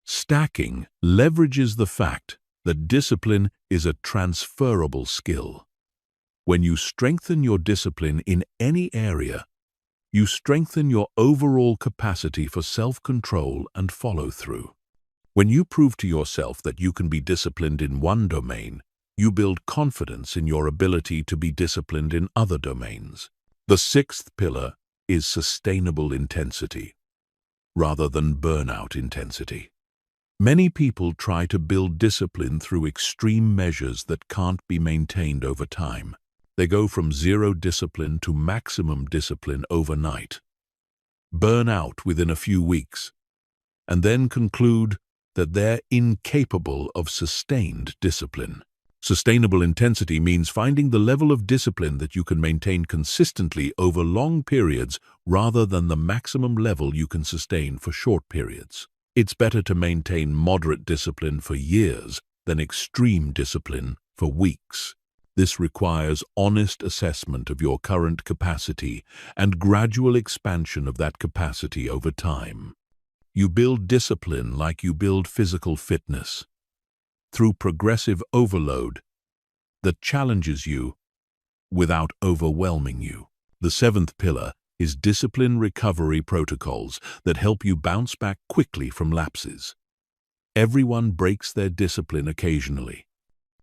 Stacking leverages the fact that discipline is a transferable skill. When you strengthen your discipline in any area, you strengthen your overall capacity for self-control and follow-through. When you prove to yourself that you can be disciplined in one domain, you build confidence in your ability to be disciplined in other domains. The sixth pillar is sustainable intensity, rather than burnout intensity. Many people try to build discipline through extreme measures that can't be maintained over time. They go from zero discipline to maximum discipline overnight, burn out within a few weeks, and then conclude that they're incapable of sustained discipline. Sustainable intensity means finding the level of discipline that you can maintain consistently over long periods rather than the maximum level you can sustain for short periods. It's better to maintain moderate discipline for years than extreme discipline for weeks. This requires honest assessment of your current capacity and gradual expansion of that capacity over time. You build discipline like you build physical fitness, through progressive overload that challenges you without overwhelming you. The seventh pillar is discipline recovery protocols that help you bounce back quickly from lapses. Everyone breaks their discipline occasionally.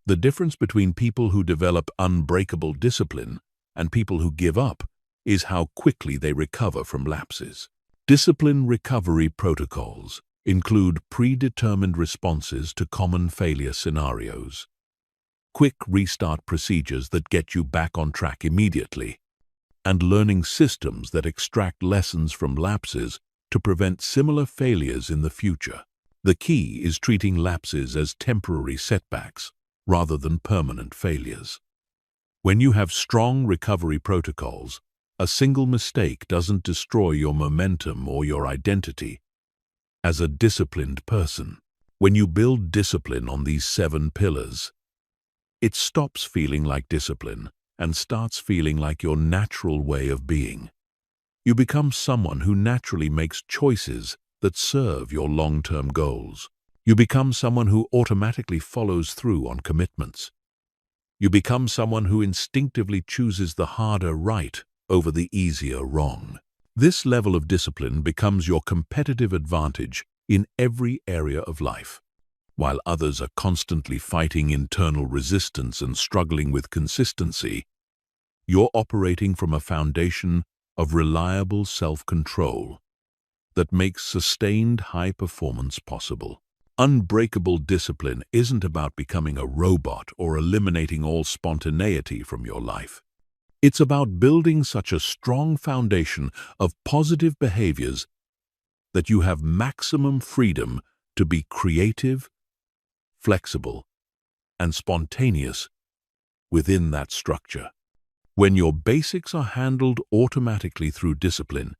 The difference between people who develop unbreakable discipline and people who give up is how quickly they recover from lapses. Discipline recovery protocols include predetermined responses to common failure scenarios, quick restart procedures that get you back on track immediately, and learning systems that extract lessons from lapses to prevent similar failures in the future. The key is treating lapses as temporary setbacks rather than permanent failures. When you have strong recovery protocols, a single mistake doesn't destroy your momentum or your identity as a disciplined person. When you build discipline on these 7 pillars, it stops feeling like discipline and starts feeling like your natural way of being. You become someone who naturally makes choices that serve your long-term goals. You become someone who automatically follows through on commitments. You become someone who instinctively chooses the harder right over the easier wrong. This level of discipline becomes your competitive advantage in every area of life. While others are constantly fighting internal resistance and struggling with consistency, you're operating from a foundation of reliable self-control that makes sustained high performance possible. Unbreakable discipline isn't about becoming a robot or eliminating all spontaneity from your life. It's about building such a strong foundation of positive behaviors that you have maximum freedom to be creative, flexible, and spontaneous within that structure. When your basics are handled automatically through discipline,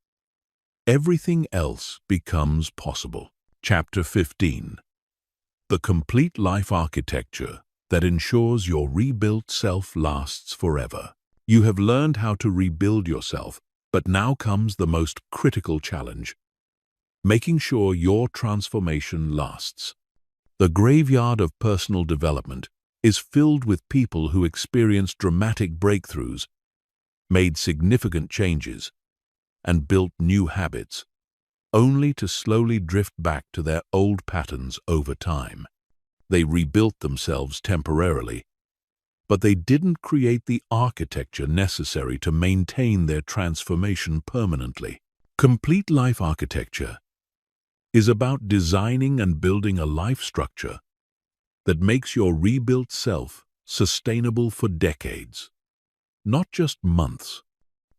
everything else becomes possible. Chapter 15. The complete life architecture that ensures your rebuilt self lasts forever. You have learned how to rebuild yourself, but now comes the most critical challenge: making sure your transformation lasts. The graveyard of personal development is filled with people who experienced dramatic breakthroughs, made significant changes, and built new habits, only to slowly drift back to their old patterns over time. They rebuilt themselves temporarily, but they didn't create the architecture necessary to maintain their transformation permanently. Complete life architecture is about designing and building a life structure that makes your rebuilt self sustainable for decades, not just months.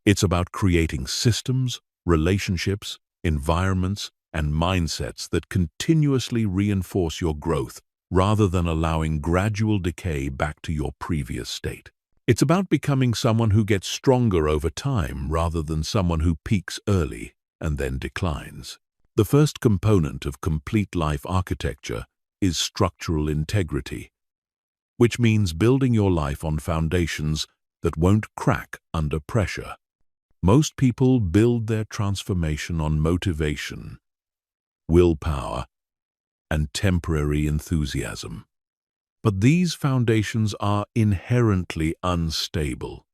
It's about creating systems, relationships, environments, and mindsets that continuously reinforce your growth rather than allowing gradual decay back to your previous state. It's about becoming someone who gets stronger over time rather than someone who peaks early and then declines. The first component of complete life architecture is structural integrity, which means building your life on foundations that won't crack under pressure. Most people build their transformation on motivation, willpower, and temporary enthusiasm. But these foundations are inherently unstable.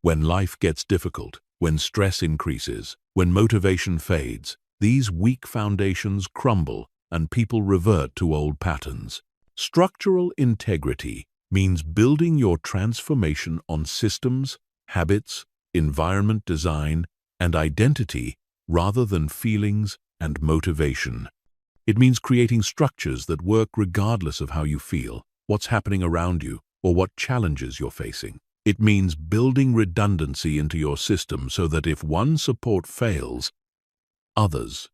When life gets difficult, when stress increases, when motivation fades, these weak foundations crumble and people revert to old patterns. Structural integrity means building your transformation on systems, habits, environment design, and identity rather than feelings and motivation. It means creating structures that work regardless of how you feel, what's happening around you, or what challenges you're facing. It means building redundancy into your system so that if one support fails, others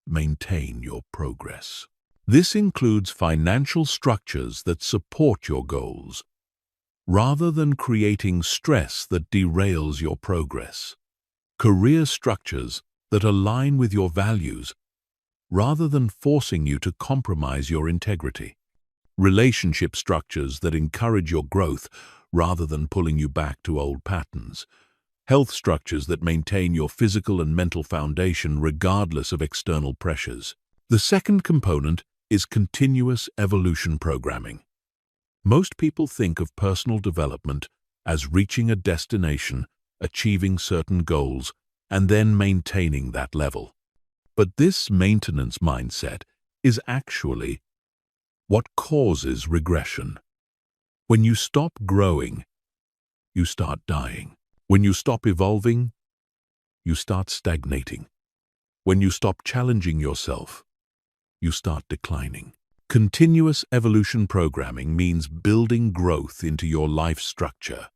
maintain your progress. This includes financial structures that support your goals, rather than creating stress that derails your progress. Career structures that align with your values, rather than forcing you to compromise your integrity. Relationship structures that encourage your growth, rather than pulling you back to old patterns. Health structures that maintain your physical and mental foundation regardless of external pressures. The second component is continuous evolution programming. Most people think of personal development as reaching a destination, achieving certain goals, and then maintaining that level. But this maintenance mindset is actually what causes regression. When you stop growing, you start dying. When you stop evolving, you start stagnating. When you stop challenging yourself, you start declining. Continuous evolution programming means building growth into your life structure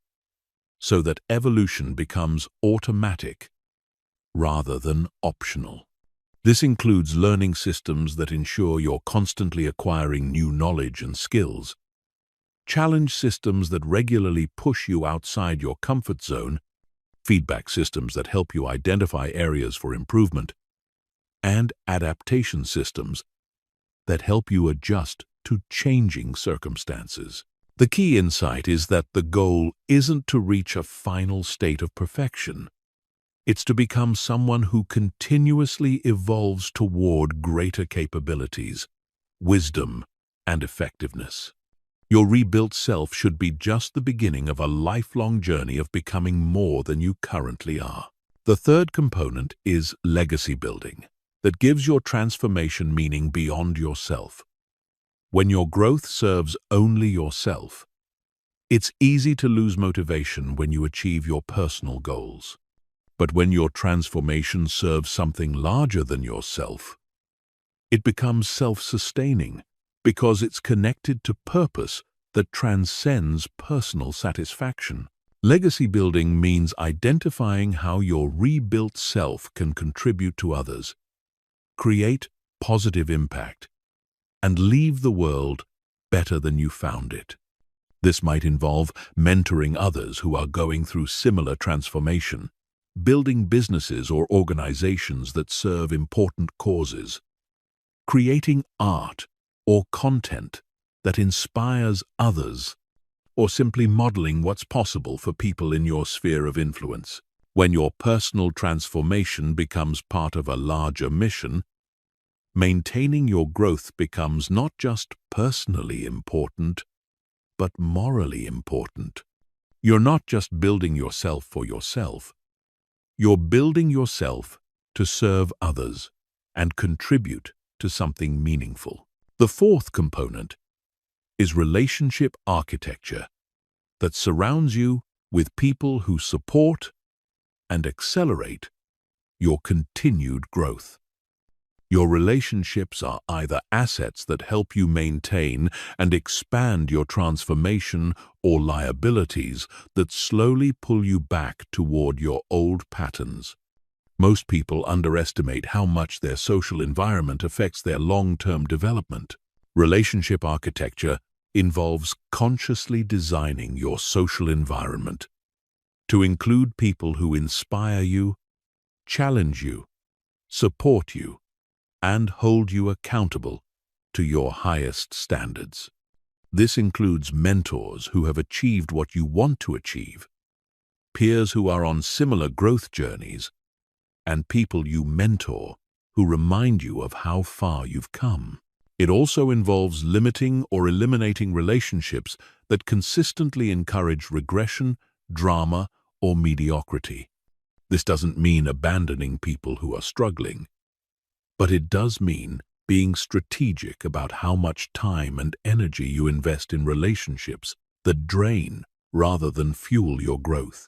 so that evolution becomes automatic rather than optional. This includes learning systems that ensure you're constantly acquiring new knowledge and skills, challenge systems that regularly push you outside your comfort zone, feedback systems that help you identify areas for improvement, and adaptation systems that help you adjust to changing circumstances. The key insight is that the goal isn't to reach a final state of perfection. It's to become someone who continuously evolves toward greater capabilities, wisdom, and effectiveness. Your rebuilt self should be just the beginning of a lifelong journey of becoming more than you currently are. The third component is legacy building, that gives your transformation meaning beyond yourself. When your growth serves only yourself, it's easy to lose motivation when you achieve your personal goals. But when your transformation serves something larger than yourself, it becomes self-sustaining because it's connected to purpose that transcends personal satisfaction. Legacy building means identifying how your rebuilt self can contribute to others, create positive impact, and leave the world better than you found it. This might involve mentoring others who are going through similar transformation, building businesses or organizations that serve important causes, creating art or content that inspires others, or simply modeling what's possible for people in your sphere of influence. When your personal transformation becomes part of a larger mission, maintaining your growth becomes not just personally important, but morally important. You're not just building yourself for yourself. You're building yourself to serve others and contribute to something meaningful. The fourth component is relationship architecture that surrounds you with people who support and accelerate your continued growth. Your relationships are either assets that help you maintain and expand your transformation or liabilities that slowly pull you back toward your old patterns. Most people underestimate how much their social environment affects their long-term development. Relationship architecture involves consciously designing your social environment to include people who inspire you, challenge you, support you, and hold you accountable to your highest standards. This includes mentors who have achieved what you want to achieve, peers who are on similar growth journeys, and people you mentor who remind you of how far you've come. It also involves limiting or eliminating relationships that consistently encourage regression, drama, or mediocrity. This doesn't mean abandoning people who are struggling, but it does mean being strategic about how much time and energy you invest in relationships that drain rather than fuel your growth.